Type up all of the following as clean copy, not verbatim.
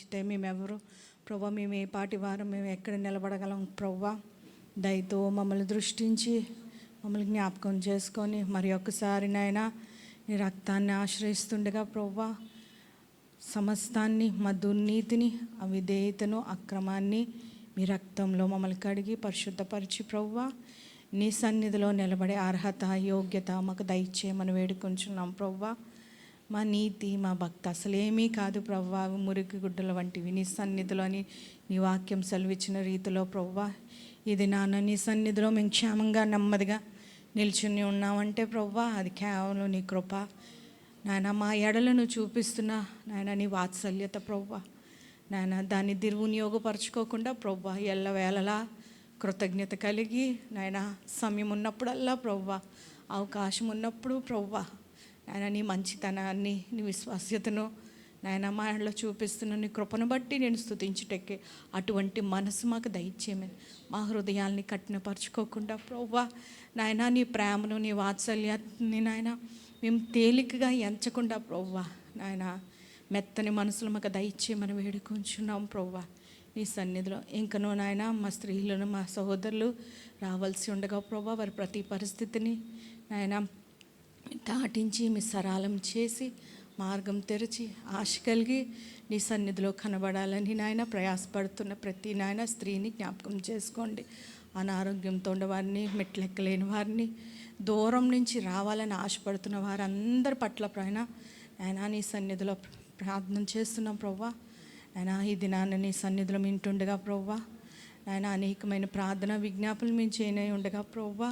ఉంచితే మేమెవరు ప్రభా, మేము ఏ పాటి వారం, మేము ఎక్కడ నిలబడగలం ప్రభా. దయతో మమ్మల్ని దృష్టించి మమ్మల్ని జ్ఞాపకం చేసుకొని మరి ఒక్కసారి నాయన నీ రక్తాన్ని ఆశ్రయిస్తుండగా ప్రభా, సమస్తాన్ని, మా దుర్నీతిని, అవిధేయతను, అక్రమాన్ని మీ రక్తంలో మమ్మల్ని కడిగి పరిశుద్ధపరిచి ప్రభువా, నీ సన్నిధిలో నిలబడే అర్హత, యోగ్యత మాకు దయచేయమని వేడుకొంచున్నాం ప్రభువా. మా నీతి, మా భక్తి అసలేమీ కాదు ప్రభువా, మురికి గుడ్డల వంటివి. నీ సన్నిధిలోని నీ వాక్యం సెలవిచ్చిన రీతిలో ప్రభువా, ఇది నాన్న నీ సన్నిధిలో మేము క్షేమంగా నెమ్మదిగా నిల్చుని ఉన్నామంటే ప్రభువా, అది కేవలం నీ కృప నాయన. మా ఎడలను చూపిస్తున్న నాయన నీ వాత్సల్యత ప్రభువా, నాయన దాన్ని దుర్వినియోగపరచుకోకుండా ప్రభువా, ఎల్లవేళలా కృతజ్ఞత కలిగి నాయన సమయం ఉన్నప్పుడల్లా ప్రభువా, అవకాశం ఉన్నప్పుడు ప్రభువా, నాయన నీ మంచితనాన్ని, నీ విశ్వాస్యతను నాయన మా ఎడలో చూపిస్తున్న నీ కృపను బట్టి నేను స్తుతించుటకే అటువంటి మనసు మాకు దయచేయమని. మా హృదయాల్ని కఠినపరచుకోకుండా ప్రభువా, నాయన నీ ప్రేమను, నీ వాత్సల్యాన్ని నాయన మేము తేలికగా ఎంచకుండా ప్రభువా, నాయన మెత్తని మనసులు మాకు దయచేయమని వేడుకొంచున్నాం ప్రభువా. నీ సన్నిధిలో ఇంకనూ నాయన మా స్త్రీలను, మా సహోదరులు రావాల్సి ఉండగా ప్రభువా, వారి ప్రతి పరిస్థితిని నాయన దాటించి మీ సరళం చేసి మార్గం తెరిచి ఆశ కలిగి నీ సన్నిధిలో కనబడాలని నాయన ప్రయాసపడుతున్న ప్రతి నాయన స్త్రీని జ్ఞాపకం చేసుకోండి. అనారోగ్యంతో ఉండవారిని, మెట్లెక్కలేని వారిని, దూరం నుంచి రావాలని ఆశపడుతున్న వారందరి పట్ల పైన నాయన నీ సన్నిధిలో ప్రార్థన చేస్తున్నాం ప్రభువా. నాయన ఈ దినాన్ని నీ సన్నిధిలో వింటుండగా ప్రభువా, నాయన అనేకమైన ప్రార్థన విజ్ఞాపనలు మేము చేయనై ఉండగా ప్రభువా,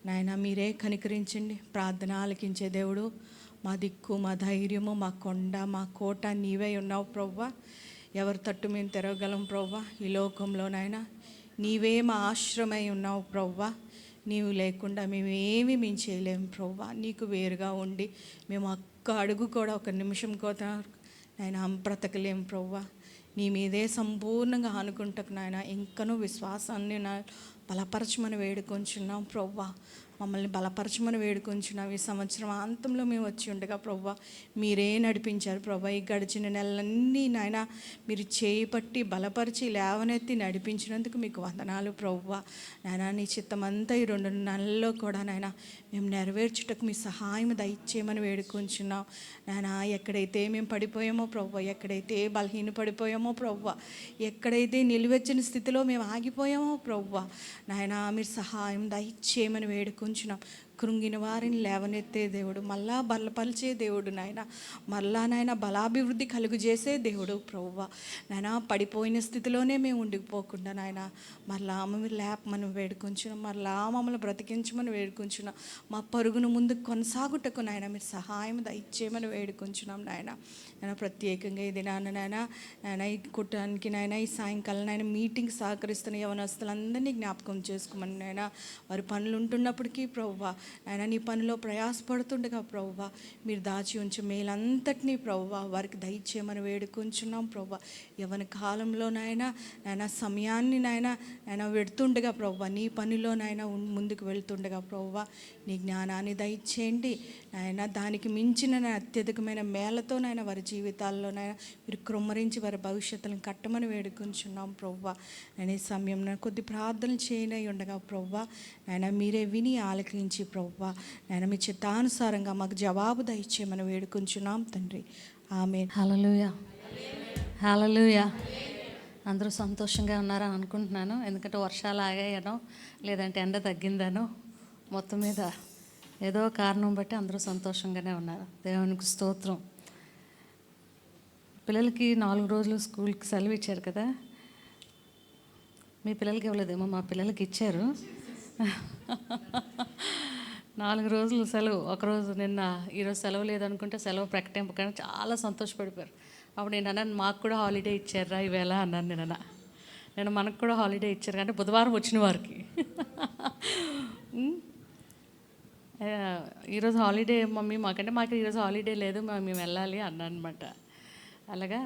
నాయన మీరే కనికరించండి. ప్రార్థన ఆలకించే దేవుడు, మా దిక్కు, మా ధైర్యము, మా కొండ, మా కోట నీవే ఉన్నావు ప్రభువా. ఎవరి తట్టు మేము తిరగగలం ప్రభువా ఈ లోకంలో నాయన? నీవే మా ఆశ్రమై ఉన్నావు ప్రభువా. నీవు లేకుండా మేము చేయలేము ప్రభువా. నీకు వేరుగా ఉండి మేము ఒక్క అడుగు కూడా, ఒక నిమిషం కూడా నాయన బ్రతకలేము ప్రభువా. నీ మీదే సంపూర్ణంగా ఆనుకుంటకు నాయన ఇంకనూ విశ్వాసాన్ని బలపరచమని వేడుకొంచున్నాం ప్రభువా. మమ్మల్ని బలపరచమని వేడుకొంచున్నాం. ఈ సంవత్సరం అంతంలో మేము వచ్చి ఉండగా ప్రభువా, మీరే నడిపించారు ప్రభువా. ఈ గడిచిన నెలలన్నీ నాయన మీరు చేపట్టి బలపరిచి లేవనెత్తి నడిపించినందుకు మీకు వందనాలు ప్రభువా. నాయన నీ చిత్తమంతా ఈ 2 నెలల్లో కూడా నాయన మేము నెరవేర్చుటకు మీ సహాయం దయచేయమని వేడుకొంచున్నాం నాయన. ఎక్కడైతే మేము పడిపోయామో ప్రభువా, ఎక్కడైతే బలహీన పడిపోయామో ప్రభువా, ఎక్కడైతే నిలువెచ్చని స్థితిలో మేము ఆగిపోయామో ప్రభువా, నాయన మీరు సహాయం దయచేయమని వేడుకొంచున్నాం. కృంగిన వారిని లేవనెత్తే దేవుడు, మళ్ళా బలపరిచే దేవుడు నాయన, మళ్ళా నాయన బలాభివృద్ధి కలుగు చేసే దేవుడు ప్రభువా. నాయన పడిపోయిన స్థితిలోనే మేము ఉండిపోకుండా నాయన మరలా మీరు లేపమని వేడుకొంచున్నాం, మరలా మమ్మల్ని బ్రతికించమని వేడుకొంచున్నాం. మా పరుగును ముందుకు కొనసాగుటకు నాయన మీరు సహాయం దయచేయమని వేడుకొంచున్నాం నాయన. నేను ప్రత్యేకంగా ఇది నాయన ఈ కుటానికి నాయన ఈ సాయంకాలం నాయన మీటింగ్ సహకరిస్తున్న యవనస్తులందరినీ జ్ఞాపకం చేసుకోమని నాయన. వారి పనులు ఉంటున్నప్పటికీ ప్రభువా, ఆయన నీ పనిలో ప్రయాసపడుతుండగా ప్రభువా, మీరు దాచి ఉంచి మేలంతటినీ ప్రభువా వారికి దయచేయమని వేడుకొంచున్నాం ప్రభువా. యవన కాలంలో నాయన సమయాన్ని నాయన వెడుతుండగా ప్రభువా, నీ పనిలో నాయన ముందుకు వెళ్తుండగా ప్రభువా, నీ జ్ఞానాన్ని దయచేయండి నాయన. దానికి మించిన అత్యధికమైన మేళతో నాయన వారి జీవితాల్లో నాయన మీరు కృమ్మరించి వారి భవిష్యత్తులను కట్టమని వేడుకొంచున్నాం ప్రభువా. నేను ఈ సమయం కొద్ది ప్రార్థనలు చేయనై ఉండగా ప్రభువా, నాయన మీరే విని ఆలకించి ప్రభువా, నాయన మీ చిత్తానుసారంగా మాకు జవాబు దయచేయమని వేడుకొంచున్నాం తండ్రి. ఆమేన్. హల్లెలూయా, హల్లెలూయా. అందరూ సంతోషంగా ఉన్నారని అనుకుంటున్నాను. ఎందుకంటే వర్షాలు ఆగాయనో లేదంటే ఎండ తగ్గిందనో మొత్తం మీద ఏదో కారణం బట్టి అందరూ సంతోషంగానే ఉన్నారు. దేవునికి స్తోత్రం. పిల్లలకి 4 రోజులు స్కూల్కి సెలవు ఇచ్చారు కదా. మీ పిల్లలకి ఇవ్వలేదేమో, మా పిల్లలకి ఇచ్చారు. 4 రోజులు సెలవు. ఒకరోజు నిన్న, ఈరోజు సెలవు లేదనుకుంటే సెలవు ప్రకటింపగానే చాలా సంతోషపడిపోయారు. అప్పుడు నేను అన్నాను, మాకు కూడా హాలిడే ఇచ్చారా ఈవేళ అన్నాను. నేను మనకు కూడా హాలిడే ఇచ్చారు అంటే బుధవారం వచ్చిన వారికి. ఈరోజు హాలిడే మమ్మీ మాకంటే, మాకు ఈరోజు హాలిడే లేదు, మేము వెళ్ళాలి అన్నాను అనమాట. అలాగా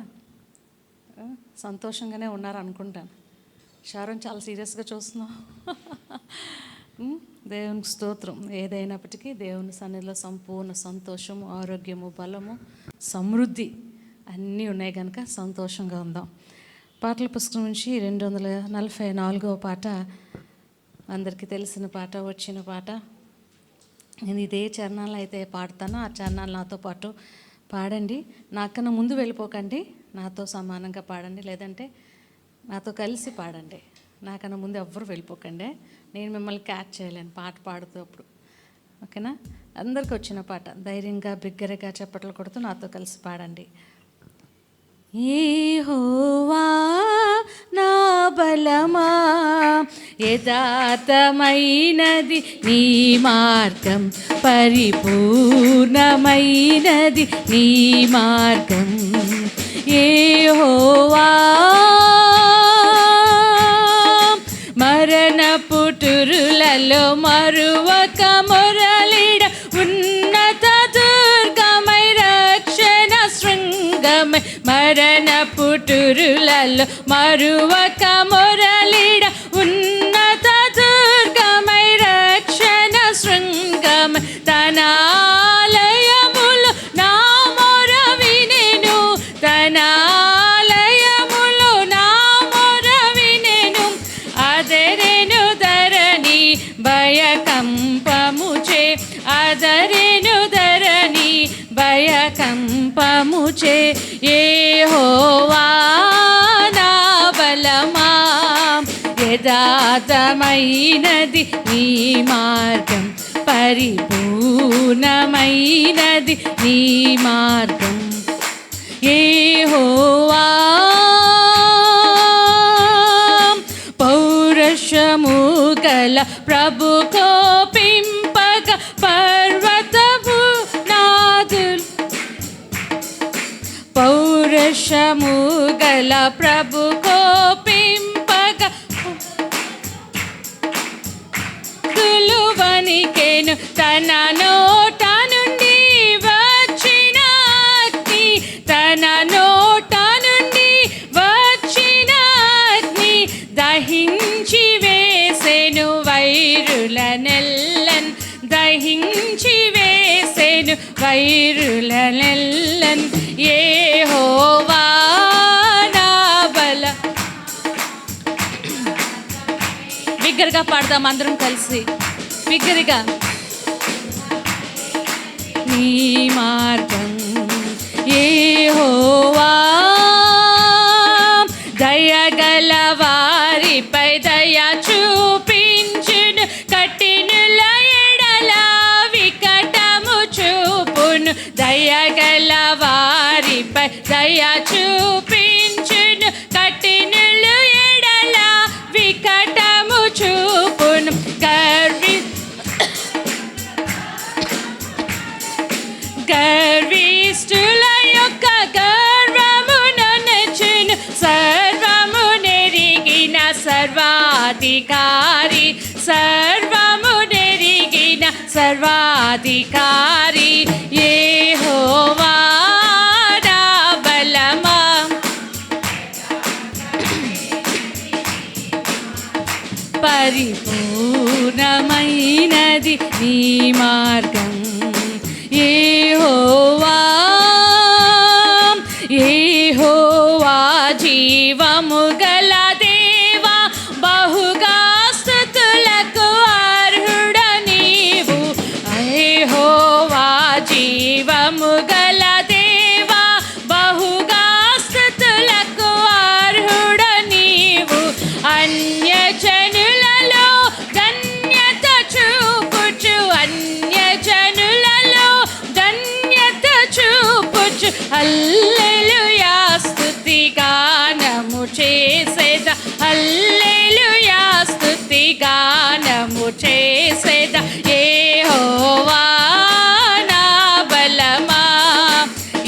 సంతోషంగానే ఉన్నారు అనుకుంటాను. షారోన్ చాలా సీరియస్గా చూస్తున్నాం. దేవునికి స్తోత్రం. ఏదైనప్పటికీ దేవుని సన్నిధిలో సంపూర్ణ సంతోషము, ఆరోగ్యము, బలము, సమృద్ధి అన్నీ ఉన్నాయి కనుక సంతోషంగా ఉందాం. పాటల పుస్తకం నుంచి 244వ పాట, అందరికీ తెలిసిన పాట, వచ్చిన పాట. నేను ఇదే చరణాలు అయితే పాడతానో ఆ చరణాలు నాతో పాటు పాడండి. నాకన్నా ముందు వెళ్ళిపోకండి, నాతో సమానంగా పాడండి, లేదంటే నాతో కలిసి పాడండి. నాకన్నా ముందు ఎవ్వరు వెళ్ళిపోకండి, నేను మిమ్మల్ని క్యాచ్ చేయలేను పాట పాడుతూ. ఓకేనా? అందరికి వచ్చిన పాట ధైర్యంగా బిగ్గరగా చప్పట్లు కొడుతూ నాతో కలిసి పాడండి. యెహోవా నా బలమా, యథార్థమైనది నీ మార్గం, పరిపూర్ణమైనది నీ మార్గం. యెహోవా మరణ పుటురులలో మరువక మురళిడ, ఉన్నత దుర్గమై రక్షణ శృంగమై, మరణ పుటురులలో మరువక మురళిడ, ఉన్నత దుర్గమై రక్షణ శృంగమై, తన ఆలయములో నా మొర వినెను, తన ఆలయములో నా మొర వినెను. అదరెను ధరణి భయకంపముచే, అదరెను ధరణి భయకంపముచే. యెహోవా నా బలమా, యథార్థమైనది నీ మార్గం, పరిపూర్ణమైనది నీ మార్గం. యెహోవా పౌరుషము గల ప్రభు కోపింపక, పర్వతము నాదులు, పౌరుషము గల ప్రభు కోపింపక, వణికెను, తన నోట నుండి వచ్చిన అగ్ని, తన నోట నుండి వచ్చిన అగ్ని దహించి వేసెను వైరులనెల్లన్, దహించి వేసెను వైరులనెల్లన్. యెహోవా నా బల, బిగ్గరగా పాడదాం అందరం కలిసి, బిగ్గరగా. నీ మార్గం యెహోవా, దయగల వారిపై దయ చూపించును, కఠినుల ఎడల వికటము చూపును, దయగల వారిపై దయ చూపించును, కఠినులు ఎడల వికటము చూపును. గర్విష్ఠుల యొక్క గర్వమును నెచ్చును, సర్వము నెరిగిన సర్వాధికారి, సర్వము నెరిగిన సర్వాధికారి. యెహోవా నా బలమా, పరిపూర్ణమైనది నీ మార్గం. యెహోవా యెహోవా జీవము గల దేవా, బహుగా స్తుతులకు అర్హుడ నీవు. యెహోవా జీవము గల దేవా, బహుగా స్తుతులకు అర్హుడ నీవు. అన్యజనులలో ధన్యత చూపుచు, అన్యజనులలో ధన్యత చూపుచు, హల్లెలూయా స్తుతి గానము చేసేద, హల్లెలూయా స్తుతి గానము చేసేద. యెహోవా నా బలమా,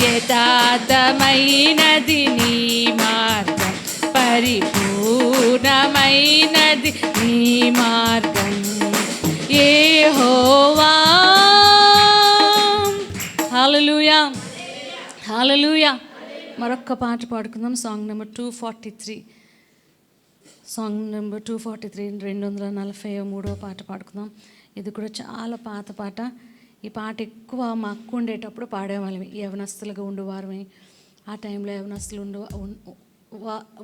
యథార్థమైనది నీ మార్గం, పరిపూర్ణమైనది నీ మార్గం. యెహోవా. హల్లెలూయా, హల్లెలూయా. మరొక్క పాట పాడుకుందాం. సాంగ్ నెంబర్ 243, సాంగ్ నెంబర్ 243, 243వ పాట పాడుకుందాం. ఇది కూడా చాలా పాత పాట. ఈ పాట ఎక్కువ మా అక్క ఉండేటప్పుడు పాడేవాళ్ళమి, యవనస్తులుగా ఉండేవారమే. ఆ టైంలో యవనస్తులు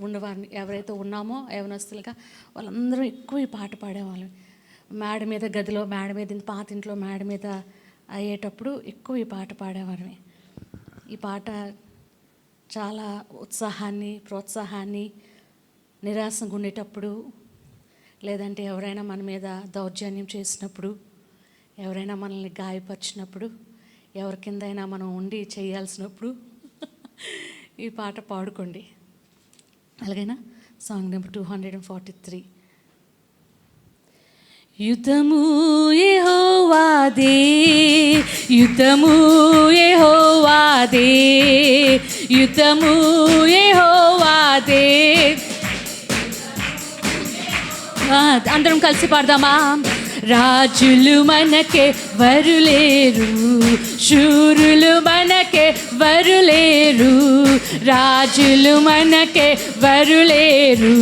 ఉండేవారిని, ఎవరైతే ఉన్నామో యవనస్తులుగా వాళ్ళందరూ ఎక్కువ ఈ పాట పాడేవాళ్ళం. మేడ మీద గదిలో, మేడ మీద, పాతింట్లో మేడ మీద అయ్యేటప్పుడు ఎక్కువ ఈ పాట పాడేవారిని. ఈ పాట చాలా ఉత్సాహాన్ని, ప్రోత్సాహాన్ని, నిరాశగా ఉండేటప్పుడు, లేదంటే ఎవరైనా మన మీద దౌర్జన్యం చేసినప్పుడు, ఎవరైనా మనల్ని గాయపరిచినప్పుడు, ఎవరి కిందైనా మనం ఉండి చేయాల్సినప్పుడు ఈ పాట పాడుకోండి. అలాగైనా సాంగ్ నెంబర్ 243. యుద్ధము యెహోవాదే, యుద్ధము యెహోవాదే, యుద్ధము యెహోవాదే. అందరం కలిసి పాడదామా? రాజులు మనకే వరులేరు, శూరులు మనకే వరులేరు, రాజులు మనకే వరులేరు,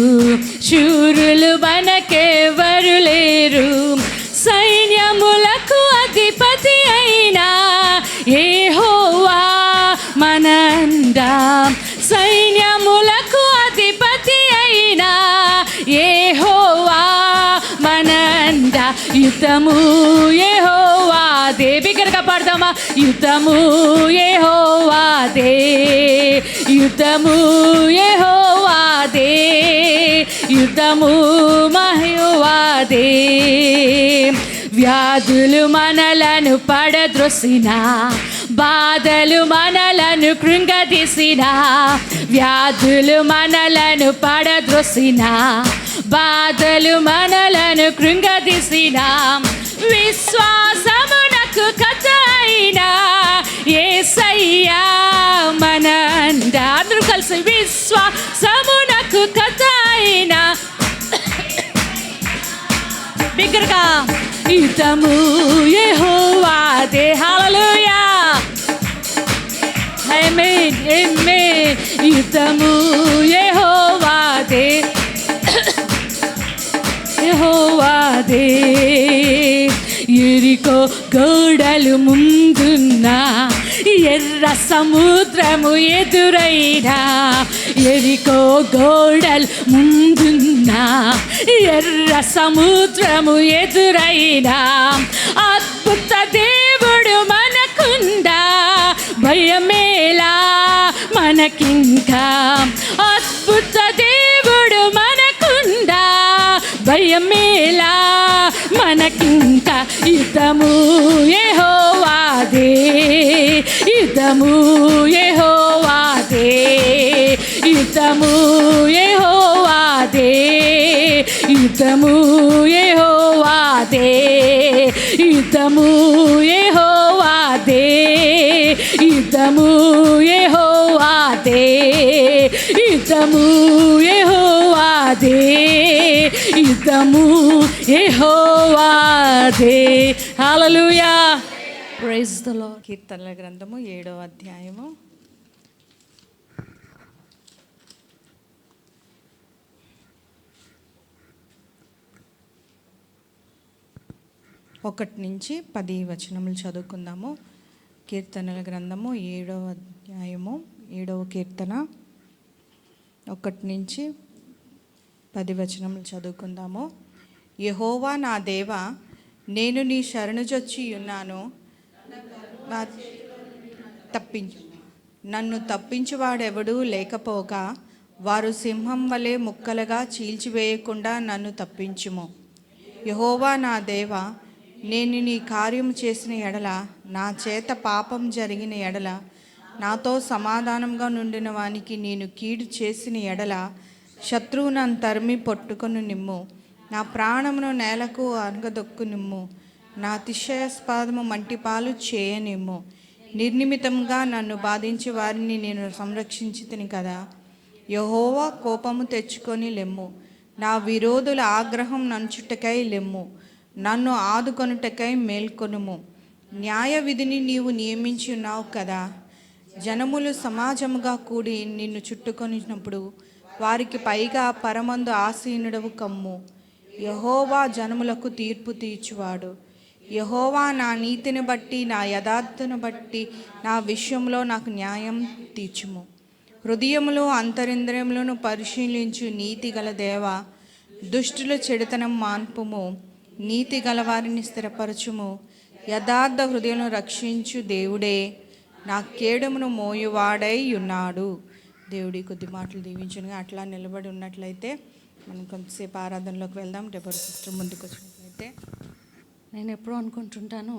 శూరులు మనకే వరులేరు. సైన్యములకు అధిపతి అయినా యెహోవా మనందా, సైన్యములకు అధిపతి అయినా యెహోవా మనంద. యుద్ధము యెహోవాదే, బిగ్గరగా పాడదామా? యుద్ధము యెహోవాదే, యుద్ధము యెహోవాదే, యుద్ధము యెహోవాదే. వ్యాధులు మనలను పడద్రోసిన, బాధలు మనలను కృంగదీసిన, వ్యాధులు మనలను పడద్రోసిన, బాధలు మనలను కృంగదీసిన, విశ్వాసమునకు కథ అయినా యేసయ్యా మనంద. అందరూ కలిసి విశ్వాసమునకు కథ అయినా, బిగ్గరగా యుద్ధము యెహోవాదే. హల్లెలూయా, ఆమేన్, ఆమేన్. యుద్ధము యెహోవాదే, యెహోవాదే. ఎరికో గోడలు ముందున్నా, ఎర్ర సముద్రము ఎదురైనా, ఎరికో గోడలు ముందున్నా, ఎర్ర సముద్రము ఎదురైనా, అద్భుత దేవుడు మనకుందా, భయమేలా మనకింకా. అద్భుత దేవుడు మనకుందా, భయమేలా మనకింకా. యుద్ధము యెహోవాదే, యుద్ధము యెహోవాదే, యుద్ధము యెహోవాదే, యుద్ధము యెహోవాదే, యుద్ధము యెహోవాదే, యుద్ధము యెహోవాదే, యుద్ధము యెహోవాదే, యుద్ధము యెహోవాదే. హల్లెలూయా, ప్రైజ్ ది లార్డ్. కీర్తనల గ్రంథము 7వ అధ్యాయము 1 నుంచి 10 వచనములు చదువుకుందాము. కీర్తనల గ్రంథము 7వ అధ్యాయము 7వ కీర్తన 1 నుంచి 10 వచనములు చదువుకుందాము. యెహోవా నా దేవా, నేను నీ శరణుజొచ్చి ఉన్నాను, నన్ను తప్పించువాడెవడూ లేకపోగా, వారు సింహం వలె ముక్కలుగా చీల్చివేయకుండా నన్ను తప్పించుము. యెహోవా నా దేవా, నేను నీ కార్యము చేసిన ఎడల, నా చేత పాపం జరిగిన ఎడల, నాతో సమాధానంగా నుండిన వానికి నేను కీడు చేసిన ఎడల, శత్రువు నన్ను తరిమి పట్టుకొని నిమ్ము, నా ప్రాణమును నేలకు అణగదొక్కు నిమ్ము, నా అతిశయాస్పదము మంటిపాలు చేయనిమ్ము. నిర్నిమితంగా నన్ను బాధించే వారిని నేను సంరక్షించితిని కదా. యెహోవా కోపము తెచ్చుకొని లెమ్ము, నా విరోధుల ఆగ్రహం నంచుటకై లెమ్ము, నన్ను ఆదుకొనుటకై మేల్కొనుము. న్యాయ విధిని నీవు నియమించి ఉన్నావు కదా. జనములు సమాజముగా కూడి నిన్ను చుట్టుకొనినప్పుడు వారికి పైగా పరమందు ఆసీనుడవు కమ్ము. యెహోవా జనములకు తీర్పు తీర్చువాడు. యెహోవా నా నీతిని బట్టి, నా యథార్థను బట్టి నా విషయంలో నాకు న్యాయం తీర్చుము. హృదయములో అంతరింద్రియములను పరిశీలించు నీతి గల దేవ, దుష్టుల చెడుతనం మాన్పుము, నీతి గల వారిని స్థిరపరచుము. యథార్థ హృదయమును రక్షించు దేవుడే నా కేడమును మోయువాడై ఉన్నాడు. దేవుడి కొద్ది మాటలు దీవించునుగా. అట్లా నిలబడి ఉన్నట్లయితే మనం కొంతసేపు ఆరాధనలోకి వెళ్దాం. డెబర్ సిస్టర్ ముందుకు వచ్చినట్లయితే. నేను ఎప్పుడూ అనుకుంటుంటాను,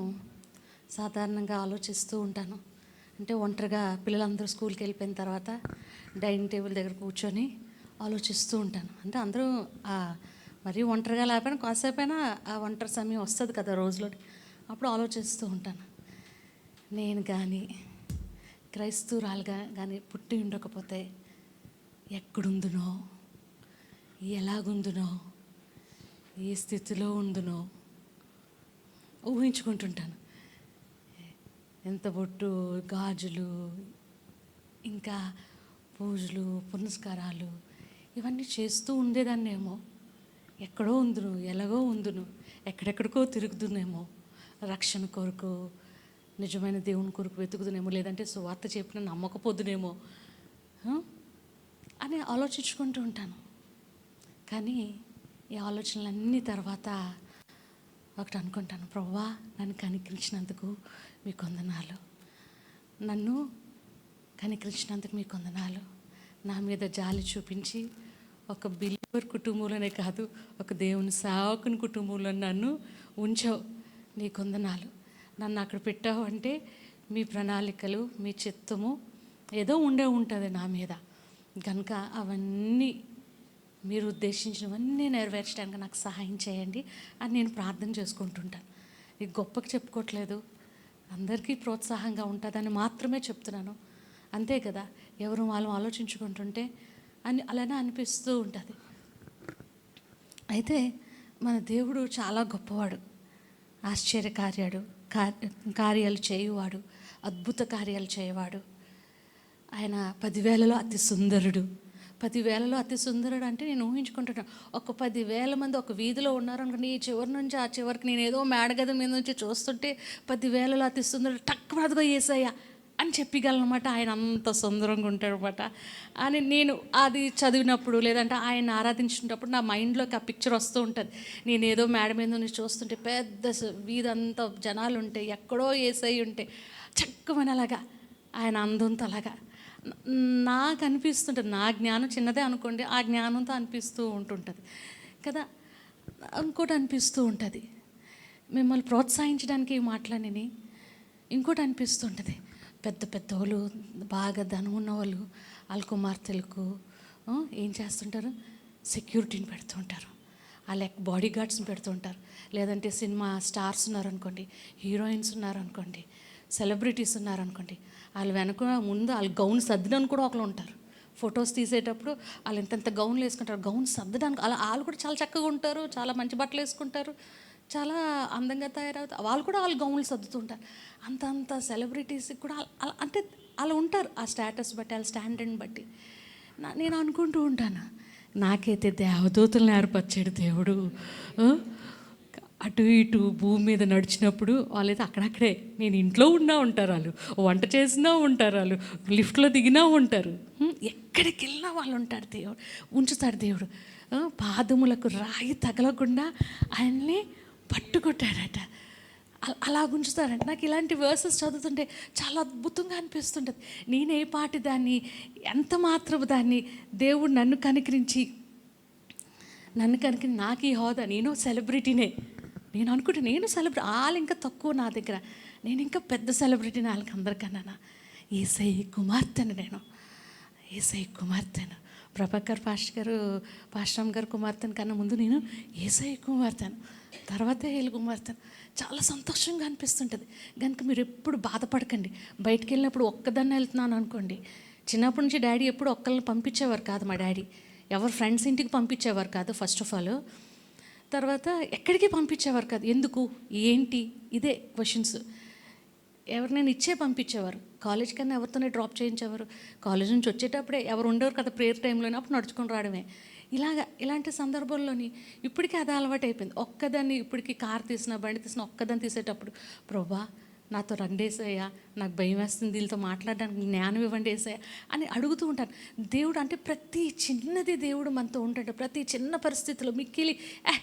సాధారణంగా ఆలోచిస్తూ ఉంటాను. అంటే ఒంటరిగా పిల్లలందరూ స్కూల్కి వెళ్ళిపోయిన తర్వాత డైనింగ్ టేబుల్ దగ్గర కూర్చొని ఆలోచిస్తూ ఉంటాను. అంటే అందరూ మరీ ఒంటరిగా లేకపోయినా కాసేపైనా ఆ ఒంటరి సమయం వస్తుంది కదా రోజులో, అప్పుడు ఆలోచిస్తూ ఉంటాను. నేను కానీ క్రైస్తవురాలుగా కానీ పుట్టి ఉండకపోతే ఎక్కడుందునో, ఎలాగుందునో, ఏ స్థితిలో ఉందునో ఊహించుకుంటుంటాను. ఎంత బొట్టు, గాజులు, ఇంకా పూజలు, పునస్కారాలు ఇవన్నీ చేస్తూ ఉండేదాన్నేమో. ఎక్కడో ఉందును, ఎలాగో ఉందును, ఎక్కడెక్కడికో తిరుగుదునేమో, రక్షణ కొరకు, నిజమైన దేవుని కొరకు వెతుకుదునేమో, లేదంటే సువార్త చెప్పిన నమ్మకపోదునేమో అని ఆలోచించుకుంటూ ఉంటాను. కానీ ఈ ఆలోచనలన్నీ తర్వాత ఒకటి అనుకుంటాను, ప్రభువా నన్ను కనికరించినందుకు మీకు వందనాలు, నన్ను కనికరించినందుకు మీకు వందనాలు, నా మీద జాలి చూపించి ఒక బిలీవర్ కుటుంబంలోనే కాదు, ఒక దేవుని సేవకుని కుటుంబంలో నన్ను ఉంచావు, నీకు వందనాలు. నన్ను అక్కడ పెట్టావు అంటే మీ ప్రణాళికలు, మీ చిత్తము ఏదో ఉంటుంది నా మీద. కనుక అవన్నీ మీరు ఉద్దేశించినవన్నీ నెరవేర్చడానికి నాకు సహాయం చేయండి అని నేను ప్రార్థన చేసుకుంటుంటాను. ఇది గొప్పకి చెప్పుకోవట్లేదు, అందరికీ ప్రోత్సాహంగా ఉంటుందని మాత్రమే చెప్తున్నాను. అంతే కదా, ఎవరు వాళ్ళు ఆలోచించుకుంటుంటే అలానే అనిపిస్తూ ఉంటుంది. అయితే మన దేవుడు చాలా గొప్పవాడు, కార్యాలు చేయువాడు, అద్భుత కార్యాలు చేయవాడు. ఆయన 10,000లో అతి సుందరుడు. 10,000లో అతి సుందరుడు అంటే నేను ఊహించుకుంటున్నాను, ఒక 10,000 మంది ఒక వీధిలో ఉన్నారు అనుకోండి, ఈ చివరి నుంచి ఆ చివరికి నేను ఏదో మేడగది మీద నుంచి చూస్తుంటే 10,000లో అతి సుందరుడు టక్కున అదిగో యేసయ్య అని చెప్పగలనమాట. ఆయన అంత సుందరంగా ఉంటాడనమాట అని నేను అది చదివినప్పుడు, లేదంటే ఆయన ఆరాధించినప్పుడు నా మైండ్లోకి ఆ పిక్చర్ వస్తూ ఉంటుంది. నేను ఏదో మేడ మీద నుంచి చూస్తుంటే పెద్ద వీధంతా జనాలు ఉంటే, ఎక్కడో యేసయ్య ఉంటే చక్కమని అలాగా ఆయన అందంతో అలాగా నాకు అనిపిస్తుంటుంది. నా జ్ఞానం చిన్నదే అనుకోండి, ఆ జ్ఞానంతో అనిపిస్తూ ఉంటుంటుంది కదా. ఇంకోటి అనిపిస్తూ ఉంటుంది, మిమ్మల్ని ప్రోత్సహించడానికి ఈ మాటలని ఇంకోటి అనిపిస్తుంటుంది, పెద్ద పెద్ద వాళ్ళు, బాగా ధనం ఉన్న వాళ్ళు వాళ్ళ కుమార్తెలకు ఏం చేస్తుంటారు, సెక్యూరిటీని పెడుతుంటారు, వాళ్ళ బాడీ గార్డ్స్ని పెడుతుంటారు. లేదంటే సినిమా స్టార్స్ ఉన్నారనుకోండి, హీరోయిన్స్ ఉన్నారనుకోండి, సెలబ్రిటీస్ ఉన్నారనుకోండి, వాళ్ళు వెనక ముందు వాళ్ళు గౌన్ సర్దడానికి కూడా ఒకరు ఉంటారు. ఫొటోస్ తీసేటప్పుడు వాళ్ళు ఎంతెంత గౌన్లు వేసుకుంటారు, గౌన్ సర్దడానికి వాళ్ళు కూడా చాలా చక్కగా ఉంటారు, చాలా మంచి బట్టలు వేసుకుంటారు, చాలా అందంగా తయారవుతారు. వాళ్ళు కూడా వాళ్ళు గౌన్లు సర్దుతుంటారు. అంత సెలబ్రిటీస్కి కూడా అలా అంటే అలా ఉంటారు, ఆ స్టేటస్ బట్టి, వాళ్ళ స్టాండర్డ్ని బట్టి. నేను అనుకుంటూ ఉంటాను, నాకైతే దేవదూతలను ఏర్పరిచాడు దేవుడు. అటు ఇటు భూమి మీద నడిచినప్పుడు వాళ్ళైతే అక్కడక్కడే, నేను ఇంట్లో ఉన్నా ఉంటారు, వాళ్ళు వంట చేసినా ఉంటారు, వాళ్ళు లిఫ్ట్లో దిగినా ఉంటారు, ఎక్కడికి వెళ్ళినా వాళ్ళు ఉంటారు. దేవుడు ఉంచుతాడు. దేవుడు పాదములకు రాయి తగలకుండా ఆయన్ని పట్టుకొట్టాడట, అలా ఉంచుతాడంట. నాకు ఇలాంటి వర్సెస్ చదువుతుంటే చాలా అద్భుతంగా అనిపిస్తుంటుంది. నేనే పాటి దాన్ని, ఎంత మాత్రము దాన్ని దేవుడు నన్ను కనికరించి నాకు ఈ హోదా, నేను సెలబ్రిటీనే, నేను అనుకుంటే నేను సెలబ్రిటీ, వాళ్ళు ఇంకా తక్కువ నా దగ్గర, నేను ఇంకా పెద్ద సెలబ్రిటీని వాళ్ళకి అందరికన్నా. యేసయ్య కుమార్తెను, నేను యేసయ్య కుమార్తెను. ప్రభాకర్ పాస్టర్ గారు కుమార్తెను కన్నా ముందు నేను యేసయ్య కుమార్తెను, తర్వాతే వీళ్ళ కుమార్తెను. చాలా సంతోషంగా అనిపిస్తుంటుంది. కనుక మీరు ఎప్పుడు బాధపడకండి. బయటికి వెళ్ళినప్పుడు ఒక్కదాన్ని వెళ్తున్నాను అనుకోండి, చిన్నప్పటి నుంచి డాడీ ఎప్పుడు ఒక్కరిని పంపించేవారు కాదు. మా డాడీ ఎవరు ఫ్రెండ్స్ ఇంటికి పంపించేవారు కాదు ఫస్ట్ ఆఫ్ ఆల్. తర్వాత ఎక్కడికి పంపించేవారు కాదు. ఎందుకు, ఏంటి, ఇదే క్వశ్చన్స్. ఎవరినైనా ఇచ్చే పంపించేవారు. కాలేజ్ కన్నా ఎవరితోనే డ్రాప్ చేయించేవారు. కాలేజ్ నుంచి వచ్చేటప్పుడే ఎవరు ఉండేవారు కదా, ప్రేయర్ టైంలోనే, అప్పుడు నడుచుకొని రావడమే. ఇలాంటి సందర్భంలోని ఇప్పటికీ అది అలవాటు అయిపోయింది. ఒక్కదాన్ని ఇప్పటికీ కార్ తీసినా, బండి తీసినా ఒక్కదాన్ని తీసేటప్పుడు, ప్రభా నాతో రండేసయ్యా, నాకు భయం వేస్తుంది, వీళ్ళతో మాట్లాడడానికి జ్ఞానం ఇవ్వండి ఏసయ్యా అని అడుగుతూ ఉంటాను. దేవుడు అంటే ప్రతి చిన్నది దేవుడు మనతో ఉంటాడు. ప్రతి చిన్న పరిస్థితిలో మిక్కిలి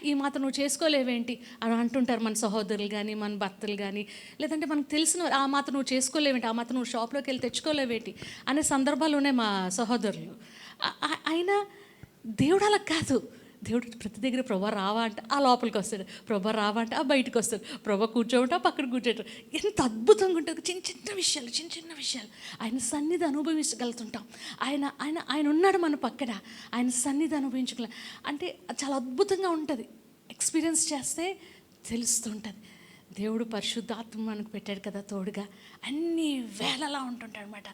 ఈ మాత్రం నువ్వు చేసుకోలేవేంటి అని అంటుంటారు మన సహోదరులు కానీ, మన భర్తలు కానీ, లేదంటే మనకు తెలిసిన ఆ మాత్రం నువ్వు చేసుకోలేవేంటి, ఆ మాత్రం నువ్వు షాప్లోకి వెళ్ళి తెచ్చుకోలేవేంటి అనే సందర్భాలు ఉన్నాయి మా సహోదరులు. అయినా దేవుడు అలా కాదు. దేవుడు ప్రతి దగ్గర ప్రభా రావా అంటే ఆ లోపలికి వస్తాడు, ప్రభా రావా అంటే ఆ బయటకు వస్తాడు, ప్రభా కూర్చోమంటే ఆ పక్కన కూర్చోటం. ఎంత అద్భుతంగా ఉంటుంది. చిన్న చిన్న విషయాలు ఆయన సన్నిధి అనుభవించగలుగుతుంటాం. ఆయన ఆయన ఆయన ఉన్నాడు మన పక్కన, ఆయన సన్నిధి అనుభవించగల అంటే చాలా అద్భుతంగా ఉంటుంది. ఎక్స్పీరియన్స్ చేస్తే తెలుస్తుంటుంది. దేవుడు పరిశుద్ధాత్మ మనకు పెట్టాడు కదా తోడుగా, అన్ని వేళలా ఉంటుంటాడు అనమాట.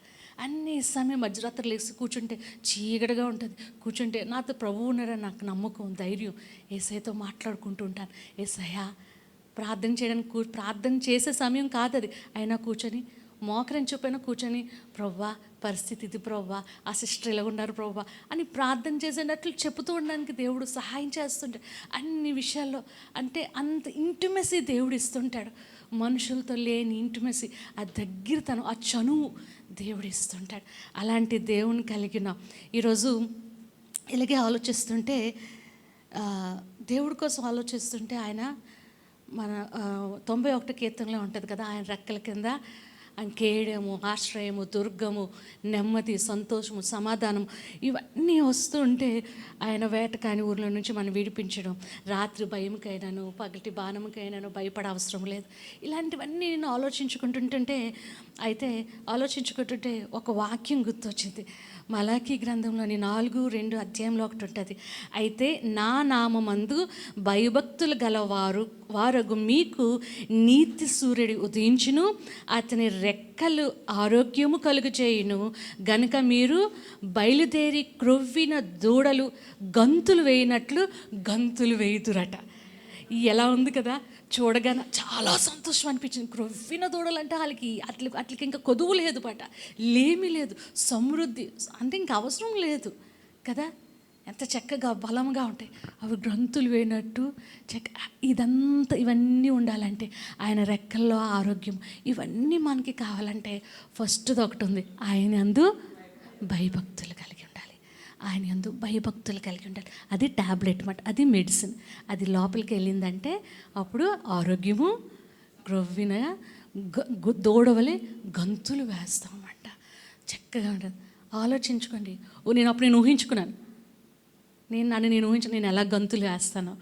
అన్ని సమయం మధ్యరాత్రి లేచి కూర్చుంటే చీకటిగా ఉంటుంది. కూర్చుంటే నాతో ప్రభువు ఉన్నారని నాకు నమ్మకం, ధైర్యం. ఏసయ్యతో మాట్లాడుకుంటూ ఉంటాను. ఏసయ్యా ప్రార్థన చేయడానికి ప్రార్థన చేసే సమయం కాదు అది, అయినా కూర్చొని మోకరించిపోయినా కూర్చొని ప్రవ్వా పరిస్థితి ఇది ప్రవ్వా, ఆ సిస్టర్ ఇలా ఉన్నారు ప్రవ్వా అని ప్రార్థన చేసేటట్లు చెబుతూ ఉండడానికి దేవుడు సహాయం చేస్తుంటాడు అన్ని విషయాల్లో. అంటే అంత ఇంటిమెసీ దేవుడు ఇస్తుంటాడు. మనుషులతో లేని ఇంటిమెసీ, ఆ దగ్గరతనం, ఆ చనువు దేవుడు ఇస్తుంటాడు. అలాంటి దేవుని కలిగిన ఈరోజు ఇలాగే ఆలోచిస్తుంటే, దేవుడి కోసం ఆలోచిస్తుంటే ఆయన మన 91 కీర్తనలో ఉంటుంది కదా, ఆయన రెక్కల కింద ఆయన కేడము, ఆశ్రయము, దుర్గము, నెమ్మది, సంతోషము, సమాధానం ఇవన్నీ వస్తుంటే ఆయన వేటకాని ఊర్ల నుంచి మనం విడిపించడం, రాత్రి భయంకైనాను పగటి బాణంకైనాను భయపడ అవసరం లేదు. ఇలాంటివన్నీ నేను ఆలోచించుకుంటుంటే ఒక వాక్యం గుర్తొచ్చింది. మలాకీ గ్రంథంలోని 4:2 అధ్యాయంలో ఒకటి ఉంటుంది. అయితే నా నామమందు భయభక్తులు వారగు మీకు నీతి సూర్యుడి ఉదయించును, అతని రెక్కలు ఆరోగ్యము కలుగజేయును గనుక మీరు బయలుదేరి క్రొవ్విన దూడలు గంతులు వేయినట్లు గంతులు వేయుదురట. ఎలా ఉంది కదా, చూడగానే చాలా సంతోషం అనిపించింది. క్రొవ్విన దూడలు అంటే అట్లకి ఇంకా కొదువు లేదు పట, లేమి లేదు, సమృద్ధి అంటే ఇంకా అవసరం లేదు కదా. ఎంత చక్కగా బలంగా ఉంటాయి అవి, గంతులు వేయినట్టు ఇవన్నీ ఉండాలంటే ఆయన రెక్కల్లో ఆరోగ్యం, ఇవన్నీ మనకి కావాలంటే ఫస్ట్ది ఒకటి ఉంది, ఆయన యందు భయభక్తులు కలిగి ఉండాలి. ఆయన యందు భయభక్తులు కలిగి ఉండాలి. అది ట్యాబ్లెట్ మాట, అది మెడిసిన్. అది లోపలికి వెళ్ళిందంటే అప్పుడు ఆరోగ్యము, గ్రొవ్విన దూడవలే గంతులు వేస్తామన్నమాట. చక్కగా ఉంటుంది. ఆలోచించుకోండి. నేను ఊహించుకున్నాను, నేను ఎలా గంతులు వేస్తాను,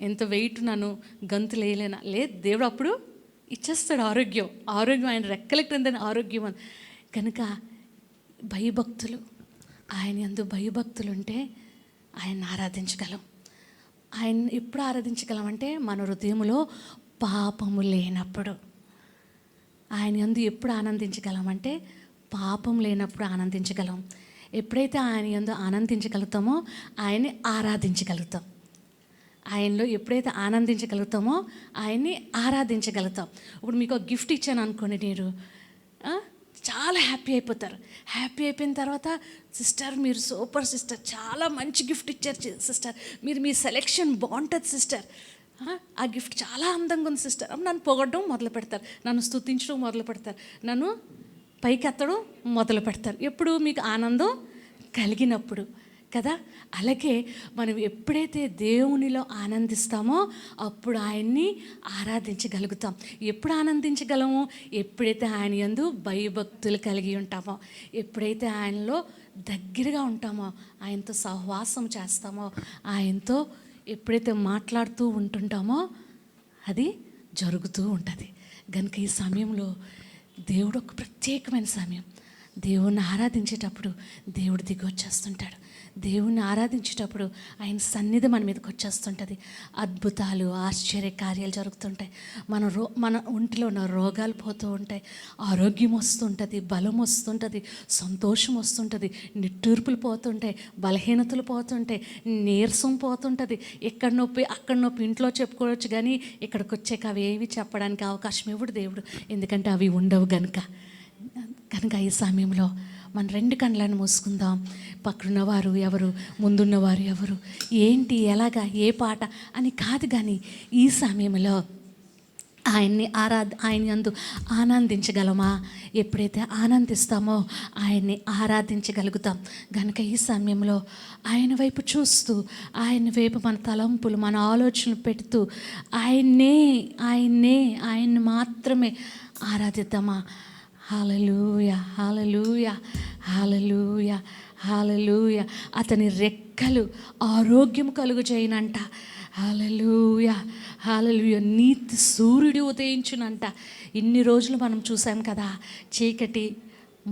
ఎంత వెయిట్ నన్ను గంతులు వేయలేనా, లేదు దేవుడు అప్పుడు ఇచ్చేస్తాడు ఆరోగ్యం. ఆయన రెక్కల క్రింద ఆరోగ్యం అని. కనుక భయభక్తులు, ఆయన యందు భయభక్తులు ఉంటే ఆయన ఆరాధించగలం. ఆయన ఎప్పుడు ఆరాధించగలం అంటే మన హృదయంలో పాపము లేనప్పుడు. ఆయన యందు ఎప్పుడు ఆనందించగలం అంటే పాపం లేనప్పుడు ఆనందించగలం. ఎప్పుడైతే ఆయన యందు ఆనందించగలుగుతామో ఆయన్ని ఆరాధించగలుగుతాం. ఆయనలో ఎప్పుడైతే ఆనందించగలుగుతామో ఆయన్ని ఆరాధించగలుగుతాం. ఇప్పుడు మీకు ఒక గిఫ్ట్ ఇచ్చాను అనుకోండి, మీరు చాలా హ్యాపీ అయిపోతారు. హ్యాపీ అయిపోయిన తర్వాత సిస్టర్ మీరు సూపర్ సిస్టర్, చాలా మంచి గిఫ్ట్ ఇచ్చారు సిస్టర్, మీ సెలెక్షన్ బాగుంటుంది సిస్టర్, ఆ గిఫ్ట్ చాలా అందంగా ఉంది సిస్టర్, నన్ను పొగడడం మొదలు పెడతారు, నన్ను స్తుతించడం మొదలు పెడతారు, నన్ను పైకెత్తడం మొదలు పెడతారు. ఎప్పుడు మీకు ఆనందం కలిగినప్పుడు కదా. అలాగే మనం ఎప్పుడైతే దేవునిలో ఆనందిస్తామో అప్పుడు ఆయన్ని ఆరాధించగలుగుతాం. ఎప్పుడు ఆనందించగలము? ఎప్పుడైతే ఆయన యందు భయభక్తులు కలిగి ఉంటామో, ఎప్పుడైతే ఆయనలో దగ్గరగా ఉంటామో, ఆయనతో సహవాసం చేస్తామో, ఆయనతో ఎప్పుడైతే మాట్లాడుతూ ఉంటుంటామో అది జరుగుతూ ఉంటుంది. కనుక ఈ సమయంలో దేవుడు ఒక ప్రత్యేకమైన సమయం. దేవుణ్ణి ఆరాధించేటప్పుడు దేవుడు దిగి వచ్చేస్తుంటాడు. దేవుణ్ణి ఆరాధించేటప్పుడు ఆయన సన్నిధి మన మీదకి వచ్చేస్తుంటుంది. అద్భుతాలు, ఆశ్చర్య కార్యాలు జరుగుతుంటాయి. మన ఒంటిలో ఉన్న రోగాలు పోతూ ఉంటాయి, ఆరోగ్యం వస్తుంటుంది, బలం వస్తుంటుంది, సంతోషం వస్తుంటుంది, నిట్టూర్పులు పోతుంటాయి, బలహీనతలు పోతుంటాయి, నీరసం పోతుంటుంది. ఎక్కడ నొప్పి అక్కడ నొప్పి ఇంట్లో చెప్పుకోవచ్చు, కానీ ఇక్కడికి వచ్చాక అవి ఏవి చెప్పడానికి అవకాశం ఇవ్వడు దేవుడు, ఎందుకంటే అవి ఉండవు కనుక ఈ సమయంలో మన 2 కళ్ళను మూసుకుందాం. పక్కనున్నవారు ఎవరు, ముందున్నవారు ఎవరు, ఏంటి, ఎలాగా, ఏ పాట అని కాదు, కానీ ఈ సమయంలో ఆయన యందు ఆనందించగలమా? ఎప్పుడైతే ఆనందిస్తామో ఆయన్ని ఆరాధించగలుగుతాం. కనుక ఈ సమయంలో ఆయన వైపు చూస్తూ, ఆయన వైపు మన తలంపులు, మన ఆలోచనలు పెడుతూ ఆయన్ని మాత్రమే ఆరాధిద్దామా? హల్లెలూయా, హల్లెలూయా, హల్లెలూయా, హల్లెలూయా. అతని రెక్కలు ఆరోగ్యం కలుగు చేయనంట. హల్లెలూయా, హల్లెలూయా. నీతి సూర్యుడు ఉదయించునంట. ఇన్ని రోజులు మనం చూసాం కదా, చీకటి,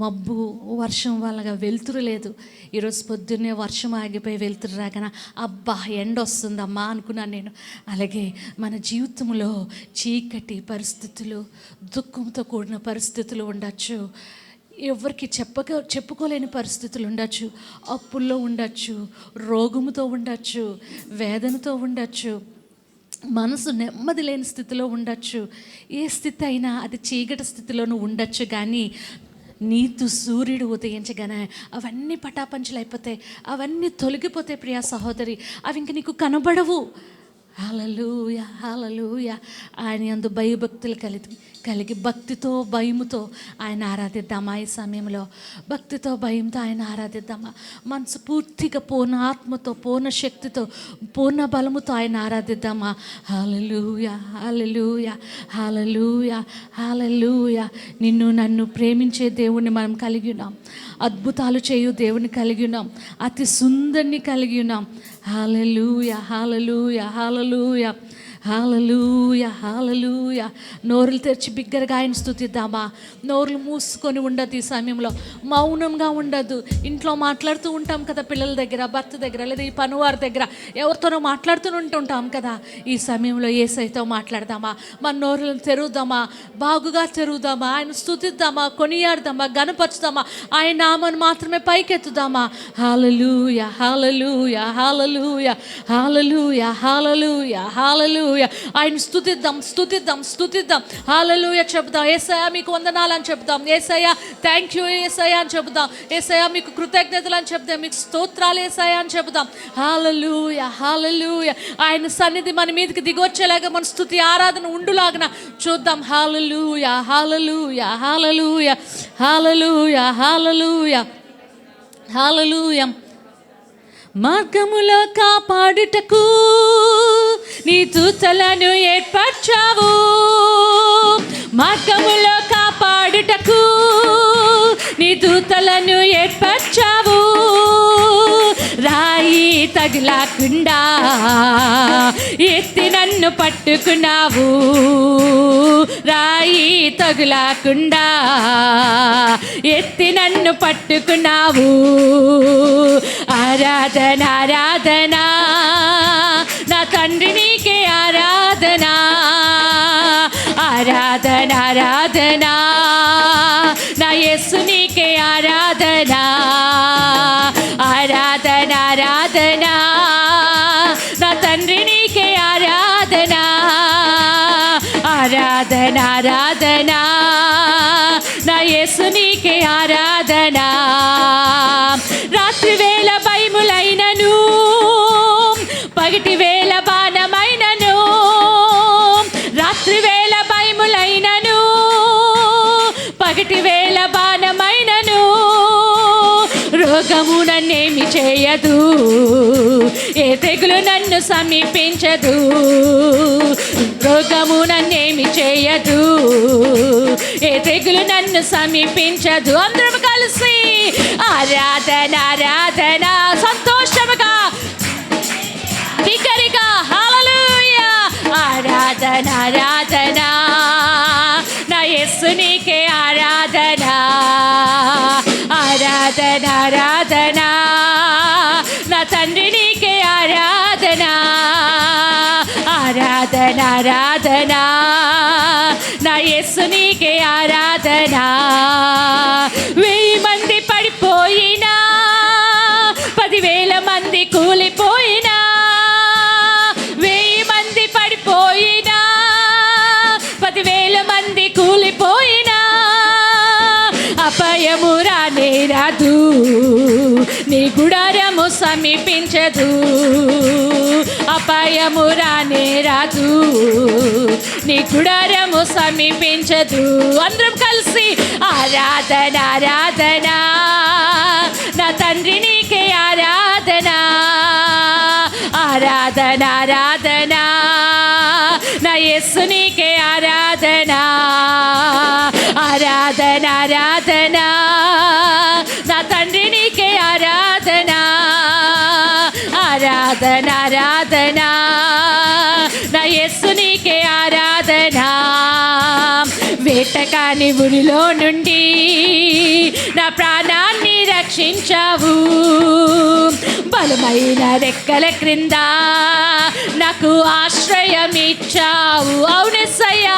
మబ్బు, వర్షం వల్లగా వెలుతురు లేదు. ఈరోజు పొద్దున్నే వర్షం ఆగిపోయి వెలుతురు రాగానే అబ్బా ఎండ వస్తుందమ్మా అనుకున్నాను నేను. అలాగే మన జీవితంలో చీకటి పరిస్థితులు, దుఃఖంతో కూడిన పరిస్థితులు ఉండొచ్చు, ఎవరికి చెప్పుకోలేని పరిస్థితులు ఉండొచ్చు, అప్పుల్లో ఉండొచ్చు, రోగముతో ఉండొచ్చు, వేదనతో ఉండొచ్చు, మనసు నెమ్మది లేని స్థితిలో ఉండొచ్చు. ఏ స్థితి అయినా అది చీకటి స్థితిలోనూ ఉండొచ్చు. కానీ నీతు సూర్యుడు ఉదయించగానే అవన్నీ పటాపంచలు అయిపోతాయి, అవన్నీ తొలగిపోతాయి ప్రియా సహోదరి. అవి ఇంక నీకు కనబడవు. హల్లెలూయా, హల్లెలూయా. ఆయన యందు భయభక్తులు కలిగి భక్తితో భయముతో ఆయన ఆరాధిద్దామా? ఈ సమయంలో భక్తితో భయంతో ఆయన ఆరాధిద్దామా? మనసు పూర్తిగా పూర్ణ ఆత్మతో, పూర్ణ శక్తితో, పూర్ణ బలముతో ఆయన ఆరాధిద్దామా? హల్లెలూయా, హల్లెలూయా, హల్లెలూయా, హల్లెలూయా. నిన్ను నన్ను ప్రేమించే దేవుణ్ణి మనం కలిగి ఉన్నాం. అద్భుతాలు చేయు దేవుని కలిగి ఉన్నాం. అతి సుందరిని కలిగి ఉన్నాం. హల్లెలూయా, హల్లెలూయా, హల్లెలూయా, హల్లెలూయా, హల్లెలూయా. నోరులు తెరిచి బిగ్గరగా ఆయన స్తుతిద్దామా? నోరులు మూసుకొని ఉండదు. ఈ సమయంలో మౌనంగా ఉండదు. ఇంట్లో మాట్లాడుతూ ఉంటాం కదా, పిల్లల దగ్గర, భర్త దగ్గర, లేదా ఈ పనివారి దగ్గర ఎవరితోనో మాట్లాడుతూ ఉంటుంటాం కదా. ఈ సమయంలో యేసయ్యతో మాట్లాడదామా? మన నోరులను తెరుద్దామా? బాగుగా తెరుద్దామా? ఆయన స్తుతిద్దామా? కొనియాడదామా? గణపరుచుదామా? ఆయన నామను మాత్రమే పైకెత్తుదామా? హల్లెలూయా, హల్లెలూయా, హల్లెలూయా, హల్లెలూయా, హల్లెలూయా, హల్లెలూయా. ఆయన స్తుతిద్దాం, స్తుతిద్దాం, స్తుతిద్దాం. హల్లెలూయా చెప్దాం. యేసయ్యా మీకు వందనాలు అని చెప్దాం. యేసయ్యా థ్యాంక్ యూ యేసయ్యా అని చెప్దాం. యేసయ్యా మీకు కృతజ్ఞతలు అని చెప్దాం. మీకు స్తోత్రాలు యేసయ్యా అని చెప్దాం. హల్లెలూయా, హల్లెలూయా. ఆయన సన్నిధి మన మీదకి దిగొచ్చేలాగా, మన స్తుతి ఆరాధన ఉండులాగా చూద్దాం. హల్లెలూయా, హల్లెలూయా, హల్లెలూయా, హల్లెలూయా, హల్లెలూయా, హల్లెలూయా. మార్గములో కాపాడుటకు నీ దూతలను ఏర్పరచావు. మార్గములో కాపాడుటకు నీ దూతలను ఏర్పరచావు. రాయి తగిలకుండా ఎత్తి నన్ను పట్టుకున్నావు. రాయి తగులకుండా ఎత్తి నన్ను పట్టుకున్నావు. ఆరాధన, ఆరాధన నా తండ్రి నీకే ఆరాధన. ఆరాధన, ఆరాధన నా యేసు నీకే ఆరాధన. ఆరాధన, ఆరాధన నా తండ్రి నీకే ఆరాధన. ఆరాధన, ఆరాధన నా యేసు నీకే ఆరాధన. రాత్రి వేళ భయములైనను, పగటి వేళ బాణమైనను. రాత్రి వేళ భయములైనను, పగటి వేళ బాణమైనను. రోగము నన్నేమి చేయదు, ఏ తెగులు నన్ను సమీపించదు. రోగము నన్నేమి చేయదు, ఏ తెగులు నన్ను సమీపించదు. అందరం కలిసి ఆరాధన, ఆరాధన సంతోషముగా బిగ్గరగా హల్లెలూయా. ఆరాధన, ఆరాధన నా యేసు నీకే ఆరాధన. ఆరాధన, ఆరాధన నా తండ్రి నీకే ఆరాధన. ఆరాధన, ఆరాధన నా యేసు నీకే ఆరాధన. 1000 మంది పడిపోయినా, 10,000 మంది కూలిపోయినా. 1000 మంది పడిపోయినా, 10,000 మంది కూలిపోయినా. అపాయము రానే రాదు, నీ గుడారము సమీపించదు. అపాయము రానే రాదు, నీ గుడారము సమీపించదు. అందరం కలిసి ఆరాధన ఆరాధన నా తండ్రి నీకే ఆరాధన, ఆరాధన ఆరాధన నా యేసు నీకే ఆరాధన, ఆరాధన ఆరాధన నా తండ్రి నీకే ఆరాధన, ఆరాధన ఆరాధన నా యేసు నీకే ఆరాధన. వేటకాని ఉరిలో నుండి నా ప్రాణాన్ని రక్షించావు, బలమైన రెక్కల క్రింద నాకు ఆశ్రయం ఇచ్చావు. అవునెస్సయ్యా,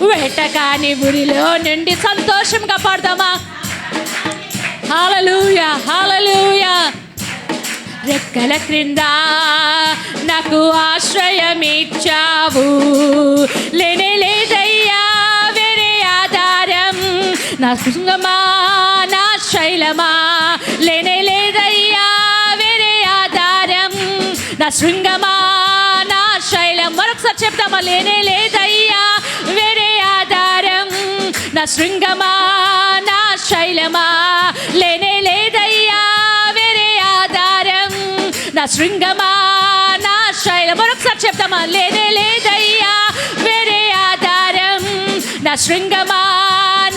వేటకాని ఉరిలో నుండి సంతోషంగా పాడదామా? హల్లెలూయా హల్లెలూయా. రెక్కల క్రింద నాకు ఆశ్రయం ఇచ్చావు, లేనే లేదయ్యా వేరే ఆధారం, నా శృంగమా నా శైలమా, లేనే లేదయ్యా వేరే ఆధారం, నా శృంగమా నా శైలం. మరొకసారి చెప్తామా? లేనే లేదయ్యా వేరే ఆధారం, నా శృంగమా నా శైలమా, లేనే లేదయ్యా వేరే ఆధారం, నా శృంగమా నా శైలం. మరొకసారి చెప్తామా? లేనే లేదయ్యా వేరే ఆధారం, నా శృంగమా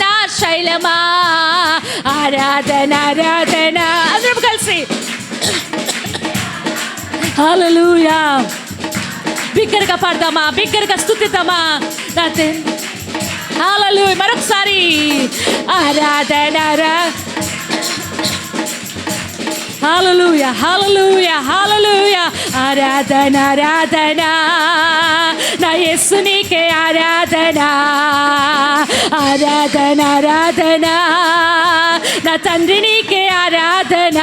నా శైలమా, ఆరాధన ఆరాధన. అందరం కలిసి హల్లెలూయా. బిగ్గరగా పాడదామా? బిగ్గరగా స్తుతిద్దామా? హల్లెలూయా. మరొకసారి ఆరాధన హల్లెలూయా హల్లెలూయా హల్లెలూయా. ఆరాధన ఆరాధన నా యేసు నీకే ఆరాధన, ఆరాధన ఆరాధన నా తండ్రి నీకే ఆరాధన,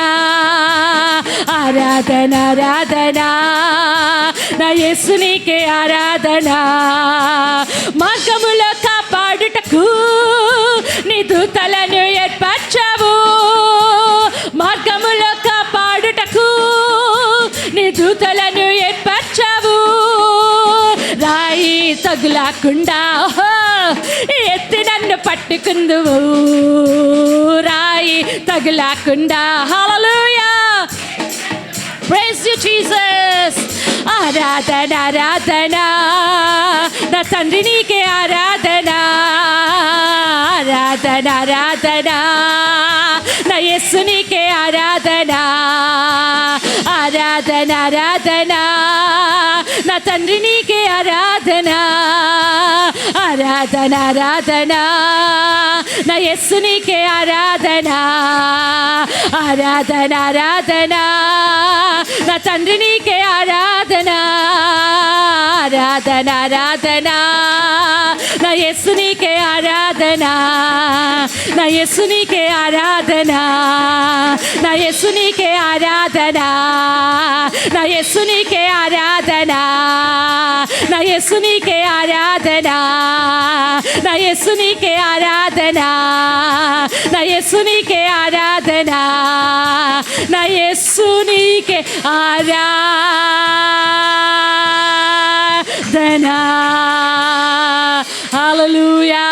ఆరాధన ఆరాధన నా యేసు నీకే ఆరాధన. మార్గములో కాపాడుటకు నీ దూతలను ఏర్పరచావు, మార్గములో కాపాడుటకు నీ దూతలను ఏర్పరచావు, రాయి తగులకుండా ఎత్తి నన్ను పట్టుకుందువు, రాయి తగులకుండా. హల్లెలూయా. Praise you Jesus. ఆరాధన ఆరాధన నా తండ్రి నీకే ఆరాధన, ఆరాధన ఆరాధన నా యేసు నీకే ఆరాధన, ఆరాధన ఆరాధన నా తండ్రి నీకే ఆరాధన, ఆరాధన ఆరాధన నా యేసు నీకే ఆరాధన, ఆరాధన ఆరాధన నా తండ్రి నీకే ఆరాధన, ఆరాధన ఆరాధన నా యేసు నీకే ఆరాధన, నా యేసు నీకే ఆరాధన, నా యేసు నీకే ఆరాధన, నా యేసు నీకే ఆరాధన, నా యేసు నీకే ఆరాధన, నా యేసు నీకే ఆరాధన, నా యేసు నీకే ఆరాధన, నా యేసు నీకే ఆరాధన. హల్లెలూయా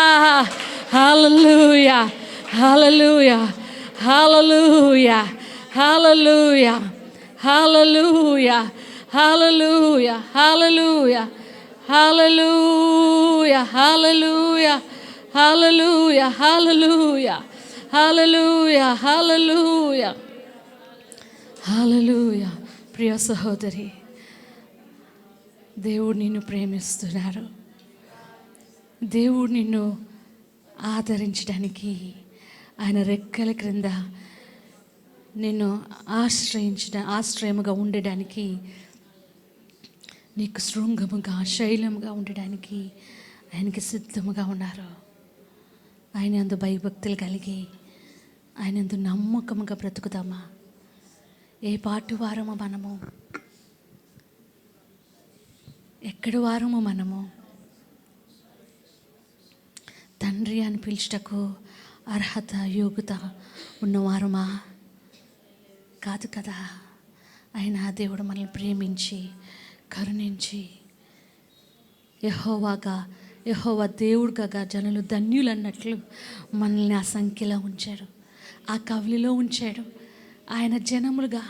హల్లెలూయా హల్లెలూయా హల్లెలూయా హల్లెలూయా హల్లెలూయా హల్లెలూయా హల్లెలూయా హల్లెలూయా హల్లెలూయా హల్లెలూయా హల్లెలూయా హల్లెలూయా హల్లెలూయా హల్లెలూయా. ప్రియ సహోదరి, దేవుడు నిన్ను ప్రేమిస్తున్నారు. దేవుడు నిన్ను ఆదరించడానికి, ఆయన రెక్కల క్రింద నిన్ను ఆశ్రయముగా ఉండడానికి, నీకు శృంగముగా శైలముగా ఉండడానికి ఆయనకి సిద్ధముగా ఉన్నారు. ఆయన యందు భయభక్తులు కలిగి ఆయన యందు నమ్మకముగా బ్రతుకుతామా? ఏ పాటు వారమో మనము, ఎక్కడి వారమో మనము, తండ్రి అని పిలుచుటకు అర్హత యోగ్యత ఉన్నవారమా? కాదు కదా. ఆయన దేవుడు మనల్ని ప్రేమించి కరుణించి యెహోవాగా యెహోవా దేవుడుగా జనులు ధన్యులు అన్నట్లు మనల్ని ఆ సంఖ్యలో ఉంచాడు, ఆ కవలిలో ఉంచాడు. ఆయన జనములుగా,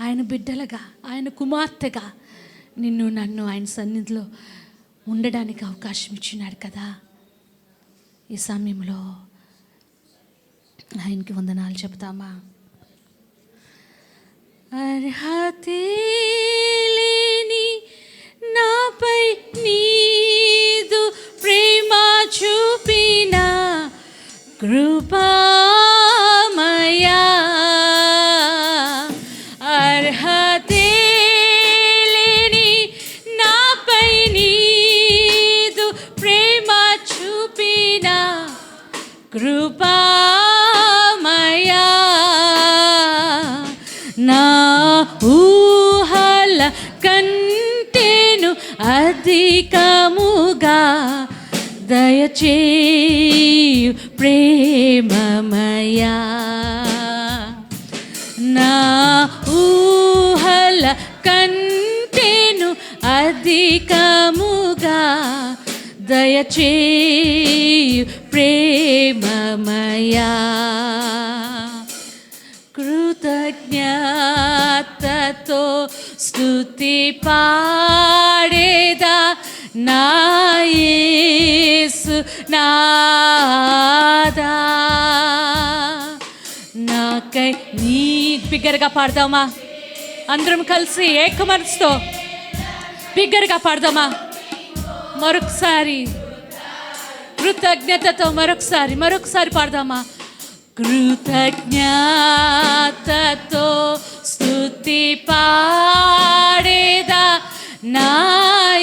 ఆయన బిడ్డలుగా, ఆయన కుమార్తెగా నిన్ను నన్ను ఆయన సన్నిధిలో ఉండడానికి అవకాశం ఇచ్చినాడు కదా. ఈ సమయంలో ఆయనకి వందనాలు చెబుతామా? అర్హతే లేని నాపై నీదు ప్రేమ చూపిన కృపామయా, అర్హతే లేని నాపై నీదు ప్రేమ చూపిన కృపామయా, నా ఊహల కంటేను అధికముగా దయచేయు ప్రేమమయా, నా ఊహల కంటేను అధికముగా దయచేయు ప్రేమమయా, కృతజ్ఞతతో స్తుతి పాడేదా నా యేసు నాదా, నాకై నీ బిగ్గరగా పాడదామా? అందరం కలిసి ఏక మనసుతో బిగ్గరగా పాడదామా? మరొకసారి కృతజ్ఞతతో మరొకసారి పాడదామా? కృతజ్ఞతతో స్తుతి పాడేదా నా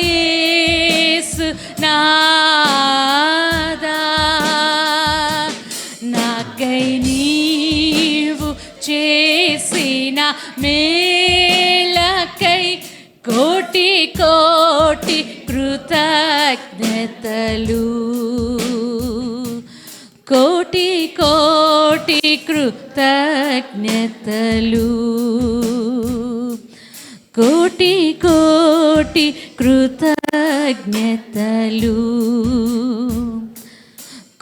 యేసు నాదా, నాకై నీవు చేసిన మేలకై కోటి కోటి కృతజ్ఞతలు, కోటి కోటి కృతజ్ఞతలు, కోటి కోటి కృతజ్ఞతలు,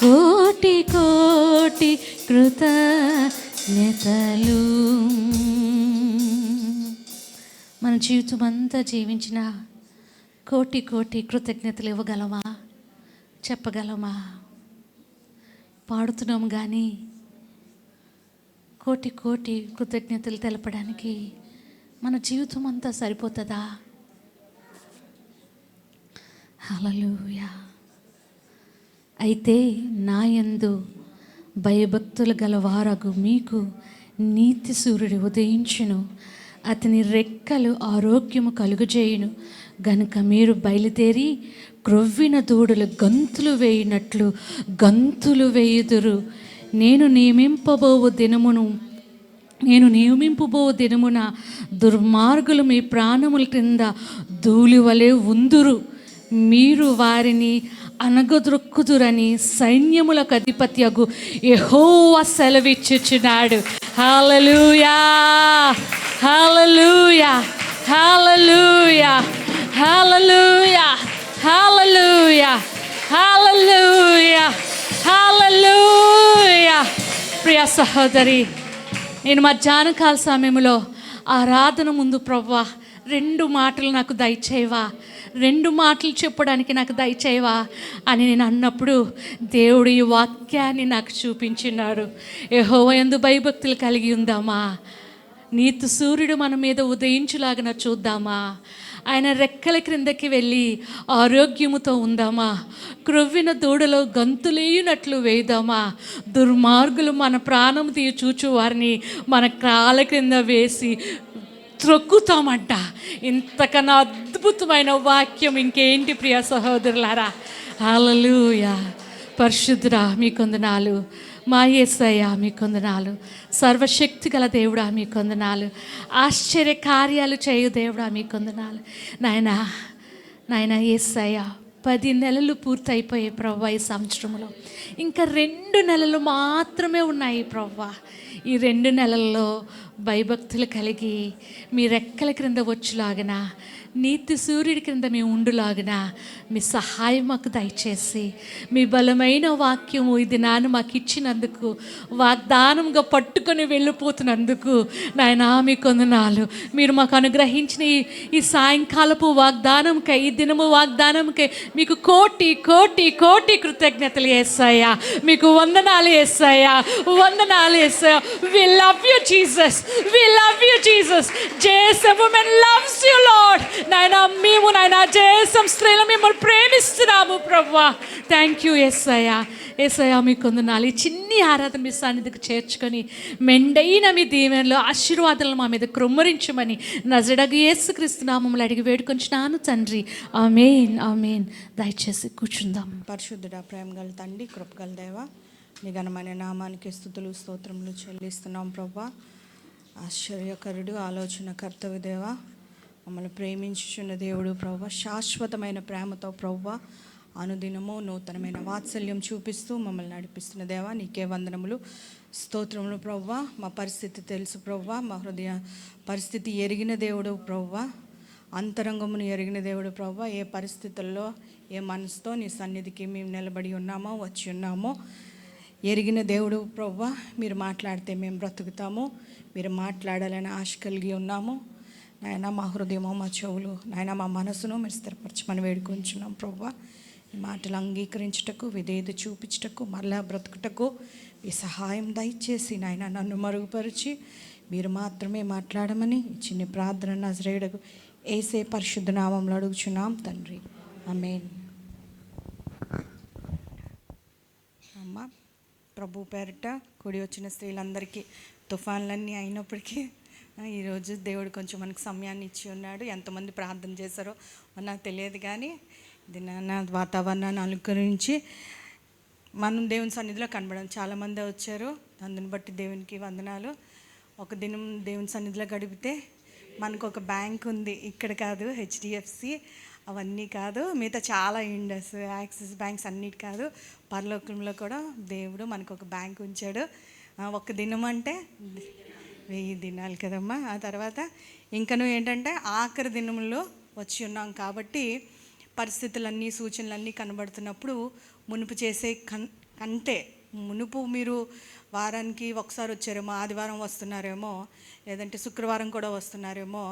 కోటి కోటి కృతజ్ఞతలు. మన జీవితం అంతా జీవించిన కోటి కోటి కృతజ్ఞతలు ఇవ్వగలమా? చెప్పగలమా? పాడుతున్నాము కానీ కోటి కోటి కృతజ్ఞతలు తెలపడానికి మన జీవితం అంతా సరిపోతుందా? హల్లెలూయా. అయితే నా యందు భయభక్తులు గలవారగు మీకు నీతి సూర్యుడు ఉదయించును, అతని రెక్కలు ఆరోగ్యము కలుగజేయును గనుక మీరు బయలుదేరి క్రొవ్విన దూడలు గంతులు వేయినట్లు గంతులు వేయుదురు. నేను నియమింపబో దినమున దుర్మార్గులు మీ ప్రాణముల క్రింద ధూళి వలె ఉందురు. మీరు వారిని అనగదొక్కుదురని సైన్యములకు అధిపత్యగు యెహోవా సెలవిచ్చుచున్నాడు. హల్లెలూయా, హల్లెలూయా, హల్లెలూయా, హల్లెలూయా, హల్లెలూయా, హల్లెలూయా, హల్లెలూయా. ప్రియ సహోదరి, నేను మధ్యాహ్న కాల సమయంలో ఆరాధన ముందు ప్రభువా 2 మాటలు నాకు దయచేయవా, 2 మాటలు చెప్పడానికి నాకు దయచేయవా అని నేను అన్నప్పుడు దేవుడు ఈ వాక్యాన్ని నాకు చూపించినాడు. యెహోవా యందు భయభక్తులు కలిగి ఉందామా? నీతి సూర్యుడు మన మీద ఉదయించులాగా చూద్దామా? ఆయన రెక్కల క్రిందకి వెళ్ళి ఆరోగ్యముతో ఉందామా? క్రొవ్విన దూడలో గంతులేయునట్లు వేద్దామా? దుర్మార్గులు మన ప్రాణం తీయ చూచు వారిని మన కాళ్ళ క్రింద వేసి త్రొక్కుతామంట. ఇంతకన్నా అద్భుతమైన వాక్యం ఇంకేంటి ప్రియ సహోదరులారా? హల్లెలూయా. పరిశుద్ధుడా మీకు వందనాలు, మా యేసయ్య మీకు వందనాలు, సర్వశక్తి గల దేవుడా మీకు వందనాలు, ఆశ్చర్య కార్యాలు చేయు దేవుడా మీకు వందనాలు. నాయన యేసయ్య 10 నెలలు పూర్తయిపోయాయి ప్రవ్వా. ఈ సంవత్సరంలో ఇంకా 2 నెలలు మాత్రమే ఉన్నాయి ప్రవ్వా. ఈ ఈ 2 నెలల్లో భయభక్తులు కలిగి మీ రెక్కల క్రింద వచ్చులాగిన, నీతి సూర్యుడి క్రింద మేము ఉండులాగిన మీ సహాయం మాకు దయచేసి, మీ బలమైన వాక్యము ఈ దినాన్ని మాకు ఇచ్చినందుకు, వాగ్దానంగా పట్టుకొని వెళ్ళిపోతున్నందుకు నాయనా మీకు వందనాలు. మీరు మాకు అనుగ్రహించిన ఈ సాయంకాలపు వాగ్దానంకై, ఈ దినము వాగ్దానంకై మీకు కోటి కోటి కోటి కృతజ్ఞతలు యేసయ్యా. మీకు వందనాలు యేసయ్యా, వందనాలు యేసయ్యా. We love you Jesus, we love you Jesus. JSM women loves you Lord. నాయనా మేము నాయనా JSM స్త్రీలు మిమ్మల్ని ప్రేమిస్తున్నాము ప్రభువా. థ్యాంక్ యూ యేసయ్యా. యేసయ్యా మీకు వందనాలు. ఈ చిన్ని ఆరాధన మీ సన్నిధికి చేర్చుకొని మెండైన మీ దీవెనలు ఆశీర్వాదాలను మా మీద కృమ్మరించమని నజరేయుడగు యేసుక్రీస్తు నామములో అడిగి వేడుకొంచున్నాను తండ్రి. ఆమేన్ ఆమేన్. దయచేసి కూర్చుందాం. పరిశుద్ధుడా, ప్రేమగల తండ్రి, కృపగల దేవా, నీ ఘనమైన నామానికి స్తుతులు స్తోత్రములు చెల్లిస్తున్నాం ప్రభా. ఆశ్చర్యకరుడు, ఆలోచన కర్తవ్య దేవా, మమ్మల్ని ప్రేమించుచున్న దేవుడు ప్రభా, శాశ్వతమైన ప్రేమతో ప్రభా అనుదినము నూతనమైన వాత్సల్యం చూపిస్తూ మమ్మల్ని నడిపిస్తున్న దేవా, నీకే వందనములు స్తోత్రములు ప్రభా. మా పరిస్థితి తెలుసు ప్రభా, మా హృదయ పరిస్థితి ఎరిగిన దేవుడు ప్రభా, అంతరంగమును ఎరిగిన దేవుడు ప్రభా. ఏ పరిస్థితుల్లో ఏ మనసుతో నీ సన్నిధికి మేము నిలబడి ఉన్నామో, వచ్చి ఉన్నామో ఎరిగిన దేవుడు ప్రభా. మీరు మాట్లాడితే మేము బ్రతుకుతాము, మీరు మాట్లాడాలని ఆశ కలిగి ఉన్నాము నాయన. మా హృదయము, మా చెవులు నాయన, మా మనసును మీరు స్థిరపరచమని వేడుకొంచున్నాం ప్రభా. ఈ మాటలు అంగీకరించుటకు, విధేయత చూపించుటకు, మరలా బ్రతుకుటకు ఈ సహాయం దయచేసి నాయన నన్ను మరుగుపరిచి మీరు మాత్రమే మాట్లాడమని ఈ చిన్న ప్రార్థన నజరేయుడకు యేసే పరిశుద్ధ నామంలో అడుగుచున్నాం తండ్రి. ఆమేన్. అమ్మ ప్రభు పేరిట కూడి వచ్చిన స్త్రీలందరికీ తుఫాన్లన్నీ అయినప్పటికీ ఈరోజు దేవుడు కొంచెం మనకు సమయాన్ని ఇచ్చి ఉన్నాడు. ఎంతమంది ప్రార్థన చేశారో నాకు తెలియదు, కానీ దినాన వాతావరణాన్ని అనుకరించి మనం దేవుని సన్నిధిలో కనబడం చాలామంది వచ్చారు. అందుని బట్టి దేవునికి వందనాలు. ఒక దినం దేవుని సన్నిధిలో గడిపితే మనకు ఒక బ్యాంక్ ఉంది, ఇక్కడ కాదు HDFC అవన్నీ కాదు, మిగతా చాలా ఇండస్, యాక్సిస్ బ్యాంక్స్ అన్నిటి కాదు, పరలోకంలో కూడా దేవుడు మనకు ఒక బ్యాంక్ ఉంచాడు. ఒక దినం అంటే 1000 దినాలు కదమ్మా. ఆ తర్వాత ఇంకను ఏంటంటే ఆఖరి దినంలో వచ్చి ఉన్నాం కాబట్టి పరిస్థితులన్నీ, సూచనలన్నీ కనబడుతున్నప్పుడు మునుపు చేసే కంటే మునుపు మీరు వారానికి ఒకసారి వచ్చారేమో, ఆదివారం వస్తున్నారేమో, లేదంటే శుక్రవారం కూడా వస్తున్నారేమో,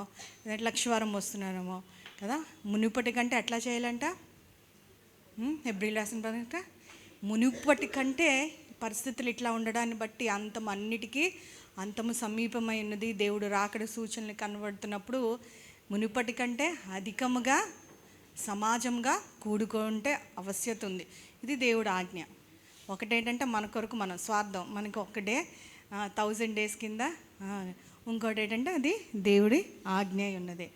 లేదంటే లక్షవారం వస్తున్నారేమో కదా. మునుపటి కంటే ఎట్లా చేయాలంట? హెబ్రీయులు రాసిన పత్రిక, మునుపటి కంటే పరిస్థితులు ఇట్లా ఉండడాన్ని బట్టి అంతం అన్నిటికీ అంతము సమీపమైనది. దేవుడు రాకడ సూచనలు కనబడుతున్నప్పుడు మునుపటి కంటే అధికముగా సమాజంగా కూడుకుంటే ఆవశ్యకత ఉంది. ఇది దేవుడు ఆజ్ఞ. ఒకటేంటంటే మన కొరకు మనం స్వార్థం, మనకి ఒక్కటే 1000 days కింద, ఇంకోటి ఏంటంటే అది దేవుడి ఆజ్ఞ ఉన్నది.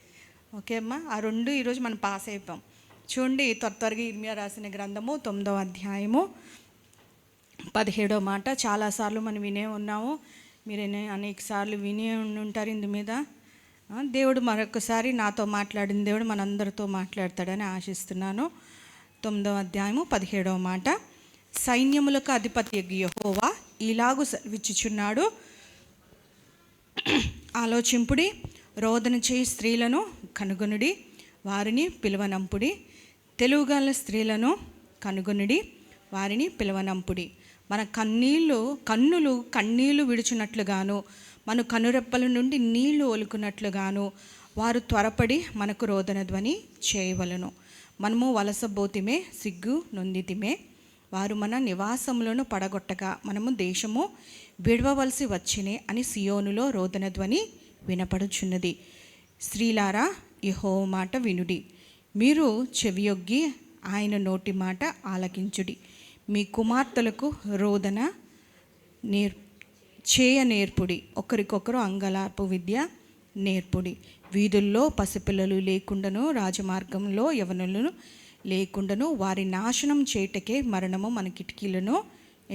ఓకే అమ్మా, ఆ రెండు ఈరోజు మనం పాస్ అయిపోయాం. చూడండి, త్వరగా ఇర్మియా రాసిన గ్రంథము 9వ అధ్యాయము 17వ మాట. చాలాసార్లు మనం వినే ఉన్నాము, మీరు అనేక సార్లు వినే ఉంటారు. ఇందు మీద దేవుడు మరొకసారి నాతో మాట్లాడిన దేవుడు మనందరితో మాట్లాడతాడని ఆశిస్తున్నాను. 9వ అధ్యాయము 17వ మాట. సైన్యములకు అధిపతి యెహోవా ఇలాగు సెలవిచ్చుచున్నాడు, ఆలోచింపుడి, రోదన చేయి స్త్రీలను కనుగొనుడి, వారిని పిలువనంపుడి. తెలుగుగల స్త్రీలను కనుగొనుడి, వారిని పిలువనంపుడి. మన కన్నులు కన్నీళ్లు విడుచున్నట్లుగాను, మన కనురెప్పల నుండి నీళ్లు ఒలుకున్నట్లుగాను వారు త్వరపడి మనకు రోదన ధ్వని చేయవలను. మనము వలసబోతిమే, సిగ్గు నొందితిమే. వారు మన నివాసములను పడగొట్టగా మనము దేశము విడవవలసి వచ్చినే అని సియోనులో రోదన ధ్వని వినపడుచున్నది. స్త్రీలారా, యెహోవా మాట వినుడి, మీరు చెవియొగ్గి ఆయన నోటి మాట ఆలకించుడి. మీ కుమార్తెలకు రోదన నేర్పుడి, ఒకరికొకరు అంగలార్పు విద్య నేర్పుడి. వీధుల్లో పసిపిల్లలు లేకుండాను, రాజమార్గంలో యవనులను లేకుండాను వారి నాశనం చేయటకే మరణము మన కిటికీలను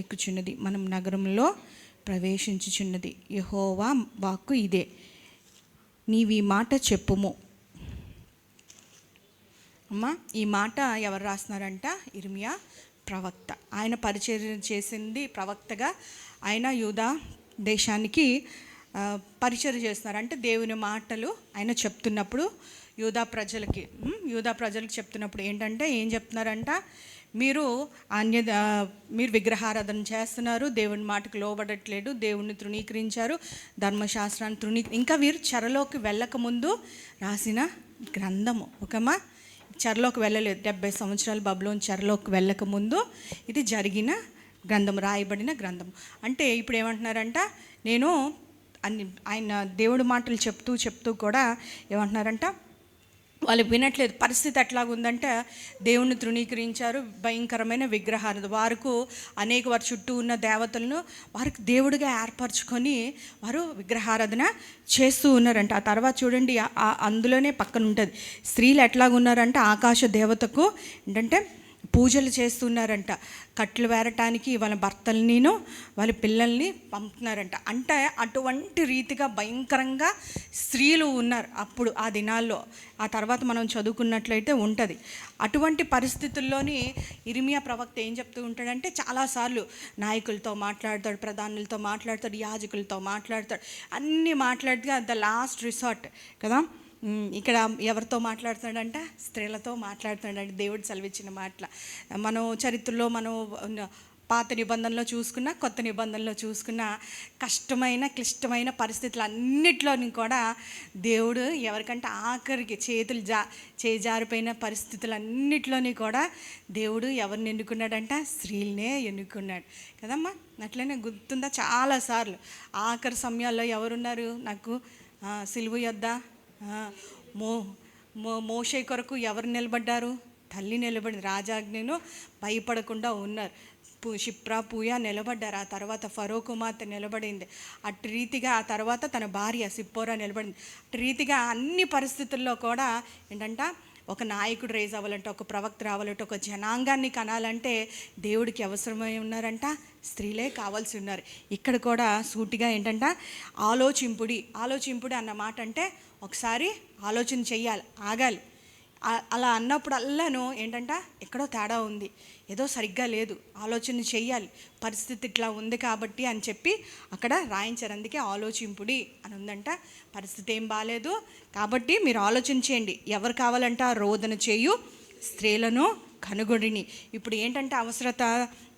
ఎక్కుచున్నది, మనం నగరంలో ప్రవేశించుచున్నది. యెహోవా వాక్కు ఇదే, నీవి మాట చెప్పుము. అమ్మా, ఈ మాట ఎవరు రాస్తున్నారంట? ఇర్మియా ప్రవక్త. ఆయన పరిచర్య చేసింది ప్రవక్తగా. ఆయన యూదా దేశానికి పరిచయం చేస్తున్నారు. అంటే దేవుని మాటలు ఆయన చెప్తున్నప్పుడు యూదా ప్రజలకు చెప్తున్నప్పుడు ఏంటంటే ఏం చెప్తున్నారంట, మీరు మీరు విగ్రహారాధన చేస్తున్నారు, దేవుని మాటకు లోబడట్లేదు, దేవుణ్ణి తృణీకరించారు, ధర్మశాస్త్రాన్ని ఇంకా వీరు చెరలోకి వెళ్ళకముందు రాసిన గ్రంథము. ఒకమా చెరలోకి వెళ్ళలేదు, 70 సంవత్సరాలు బబులోను చెరలోకి వెళ్ళకముందు ఇది జరిగిన గ్రంథం, రాయబడిన గ్రంథం. అంటే ఇప్పుడు ఏమంటున్నారంట, నేను ఆయన దేవుడి మాటలు చెప్తూ కూడా ఏమంటున్నారంట, వాళ్ళు వినట్లేదు. పరిస్థితి ఎట్లాగుందంటే దేవుణ్ణి తృణీకరించారు, భయంకరమైన విగ్రహాలు, వారి చుట్టూ ఉన్న దేవతలను వారికి దేవుడిగా ఏర్పరచుకొని వారు విగ్రహారాధన చేస్తూ ఉన్నారంట. ఆ తర్వాత చూడండి, అందులోనే పక్కన ఉంటుంది, స్త్రీలు ఎట్లాగున్నారంటే ఆకాశ దేవతకు ఏంటంటే పూజలు చేస్తున్నారంట, కట్లు వేరటానికి వాళ్ళ భర్తల్ని వాళ్ళ పిల్లల్ని పంపుతున్నారంట. అంటే అటువంటి రీతిగా భయంకరంగా స్త్రీలు ఉన్నారు అప్పుడు ఆ దినాల్లో. ఆ తర్వాత మనం చదువుకున్నట్లయితే ఉంటుంది. అటువంటి పరిస్థితుల్లోని ఇర్మియా ప్రవక్త ఏం చెప్తూ ఉంటాడంటే, చాలాసార్లు నాయకులతో మాట్లాడతాడు, ప్రధానులతో మాట్లాడతాడు, యాజకులతో మాట్లాడతాడు, అన్నీ మాట్లాడితే ద లాస్ట్ రిసార్ట్ కదా. ఇక్కడ ఎవరితో మాట్లాడుతున్నాడంట, స్త్రీలతో మాట్లాడుతున్నాడంటే దేవుడు సెలవిచ్చిన మాటల. మనం చరిత్రలో మనం పాత నిబంధనలో చూసుకున్న, కొత్త నిబంధనలో చూసుకున్న కష్టమైన క్లిష్టమైన పరిస్థితులు అన్నిట్లోని కూడా దేవుడు ఎవరికంటే ఆఖరికి చేజారిపోయిన పరిస్థితులన్నిట్లోని కూడా దేవుడు ఎవరిని ఎన్నుకున్నాడంట, స్త్రీలనే ఎన్నుకున్నాడు కదమ్మా. అట్లనే గుర్తుందా, చాలాసార్లు ఆఖరి సమయాల్లో ఎవరున్నారు నాకు, సిలువ యొద్ద మోషే కొరకు ఎవరు నిలబడ్డారు, తల్లి నిలబడింది, రాజాజ్ఞను భయపడకుండా ఉన్నారు, షిప్రా పూయ నిలబడ్డారు. ఆ తర్వాత ఫరో కుమార్తె నిలబడింది. అటు రీతిగా ఆ తర్వాత తన భార్య సిప్పోరా నిలబడింది. అటు రీతిగా అన్ని పరిస్థితుల్లో కూడా ఏంటంటే ఒక నాయకుడు రేజ్ అవ్వాలంటే, ఒక ప్రవక్త రావాలంటే, ఒక జనాంగాన్ని కనాలంటే దేవుడికి అవసరమై ఉన్నారంట, స్త్రీలే కావాల్సి ఉన్నారు. ఇక్కడ కూడా సూటిగా ఏంటంటే ఆలోచింపుడి అన్న మాట అంటే ఒకసారి ఆలోచన చెయ్యాలి, ఆగాలి. అలా అన్నప్పుడల్లాను ఏంటంటే ఎక్కడో తేడా ఉంది, ఏదో సరిగ్గా లేదు, ఆలోచన చెయ్యాలి, పరిస్థితి ఇట్లా ఉంది కాబట్టి అని చెప్పి అక్కడ రాయించారు. అందుకే ఆలోచింపుడి అని ఉందంట. పరిస్థితి ఏం బాగాలేదు కాబట్టి మీరు ఆలోచన చేయండి. ఎవరు కావాలంట, రోదన చేయు స్త్రీలను కనుగొడిని. ఇప్పుడు ఏంటంటే అవసరత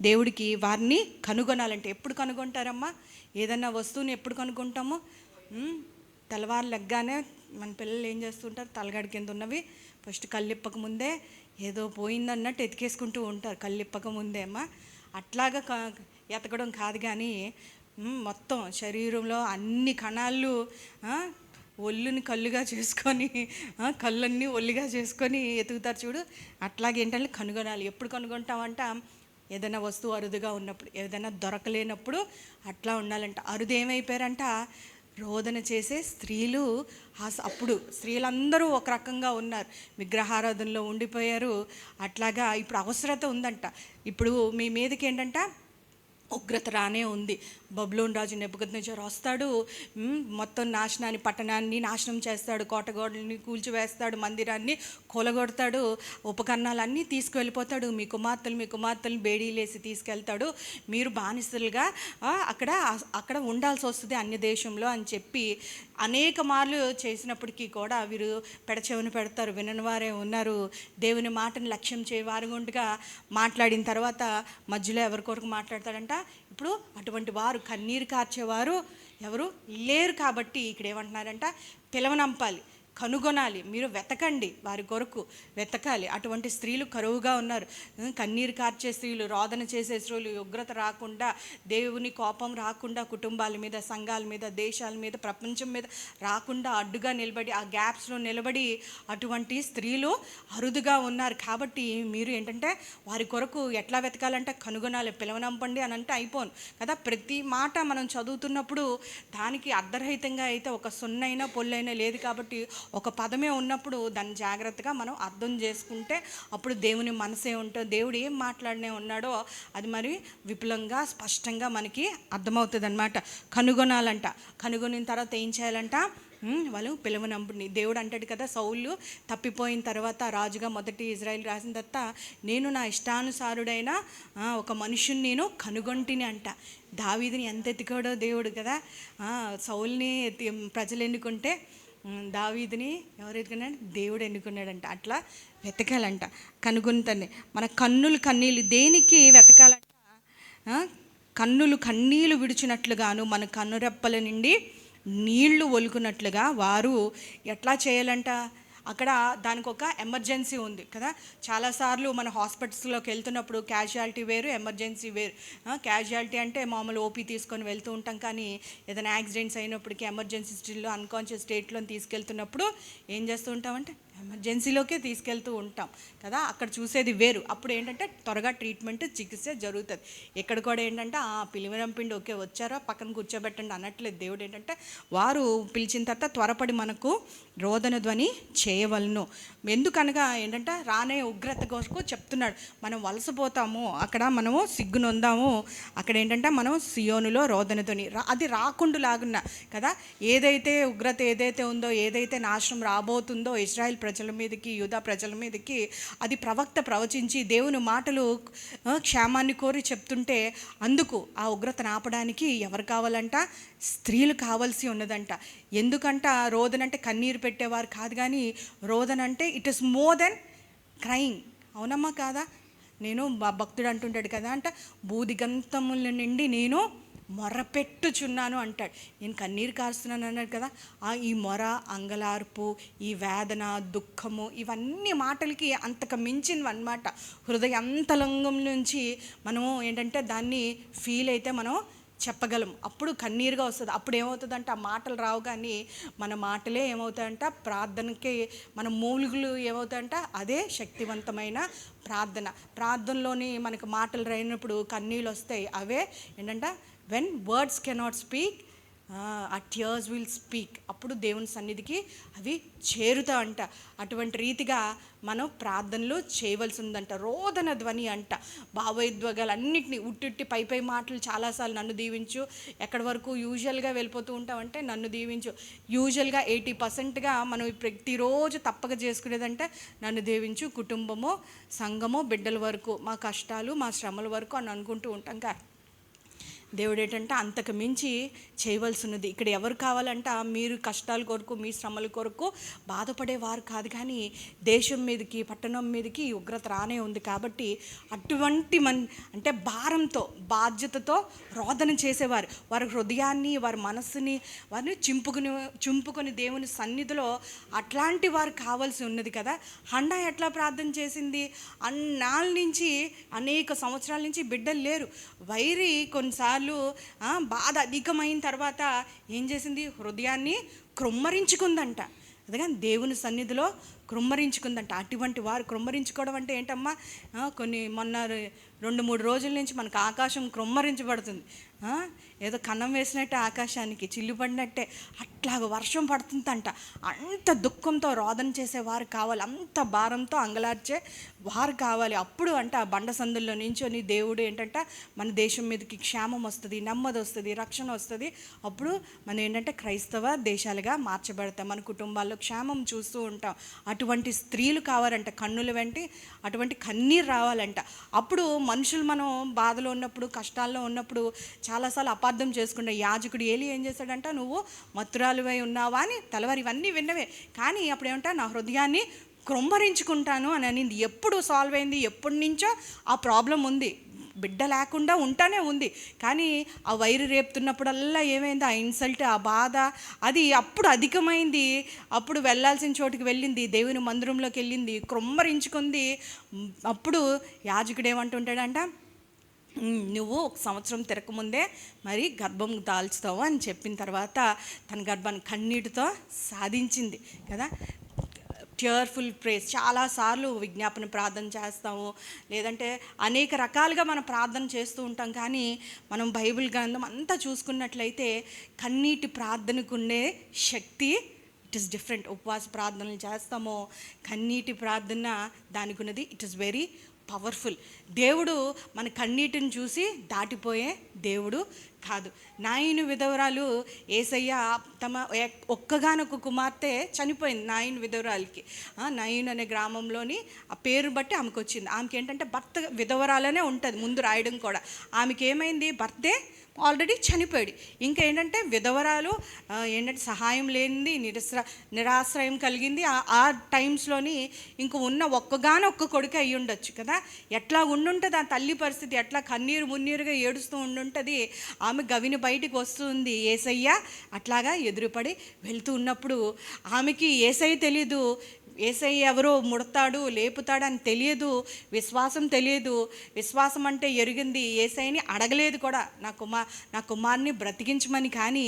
దేవుడికి, వారిని కనుగొనాలంటే ఎప్పుడు కనుగొంటారమ్మా, ఏదన్నా వస్తువుని ఎప్పుడు కనుగొంటాము, తెల్లవారు లెగ్గానే మన పిల్లలు ఏం చేస్తుంటారు, తలగడి కింద ఉన్నవి ఫస్ట్ కళ్ళిప్పక ముందే ఏదో పోయిందన్నట్టు ఎతికేసుకుంటూ ఉంటారు, కళ్ళిప్పక ముందే అమ్మా. అట్లాగా ఎతకడం కాదు కానీ మొత్తం శరీరంలో అన్ని కణాలు ఒళ్ళుని కళ్ళుగా చేసుకొని, కళ్ళన్నీ ఒళ్ళుగా చేసుకొని ఎతుకుతారు చూడు. అట్లాగే ఏంటంటే కనుగొనాలి. ఎప్పుడు కనుగొంటామంట, ఏదైనా వస్తువు అరుదుగా ఉన్నప్పుడు, ఏదైనా దొరకలేనప్పుడు అట్లా ఉండాలంట. అరుదు ఏమైపోయారంట, రోదన చేసే స్త్రీలు. అప్పుడు స్త్రీలందరూ ఒక రకంగా ఉన్నారు, విగ్రహారాధనలో ఉండిపోయారు. అట్లాగా ఇప్పుడు అవసరత ఉందంట. ఇప్పుడు మీ మీదకి ఏంటంట ఉగ్రత రానే ఉంది. బబులోను రాజు నెబుకద్నెజర్ వస్తాడు, మొత్తం పట్టణాన్ని నాశనం చేస్తాడు, కోటగోడల్ని కూల్చివేస్తాడు, మందిరాన్ని కూలగొడతాడు, ఉపకరణాలన్నీ తీసుకువెళ్ళిపోతాడు, మీ కుమార్తెలు బేడీలేసి తీసుకెళ్తాడు, మీరు బానిసలుగా అక్కడ ఉండాల్సి వస్తుంది అన్య దేశంలో అని చెప్పి అనేక మార్లు చేసినప్పటికీ కూడా వీరు పెడచెవిన పెడతారు, వినని వారే ఉన్నారు. దేవుని మాటను లక్ష్యం చేయవారు ఉండగా మాట్లాడిన తర్వాత మధ్యలో ఎవరి కొరకు మాట్లాడతాడంట. ఇప్పుడు అటువంటి వారు కన్నీరు కార్చేవారు ఎవరు లేరు కాబట్టి ఇక్కడ ఏమంటున్నారంట, పిలవనంపాలి, కనుగొనాలి, మీరు వెతకండి, వారి కొరకు వెతకాలి. అటువంటి స్త్రీలు కరువుగా ఉన్నారు. కన్నీరు కార్చే స్త్రీలు, రోదన చేసే స్త్రీలు, ఉగ్రత రాకుండా, దేవుని కోపం రాకుండా, కుటుంబాల మీద, సంఘాల మీద, దేశాల మీద, ప్రపంచం మీద రాకుండా అడ్డుగా నిలబడి, ఆ గ్యాప్స్లో నిలబడి అటువంటి స్త్రీలు అరుదుగా ఉన్నారు. కాబట్టి మీరు ఏంటంటే వారి కొరకు ఎట్లా వెతకాలంటే కనుగొనాలి, పిలవనంపండి అని అంటే అయిపోను కదా. ప్రతి మాట మనం చదువుతున్నప్పుడు దానికి అర్ధరహితంగా అయితే ఒక సున్నైనా పొల్లైనా లేదు కాబట్టి ఒక పదమే ఉన్నప్పుడు దాన్ని జాగ్రత్తగా మనం అర్థం చేసుకుంటే అప్పుడు దేవుని మనసే ఉంటుంది, దేవుడు ఏం మాట్లాడినే ఉన్నాడో అది మరి విపులంగా స్పష్టంగా మనకి అర్థమవుతుంది అనమాట. కనుగొనాలంట. కనుగొనిన తర్వాత ఏం చేయాలంట, వాళ్ళు పిలువనంపుని. దేవుడు అంటాడు కదా, సౌలు తప్పిపోయిన తర్వాత రాజుగా మొదటి ఇజ్రాయిల్ రాసిన తర్వాత నేను నా ఇష్టానుసారుడైన ఒక మనుషుని నేను కనుగొంటిని అంట. దావీదుని ఎంత ఎత్తుకోడో దేవుడు కదా. సౌల్ని ప్రజలు ఎన్నుకుంటే దావీదుని ఎవరు ఎన్నుకున్నాడు? దేవుడు ఎన్నుకున్నాడంట. అట్లా వెతకాలంట, కనుగొంతని. మన కన్నీళ్ళు దేనికి వెతకాలంట? కన్నీళ్ళు విడిచినట్లుగాను మన కన్నురెప్పల నుండి నీళ్లు ఒలుకున్నట్లుగా వారు ఎట్లా చేయాలంట? అక్కడ దానికి ఒక ఎమర్జెన్సీ ఉంది కదా. చాలాసార్లు మన హాస్పిటల్స్లోకి వెళ్తున్నప్పుడు క్యాజువాలిటీ వేరు, ఎమర్జెన్సీ వేరు. క్యాజువాలిటీ అంటే మామూలు ఓపీ తీసుకొని వెళ్తూ ఉంటాం, కానీ ఏదైనా యాక్సిడెంట్స్ అయినప్పటికీ ఎమర్జెన్సీ స్టేట్లో, అన్కాన్షియస్ స్టేట్లో తీసుకెళ్తున్నప్పుడు ఏం చేస్తూ ఉంటామంటే ఎమర్జెన్సీలోకే తీసుకెళ్తూ ఉంటాం కదా. అక్కడ చూసేది వేరు. అప్పుడు ఏంటంటే త్వరగా ట్రీట్మెంట్, చికిత్స జరుగుతుంది. ఇక్కడ కూడా ఏంటంటే పిలివరంపిండి ఓకే వచ్చారో పక్కన కూర్చోబెట్టండి అనట్లేదు. దేవుడు ఏంటంటే వారు పిలిచిన తర్వాత త్వరపడి మనకు రోదన ధ్వని చేయవలను. ఎందుకనగా ఏంటంటే రానే ఉగ్రత కొరకు చెప్తున్నాడు. మనం వలసపోతాము, అక్కడ మనము సిగ్గునొందాము. అక్కడ ఏంటంటే మనం సియోనులో రోదన ధ్వని అది రాకుండా లాగున్నా కదా. ఏదైతే ఉగ్రత ఏదైతే ఉందో, ఏదైతే నాశనం రాబోతుందో ఇజ్రాయెల్ ప్రజల మీదకి, యూదా ప్రజల మీదకి, అది ప్రవక్త ప్రవచించి దేవుని మాటలు క్షేమాన్ని కోరి చెప్తుంటే అందుకు ఆ ఉగ్రతను ఆపడానికి ఎవరు కావాలంట? స్త్రీలు కావాల్సి ఉన్నదంట. ఎందుకంట రోదన అంటే కన్నీరు పెట్టేవారు కాదు, కానీ రోదన అంటే it is more than crying. అవునమ్మా కాదా? నేను భక్తుడు అంటుంటాడు కదా అంట, బూదిగంతముల నుండి నేను మొరపెట్టుచున్నాను అంటాడు. నేను కన్నీరు కారుస్తున్నాను అన్నాడు కదా. ఈ మొర, అంగలార్పు, ఈ వేదన, దుఃఖము, ఇవన్నీ మాటలకి అంతకు మించినవి అన్నమాట. హృదయాంతరంగం నుంచి మనము ఏంటంటే దాన్ని ఫీల్ అయితే మనం చెప్పగలం. అప్పుడు కన్నీరుగా వస్తుంది. అప్పుడు ఏమవుతుందంటే ఆ మాటలు రావు, కానీ మన మాటలే ఏమవుతాయంట ప్రార్థనకి, మన మూలుగులు ఏమవుతాయంట అదే శక్తివంతమైన ప్రార్థనలోని మనకు మాటలు రాయినప్పుడు కన్నీళ్ళు వస్తాయి. అవే ఏంటంటే when words cannot speak, ఆ టియర్స్ విల్ స్పీక్. అప్పుడు దేవుని సన్నిధికి అవి చేరుతా అంట. అటువంటి రీతిగా మనం ప్రార్థనలు చేయవలసి ఉందంట. రోదన ధ్వని అంట. భావోద్వేగాలన్నింటినీ ఉట్టి పై మాటలు చాలాసార్లు నన్ను దీవించు, ఎక్కడి వరకు యూజువల్గా వెళ్ళిపోతూ ఉంటామంటే నన్ను దీవించు. యూజువల్గా 80%గా మనం ప్రతిరోజు తప్పక చేసుకునేదంటే నన్ను దీవించు, కుటుంబము, సంఘము, బిడ్డల వరకు, మా కష్టాలు, మా శ్రమల వరకు అని అనుకుంటూ ఉంటాం. కానీ దేవుడు ఏంటంటే అంతకు మించి చేయవలసి ఉన్నది. ఇక్కడ ఎవరు కావాలంట? మీరు కష్టాల కొరకు, మీ శ్రమల కొరకు బాధపడేవారు కాదు, కానీ దేశం మీదకి, పట్టణం మీదకి ఉగ్రత రానే ఉంది. కాబట్టి అటువంటి అంటే భారంతో, బాధ్యతతో రోదన చేసేవారు, వారి హృదయాన్ని, వారి మనస్సుని వారిని చింపుకొని దేవుని సన్నిధిలో అట్లాంటి వారు కావాల్సి ఉన్నది కదా. హన్నా ఎట్లా ప్రార్థన చేసింది? అన్నాళ్ళ నుంచి, అనేక సంవత్సరాల నుంచి బిడ్డలు లేరు. వైరి కొన్నిసార్లు బాధ అధికమైన తర్వాత ఏం చేసింది? హృదయాన్ని కృమ్మరించుకుందంట. అందుకని దేవుని సన్నిధిలో కృమ్మరించుకుందంట. అటువంటి వారు కృమ్మరించుకోవడం అంటే ఏంటమ్మా? మొన్న 2-3 రోజుల నుంచి మనకు ఆకాశం కృమ్మరించబడుతుంది. ఏదో కన్నం వేసినట్టే ఆకాశానికి చిల్లుపడినట్టే అట్లాగ వర్షం పడుతుందంట. అంత దుఃఖంతో రోదన చేసేవారు కావాలి, అంత భారంతో అంగలార్చే వారు కావాలి. అప్పుడు ఆ బండ సందుల్లో నించొని దేవుడు ఏంటంటే మన దేశం మీదకి క్షేమం వస్తుంది, నెమ్మది వస్తుంది, రక్షణ వస్తుంది. అప్పుడు మనం ఏంటంటే క్రైస్తవ దేశాలుగా మార్చబడతాం, మన కుటుంబాల్లో క్షేమం చూస్తూ ఉంటాం. అటువంటి స్త్రీలు కావాలంట, కన్నుల వెంటి అటువంటి కన్నీరు రావాలంట. అప్పుడు మనుషులు మనం బాధలో ఉన్నప్పుడు, కష్టాల్లో ఉన్నప్పుడు చాలాసార్లు అపార్థం చేసుకుంటా. యాజకుడు ఏలి ఏం చేశాడంట? నువ్వు మత్తురాలువై ఉన్నావా అని. తెల్లవారు ఇవన్నీ విన్నవే, కానీ అప్పుడు ఏమంటా నా హృదయాన్ని కృమ్మరించుకుంటాను అని అనింది. ఎప్పుడు సాల్వ్ అయింది? ఎప్పటి నుంచో ఆ ప్రాబ్లం ఉంది, బిడ్డ లేకుండా ఉంటానే ఉంది. కానీ ఆ వైరు రేపుతున్నప్పుడల్లా ఏమైంది? ఆ ఇన్సల్ట్, ఆ బాధ అది అప్పుడు అధికమైంది. అప్పుడు వెళ్ళాల్సిన చోటుకి వెళ్ళింది, దేవుని మందిరంలోకి వెళ్ళింది, కృమ్మరించుకుంది. అప్పుడు యాజకుడు ఏమంటుంటాడంట? నువ్వు 1 సంవత్సరం తిరగకముందే మరి గర్భం దాల్చుతావు అని చెప్పిన తర్వాత తన గర్భాన్ని కన్నీటితో సాధించింది కదా. Tearful praise. చాలాసార్లు విజ్ఞాపన ప్రార్థన చేస్తాము, లేదంటే అనేక రకాలుగా మనం ప్రార్థన చేస్తూ ఉంటాం. కానీ మనం బైబిల్ గ్రంథం అంతా చూసుకున్నట్లయితే కన్నీటి ప్రార్థనకు ఉండే శక్తి ఇట్ ఈస్ డిఫరెంట్. ఉపవాస ప్రార్థనలు చేస్తామో, కన్నీటి ప్రార్థన దానికి ఉన్నది ఇట్ ఈస్ వెరీ పవర్ఫుల్. దేవుడు మన కన్నీటిని చూసి దాటిపోయే దేవుడు కాదు. నాయిను విధవరాలు యేసయ్య తమ ఒక్కగానొక్క కుమార్తె చనిపోయింది. నాయిను విధవరాలకి నాయిను అనే గ్రామంలోని ఆ పేరు బట్టి ఆమెకు వచ్చింది. ఆమెకి ఏంటంటే భర్త విధవరాలనే ఉంటుంది ముందు రాయడం కూడా. ఆమెకి ఏమైంది, భర్తే ఆల్రెడీ చనిపోయాడు. ఇంకా ఏంటంటే విధవరాలు ఏంటంటే సహాయం లేనిది, నిరాశ్రయం కలిగింది. ఆ టైమ్స్లోని ఇంక ఉన్న ఒక్కగానొక్క కొడుకు అయ్యి ఉండొచ్చు కదా. ఎట్లా ఉండుంటుంది ఆ తల్లి పరిస్థితి, ఎట్లా కన్నీరు మున్నీరుగా ఏడుస్తూ ఉండుంటుంది. ఆమె గవిని బయటికి వస్తుంది, యేసయ్య అట్లాగా ఎదురుపడి వెళ్తూ ఉన్నప్పుడు ఆమెకి యేసయ్య తెలీదు, యేసయ్య ఎవరో ముడతాడు లేపుతాడు అని తెలియదు, విశ్వాసం తెలియదు. విశ్వాసం అంటే ఎరిగింది, యేసయ్యని అడగలేదు కూడా నా కుమార్ని బ్రతికించమని. కానీ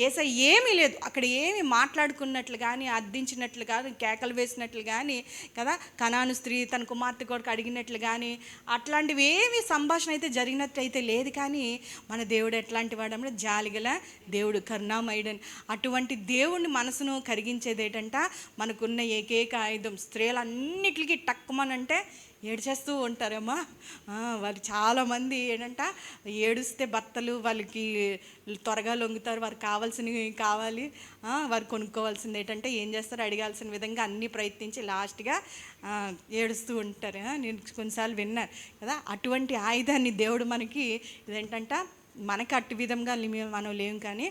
యేసయ్య ఏమీ లేదు అక్కడ, ఏమి మాట్లాడుకున్నట్లు కానీ, అర్థించినట్లు కానీ, కేకలు వేసినట్లు కానీ కదా, కనాను స్త్రీ తన కుమార్తె కొరకు అడిగినట్లు కానీ అట్లాంటివి ఏమి సంభాషణ అయితే జరిగినట్టు అయితే లేదు. కానీ మన దేవుడు ఎట్లాంటి వాడంటే జాలిగల దేవుడు, కరుణామయుడని. అటువంటి దేవుని మనసును కరిగించేది ఏంటంట, మనకున్న ఏకైక ఆయుధం. స్త్రీలన్నిటికీ టక్కుమనంటే ఏడ్చేస్తూ ఉంటారమ్మా. వాళ్ళు చాలామంది ఏంటంట ఏడుస్తే భర్తలు వాళ్ళకి త్వరగా లొంగుతారు, వారికి కావాల్సినవి కావాలి, వారు కొనుక్కోవాల్సింది ఏంటంటే ఏం చేస్తారు, అడగాల్సిన విధంగా అన్నీ ప్రయత్నించి లాస్ట్గా ఏడుస్తూ ఉంటారు. నేను కొన్నిసార్లు విన్నాను కదా. అటువంటి ఆయుధాన్ని దేవుడు మనకి ఇదేంటంట, మనకి అటు విధంగా మనం లేము, కానీ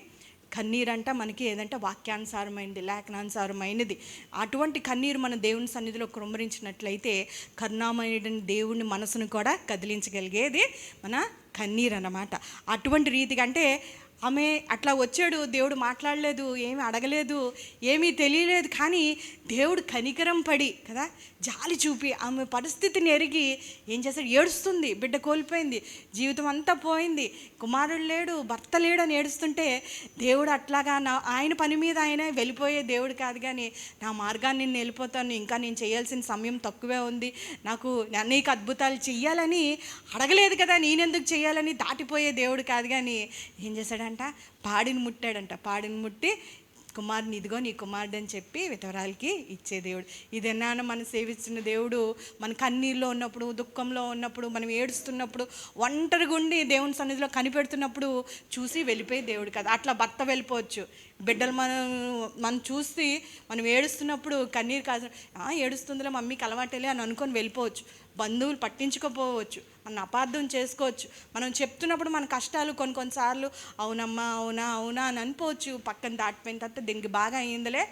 కన్నీరంట మనకి ఏదంటే వాక్యానుసారమైనది, లేఖనానుసారమైనది. అటువంటి కన్నీరు మన దేవుని సన్నిధిలో కృమ్మరించినట్లయితే కరుణామయుడైన దేవుని మనసును కూడా కదిలించగలిగేది మన కన్నీరు అన్నమాట. అటువంటి రీతిగా అంటే ఆమె అట్లా వచ్చాడు, దేవుడు మాట్లాడలేదు, ఏమీ అడగలేదు, ఏమీ తెలియలేదు. కానీ దేవుడు కనికరం పడి కదా, జాలి చూపి ఆమె పరిస్థితిని ఎరిగి ఏం చేశాడు, ఏడుస్తుంది. బిడ్డ కోల్పోయింది, జీవితం అంతా పోయింది, కుమారుడు లేడు, భర్త లేడు అని ఏడుస్తుంటే దేవుడు అట్లాగా ఆయన పని మీద ఆయన వెళ్ళిపోయే దేవుడు కాదు, కానీ నా మార్గాన్ని నేను వెళ్ళిపోతాను, ఇంకా నేను చేయాల్సిన సమయం తక్కువే ఉంది, నాకు అనేక అద్భుతాలు చెయ్యాలని అడగలేదు కదా, నేనెందుకు చేయాలని దాటిపోయే దేవుడు కాదు. కానీ ఏం చేశాడంట, పాడిని ముట్టాడంట. పాడిని ముట్టి కుమారుని ఇదిగో నీ కుమారుడు అని చెప్పి విధవరాలకి ఇచ్చే దేవుడు. ఇదేనా మనం సేవిస్తున్న దేవుడు. మన కన్నీళ్ళలో ఉన్నప్పుడు, దుఃఖంలో ఉన్నప్పుడు, మనం ఏడుస్తున్నప్పుడు, ఒంటరిగా ఉండి దేవుని సన్నిధిలో కనిపెడుతున్నప్పుడు చూసి వెళ్ళిపోయి దేవుడు కాదు. అట్లా భర్త వెళ్ళిపోవచ్చు, బిడ్డలు మనం చూసి మనం ఏడుస్తున్నప్పుడు కన్నీరు కాదు, ఏడుస్తుందిలే మమ్మీకి అలవాటేలే అని అనుకొని వెళ్ళిపోవచ్చు. బంధువులు పట్టించుకోపోవచ్చు, మన అపార్థం చేసుకోవచ్చు. మనం చెప్తున్నప్పుడు మన కష్టాలు కొన్నిసార్లు అవునమ్మా అవునా అవునా అని అనుకోవచ్చు. పక్కన దాటిపోయిన తర్వాత దీనికి బాగా అయ్యిందిలే,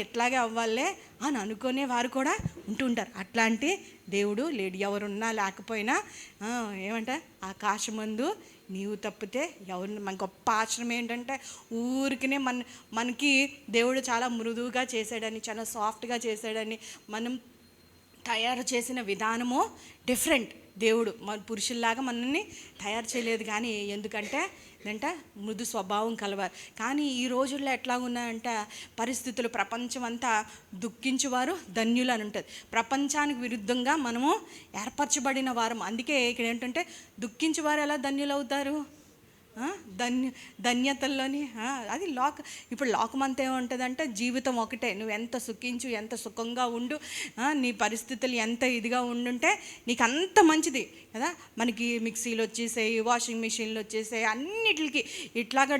ఎట్లాగే అవ్వాలే అని అనుకునే వారు కూడా ఉంటుంటారు. అట్లాంటి దేవుడు లేడు. ఎవరున్నా లేకపోయినా ఏమంటే ఆకాశమందు నీవు తప్పితే ఎవరు. మన గొప్ప ఆశ్రమం ఏంటంటే ఊరికినే మనకి దేవుడు చాలా మృదువుగా చేశాడని, చాలా సాఫ్ట్గా చేశాడని, మనం తయారు చేసిన విధానము డిఫరెంట్. దేవుడు మన పురుషుల్లాగా మనల్ని తయారు చేయలేదు. కానీ ఎందుకంటే ఏంటంటే మృదు స్వభావం కలవారు. కానీ ఈ రోజుల్లో ఎట్లా ఉన్నాయంటే పరిస్థితులు, ప్రపంచం అంతా దుఃఖించేవారు ధన్యులు అని ఉంటుంది. ప్రపంచానికి విరుద్ధంగా మనము ఏర్పరచబడిన వారం. అందుకే ఇక్కడ ఏంటంటే దుఃఖించేవారు ఎలా ధన్యులు అవుతారు, ధన్యతల్లోని అది ఇప్పుడు లోకమంతా ఏముంటుందంటే జీవితం ఒకటే, నువ్వు ఎంత సుఖించు, ఎంత సుఖంగా ఉండు, నీ పరిస్థితులు ఎంత ఇదిగా ఉండుంటే నీకు అంత మంచిది కదా. మనకి మిక్సీలు వచ్చేసాయి, వాషింగ్ మిషన్లు వచ్చేసాయి, అన్నిటికి ఇట్లాగా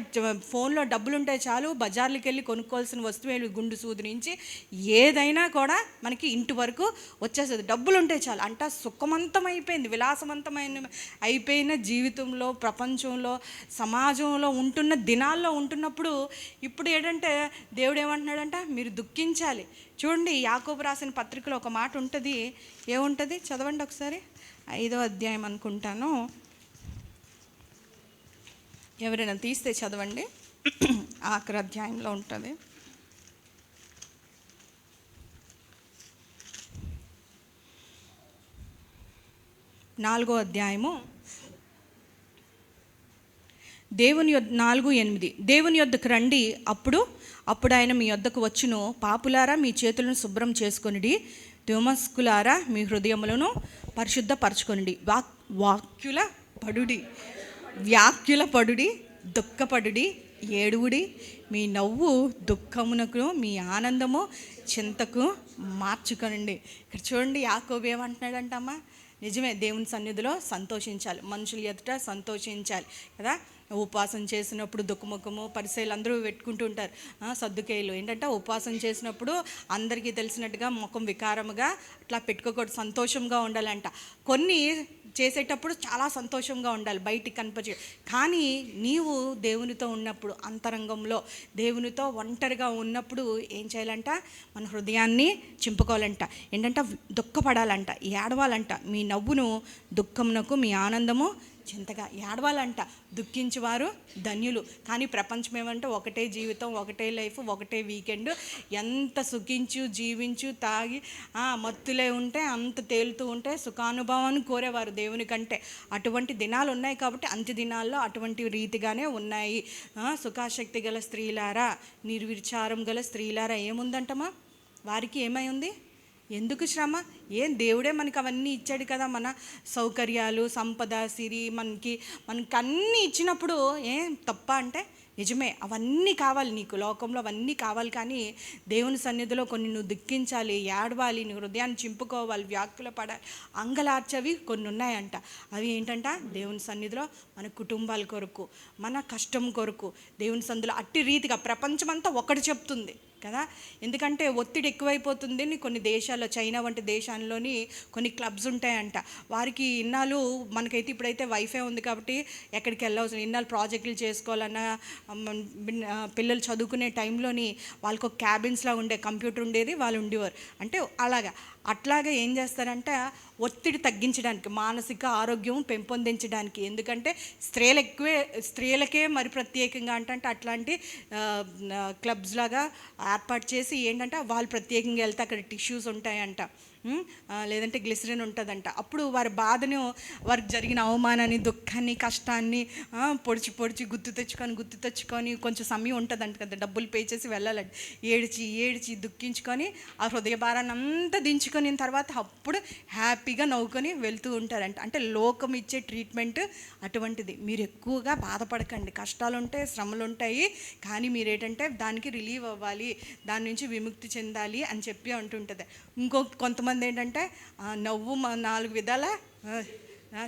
ఫోన్లో డబ్బులు ఉంటే చాలు, బజార్లకు వెళ్ళి కొనుక్కోవాల్సిన వస్తువులు గుండు సూది నుంచి ఏదైనా కూడా మనకి ఇంటి వరకు వచ్చేస్తుంది. డబ్బులు ఉంటే చాలు అంట. సుఖవంతం అయిపోయింది, విలాసవంతమైన అయిపోయిన జీవితంలో, ప్రపంచంలో, సమాజంలో ఉంటున్న దినాల్లో ఉంటున్నప్పుడు ఇప్పుడు ఏంటంటే దేవుడు ఏమంటున్నాడంట, మీరు దుఃఖించాలి. చూడండి, యాకోబు రాసిన పత్రికలో ఒక మాట ఉంటుంది. ఏముంటుంది చదవండి ఒకసారి. 5వ అధ్యాయం అనుకుంటాను, ఎవరైనా తీస్తే చదవండి. ఆఖరి అధ్యాయంలో ఉంటుంది. 4వ అధ్యాయము 4:8 దేవుని యొద్దకు రండి, అప్పుడు ఆయన మీ యొద్దకు వచ్చును. పాపులారా మీ చేతులను శుభ్రం చేసుకొనిడి, దుమస్కులారా మీ హృదయములను పరిశుద్ధపరచుకొనిడి. వ్యాకుల పడుడి, దుఃఖపడుడి, ఏడువుడి. మీ నవ్వు దుఃఖమునకు, మీ ఆనందము చింతకు మార్చుకొనండి. ఇక్కడ చూడండి, యాకోబు ఏమంటున్నాడంటమ్మా, నిజమే దేవుని సన్నిధిలో సంతోషించాలి, మనుషుల ఎదుట సంతోషించాలి కదా. ఉపవాసం చేసినప్పుడు దుఃఖముఖము పరిసయలు అందరూ పెట్టుకుంటూ ఉంటారు. సద్దుకేయులు ఏంటంటే ఉపవాసం చేసినప్పుడు అందరికీ తెలిసినట్టుగా ముఖం వికారముగా అట్లా పెట్టుకోకూడదు, సంతోషంగా ఉండాలంట. కొన్ని చేసేటప్పుడు చాలా సంతోషంగా ఉండాలి, బయటికి కనిపించే. కానీ నీవు దేవునితో ఉన్నప్పుడు, అంతరంగంలో దేవునితో ఒంటరిగా ఉన్నప్పుడు ఏం చేయాలంట? మన హృదయాన్ని చింపుకోవాలంట. ఏంటంటే దుఃఖపడాలంట, ఏడవాలంట. మీ నవ్వును దుఃఖమునకు, మీ ఆనందము చింతగా. ఏడవాలంట. దుఃఖించేవారు ధన్యులు. కానీ ప్రపంచం ఏమంటే ఒకటే జీవితం, ఒకటే లైఫ్, ఒకటే వీకెండ్. ఎంత సుఖించు, జీవించు, తాగి మత్తులే ఉంటే, అంత తేలుతూ ఉంటే సుఖానుభవాన్ని కోరేవారు దేవుని కంటే. అటువంటి దినాలు ఉన్నాయి కాబట్టి అంత్య దినాల్లో అటువంటి రీతిగానే ఉన్నాయి. సుఖాశక్తి గల స్త్రీలారా, నిర్విచారం గల స్త్రీలారా, ఏముందంటమా వారికి? ఏమై ఉంది? ఎందుకు శ్రమ? దేవుడే మనకి అవన్నీ ఇచ్చాడు కదా, మన సౌకర్యాలు, సంపద, సిరి, మనకి అన్నీ ఇచ్చినప్పుడు ఏం తప్ప అంటే నిజమే, అవన్నీ కావాలి నీకు లోకంలో, అవన్నీ కావాలి. కానీ దేవుని సన్నిధిలో కొన్ని నువ్వు దుఃఖించాలి, ఏడవాలి, నీ హృదయాన్ని చింపుకోవాలి, వ్యాకుల పడాలి, అంగలార్చవి కొన్ని ఉన్నాయంట. అవి ఏంటంట? దేవుని సన్నిధిలో మన కుటుంబాల కొరకు, మన కష్టం కొరకు దేవుని సన్నిధిలో అట్టి రీతిగా ప్రపంచమంతా ఒకటి చెప్తుంది కదా. ఎందుకంటే ఒత్తిడి ఎక్కువైపోతుంది. కొన్ని దేశాల్లో, చైనా వంటి దేశాల్లోని కొన్ని క్లబ్స్ ఉంటాయంట. వారికి ఇన్నాళ్ళు, మనకైతే ఇప్పుడైతే వైఫై ఉంది కాబట్టి ఎక్కడికి వెళ్ళవలసిన, ఇన్నాళ్ళు ప్రాజెక్టులు చేసుకోవాలన్నా, పిల్లలు చదువుకునే టైంలోని వాళ్ళకు ఒక క్యాబిన్స్లో ఉండే కంప్యూటర్ ఉండేది, వాళ్ళు ఉండేవారు. అంటే అట్లాగే ఏం చేస్తారంటే ఒత్తిడి తగ్గించడానికి, మానసిక ఆరోగ్యం పెంపొందించడానికి. ఎందుకంటే స్త్రీలకే మరి ప్రత్యేకంగా అంటే అట్లాంటి క్లబ్స్ లాగా ఏర్పాటు చేసి ఏంటంటే వాళ్ళు ప్రత్యేకంగా వెళ్తే అక్కడ టిష్యూస్ ఉంటాయంట, లేదంటే గ్లిసరిన్ ఉంటుందంట. అప్పుడు వారి బాధను, వారికి జరిగిన అవమానాన్ని, దుఃఖాన్ని, కష్టాన్ని పొడిచి గుర్తు తెచ్చుకొని కొంచెం సమయం ఉంటుందంట కదా, డబ్బులు పే చేసి వెళ్ళాలంట. ఏడ్చి దుఃఖించుకొని ఆ హృదయ భారాన్ని అంతా దించుకొని తర్వాత అప్పుడు హ్యాపీగా నవ్వుకొని వెళ్తూ ఉంటారంట. అంటే లోకం ఇచ్చే ట్రీట్మెంట్ అటువంటిది. మీరు ఎక్కువగా బాధపడకండి, కష్టాలు ఉంటాయి, శ్రమలు ఉంటాయి, కానీ మీరేంటంటే దానికి రిలీవ్ అవ్వాలి, దాని నుంచి విముక్తి చెందాలి అని చెప్పి అంటుంటుంది. కొంతమంది ఏంటంటే నవ్వు 4 విధాల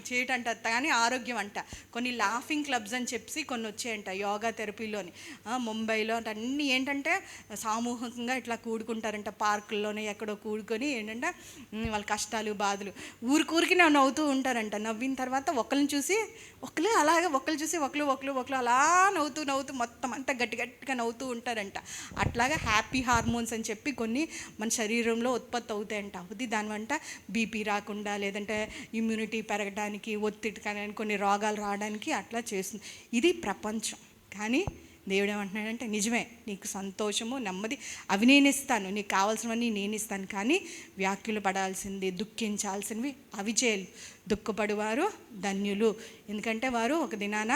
చేయటంట, కానీ ఆరోగ్యం అంట. కొన్ని లాఫింగ్ క్లబ్స్ అని చెప్పి కొన్ని వచ్చాయంట యోగా థెరపీలోని, ముంబైలో. అన్నీ ఏంటంటే సామూహికంగా ఇట్లా కూడుకుంటారంట, పార్కుల్లోనే ఎక్కడో కూడుకొని ఏంటంటే వాళ్ళ కష్టాలు, బాధలు ఊరికి నవ్వుతూ ఉంటారంట. నవ్విన తర్వాత ఒకరిని చూసి ఒకరు, అలాగే ఒకరు చూసి ఒకరు అలా నవ్వుతూ మొత్తం అంతా గట్టిగా నవ్వుతూ ఉంటారంట. అట్లాగా హ్యాపీ హార్మోన్స్ అని చెప్పి కొన్ని మన శరీరంలో ఉత్పత్తి అవుతాయంట. అవుతుంది దానివంట బీపీ రాకుండా, లేదంటే ఇమ్యూనిటీ పెరగడానికి, ఒత్తిడి కానీ కొన్ని రోగాలు రావడానికి అట్లా చేస్తుంది. ఇది ప్రపంచం. కానీ దేవుడు ఏమంటున్నాడంటే నిజమే, నీకు సంతోషము, నెమ్మది అవి నేను ఇస్తాను, నీకు కావాల్సినవన్నీ నేను ఇస్తాను. కానీ వ్యాఖ్యలు పడాల్సింది, దుఃఖించాల్సినవి అవి చేయాలి. దుఃఖపడువారు ధన్యులు, ఎందుకంటే వారు ఒక దినాన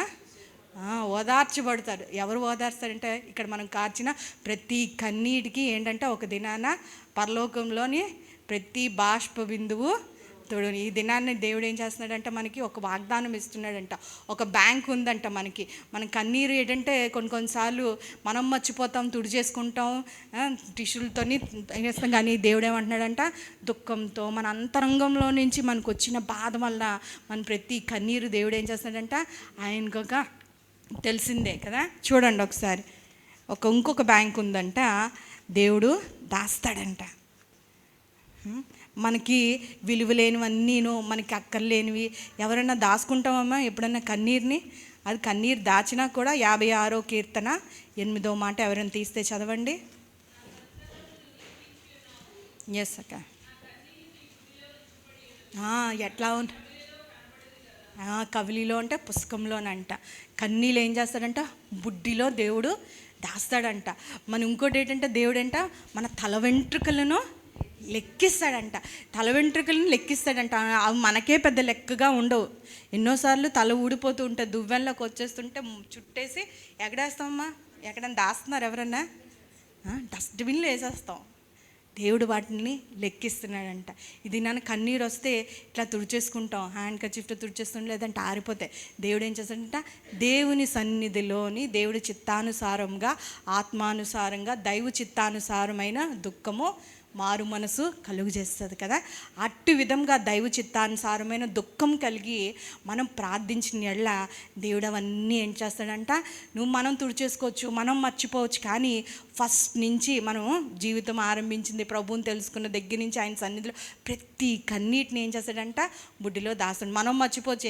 ఓదార్చబడతారు. ఎవరు ఓదార్స్తారంటే ఇక్కడ మనం కార్చిన ప్రతి కన్నీటికి ఏంటంటే ఒక దినాన పరలోకంలోని ప్రతి బాష్ప బిందువు తోడు. ఈ దినాన్ని దేవుడు ఏం చేస్తున్నాడంటే మనకి ఒక వాగ్దానం ఇస్తున్నాడంట. ఒక బ్యాంక్ ఉందంట మనకి. మన కన్నీరు ఏంటంటే కొన్నిసార్లు మనం మర్చిపోతాం, తుడి చేసుకుంటాం, టిష్యూలతో వేస్తాం. కానీ దేవుడు ఏమంటున్నాడంట, దుఃఖంతో మన అంతరంగంలో నుంచి మనకు వచ్చిన బాధ వల్ల మన ప్రతి కన్నీరు దేవుడు ఏం చేస్తున్నాడంట, ఆయనకొక తెలిసిందే కదా. చూడండి ఒకసారి, ఇంకొక బ్యాంక్ ఉందంట, దేవుడు దాస్తాడంట. మనకి విలువ లేనివన్నీను, మనకి అక్కర్లేనివి ఎవరైనా దాచుకుంటామమ్మా ఎప్పుడన్నా కన్నీరుని? అది కన్నీరు దాచినా కూడా 56వ కీర్తన 8వ మాట ఎవరైనా తీస్తే చదవండి. ఎస్ అక్క. ఎట్లా కవిలిలో అంటే పుస్తకంలోనంట. కన్నీళ్ళు ఏం చేస్తాడంట, బుడ్డిలో దేవుడు దాస్తాడంట. మన ఇంకోటి ఏంటంటే దేవుడు మన తల వెంట్రుకలను లెక్కిస్తాడంట. తల వెంట్రుకలను లెక్కిస్తాడంట. అవి మనకే పెద్ద లెక్కగా ఉండవు. ఎన్నోసార్లు తల ఊడిపోతూ ఉంటుంది, దువ్వెనలోకి వచ్చేస్తుంటే చుట్టేసి ఎక్కడేస్తామమ్మా? ఎక్కడైనా దాస్తున్నారు ఎవరన్నా? డస్ట్బిన్లో వేసేస్తాం. దేవుడు వాటిని లెక్కిస్తున్నాడంట. ఇది నన్ను కన్నీరు వస్తే ఇట్లా తుడిచేసుకుంటాం, హ్యాండ్ కర్చీఫ్తో తుడిచేస్తుంటే, లేదంటే ఆరిపోతాయి. దేవుడు ఏం చేస్తాడంట, దేవుని సన్నిధిలోని దేవుడి చిత్తానుసారంగా, ఆత్మానుసారంగా, దైవ చిత్తానుసారమైన దుఃఖము మారు మనసు కలుగు చేస్తుంది కదా. అట్టి విధంగా దైవ చిత్తానుసారమైన దుఃఖం కలిగి మనం ప్రార్థించిన ఎడల దేవుడు అవన్నీ ఏం చేస్తాడంట, మనం తుడిచేసుకోవచ్చు, మనం మర్చిపోవచ్చు, కానీ ఫస్ట్ నుంచి మనం జీవితం ఆరంభించింది ప్రభువుని తెలుసుకున్న దగ్గర నుంచి ఆయన సన్నిధిలో ప్రతి కన్నీటిని ఏం చేస్తాడంట, బుడ్డిలో దాస్తాడు. మనం మర్చిపోవచ్చు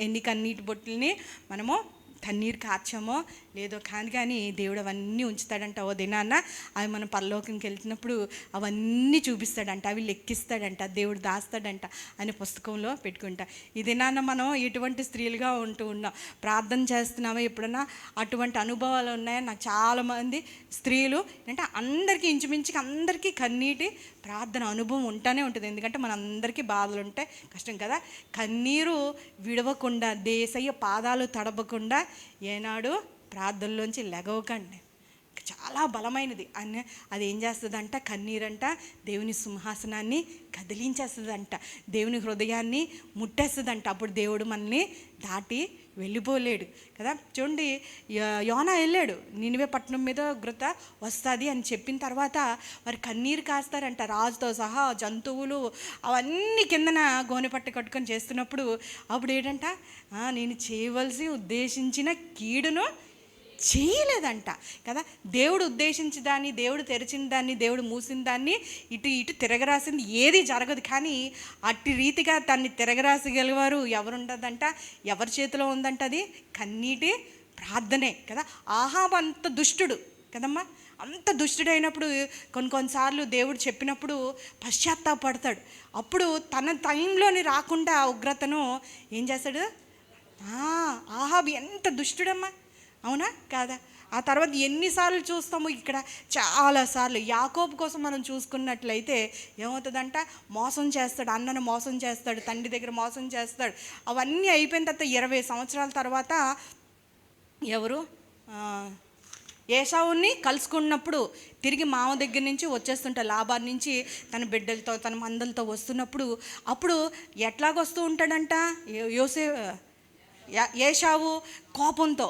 ఎన్ని కన్నీటి బొట్టుల్ని మనము కన్నీరు కార్చామో లేదో కానీ దేవుడు అవన్నీ ఉంచుతాడంట. ఓ దినాన్న అవి మనం పరలోకంకి వెళ్తున్నప్పుడు అవన్నీ చూపిస్తాడంట, అవి లెక్కిస్తాడంట, దేవుడు దాస్తాడంట అనే పుస్తకంలో పెట్టుకుంటా. ఈ దినాన్న మనం ఎటువంటి స్త్రీలుగా ఉన్నాం, ప్రార్థన చేస్తున్నామో ఎప్పుడన్నా అటువంటి అనుభవాలు ఉన్నాయో. నాకు చాలామంది స్త్రీలు అంటే అందరికీ ఇంచుమించుకి అందరికీ కన్నీటి ప్రార్థన అనుభవం ఉంటూనే ఉంటుంది. ఎందుకంటే మన అందరికీ బాధలు ఉంటాయి, కష్టం కదా. కన్నీరు విడవకుండా, దేశయ్య పాదాలు తడపకుండా ఏనాడు ప్రార్థనలోంచి లెగవకండి. చాలా బలమైనది అని అది ఏం చేస్తుందంట, కన్నీరంట దేవుని సింహాసనాన్ని కదిలించేస్తుందంట, దేవుని హృదయాన్ని ముట్టేస్తుందంట. అప్పుడు దేవుడు మనల్ని దాటి వెళ్ళిపోలేడు కదా. చూడండి, యోనా వెళ్ళాడు, నినివే పట్టణం మీద ఉగ్రత వస్తుంది అని చెప్పిన తర్వాత వారు కన్నీరు కాస్తారంట, రాజుతో సహా జంతువులు అవన్నీ కిందన గోనె పట్ట కట్టుకొని చేస్తున్నప్పుడు. అప్పుడు ఏంటంట, నేను చేయవలసి ఉద్దేశించిన కీడును చేయలేదంట కదా. దేవుడు ఉద్దేశించిన దాన్ని, దేవుడు తెరిచిన దాన్ని, దేవుడు మూసిన దాన్ని ఇటు తిరగరాసింది ఏది జరగదు. కానీ అట్టి రీతిగా దాన్ని తిరగరాసగలిగారు ఎవరుండదంట, ఎవరి చేతిలో ఉందంట, అది కన్నీటి ప్రార్థనే కదా. ఆహాబు అంత దుష్టుడు కదమ్మా, అంత దుష్టుడైనప్పుడు కొన్నిసార్లు దేవుడు చెప్పినప్పుడు పశ్చాత్తాపడతాడు. అప్పుడు తన టైంలోని రాకుండా ఉగ్రతను ఏం చేస్తాడు. ఆహాబు ఎంత దుష్టుడమ్మా, అవునా కాదా. ఆ తర్వాత ఎన్నిసార్లు చూస్తాము ఇక్కడ, చాలాసార్లు యాకోబు కోసం మనం చూసుకున్నట్లయితే ఏమవుతుందంట, మోసం చేస్తాడు, అన్నను మోసం చేస్తాడు, తండ్రి దగ్గర మోసం చేస్తాడు. అవన్నీ అయిపోయిన తర్వాత 20 సంవత్సరాల తర్వాత ఎవరు ఏసావుని కలుసుకున్నప్పుడు తిరిగి మామ దగ్గర నుంచి వచ్చేస్తుంటాడు, లాభాన్ని నుంచి తన బిడ్డలతో తన మందలతో వస్తున్నప్పుడు. అప్పుడు ఎట్లాగొస్తూ ఉంటాడంట, ఏశావు కోపంతో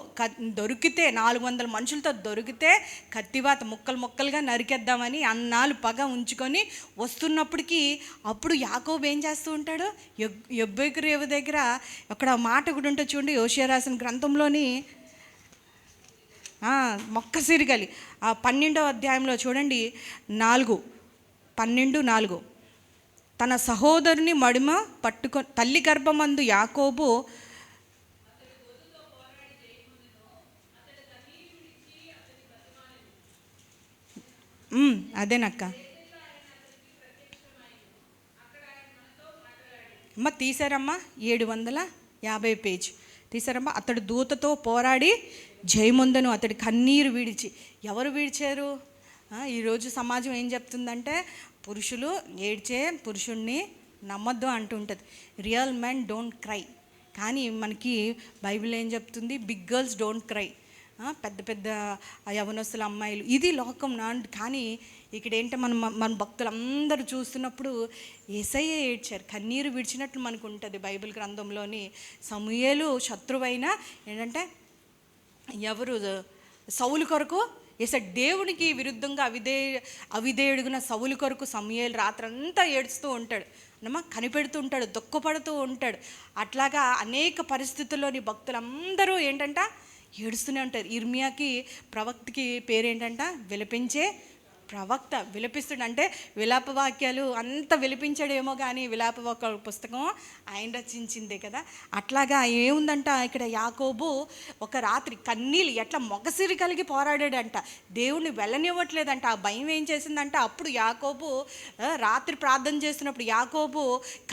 దొరికితే 400 మనుషులతో దొరికితే కత్తివాత ముక్కలుగా నరికేద్దామని అన్నాళ్ళు పగ ఉంచుకొని వస్తున్నప్పటికీ అప్పుడు యాకోబు ఏం చేస్తూ ఉంటాడు, యెబ్బేకు దగ్గర అక్కడ మాట కూడా ఉంటుంది చూడండి, యోషియా రాసిన గ్రంథంలోని మొక్కసిరిగలి 12వ అధ్యాయంలో చూడండి 4:12 తన సహోదరుని మడిమ పట్టుకొని తల్లి గర్భమందు యాకోబు అదేనక్క అమ్మ తీశారమ్మా, 750 పేజ్ తీశారమ్మా. అతడు దూతతో పోరాడి జయముందను అతడి కన్నీరు విడిచి. ఎవరు విడిచారు? ఈరోజు సమాజం ఏం చెప్తుందంటే, పురుషులు ఏడ్చే పురుషుణ్ణి నమ్మొద్దు అంటుంటుంది. Real men don't cry. కానీ మనకి బైబిల్ ఏం చెప్తుంది, బిగ్ గర్ల్స్ డోంట్ క్రై. పెద్ద యవనస్తుల అమ్మాయిలు, ఇది లోకం కానీ ఇక్కడ ఏంటంటే మన భక్తులందరూ చూస్తున్నప్పుడు యేసయ్య ఏడ్చారు, కన్నీరు విడిచినట్లు మనకు ఉంటుంది బైబిల్ గ్రంథంలోని. సమూయేలు శత్రువైన ఏంటంటే ఎవరు, సౌలు కొరకు దేవునికి విరుద్ధంగా అవిధేయుడుగున సౌలు కొరకు సమూయేలు రాత్రంతా ఏడుస్తూ ఉంటాడు అన్నమా, కనిపెడుతూ ఉంటాడు, దుఃఖపడుతూ ఉంటాడు. అట్లాగా అనేక పరిస్థితుల్లోని భక్తులందరూ ఏంటంట ఏడుస్తూనే ఉంటారు. ఇర్మియాకి ప్రవక్తకి పేరేంటంట, విలపించే ప్రవక్త. విలపిస్తుడు అంటే విలాప వాక్యాలు అంత విలపించాడేమో, కానీ విలాప వాక్యాల పుస్తకం ఆయన రచించిందే కదా. అట్లాగా ఏముందంట, ఇక్కడ యాకోబు ఒక రాత్రి కన్నీళ్ళు ఎట్లా మొగసిరి కలిగి పోరాడాడంట, దేవుణ్ణి వెళ్ళనివ్వట్లేదంట. ఆ భయం ఏం చేసిందంట, అప్పుడు యాకోబు రాత్రి ప్రార్థన చేస్తున్నప్పుడు యాకోబు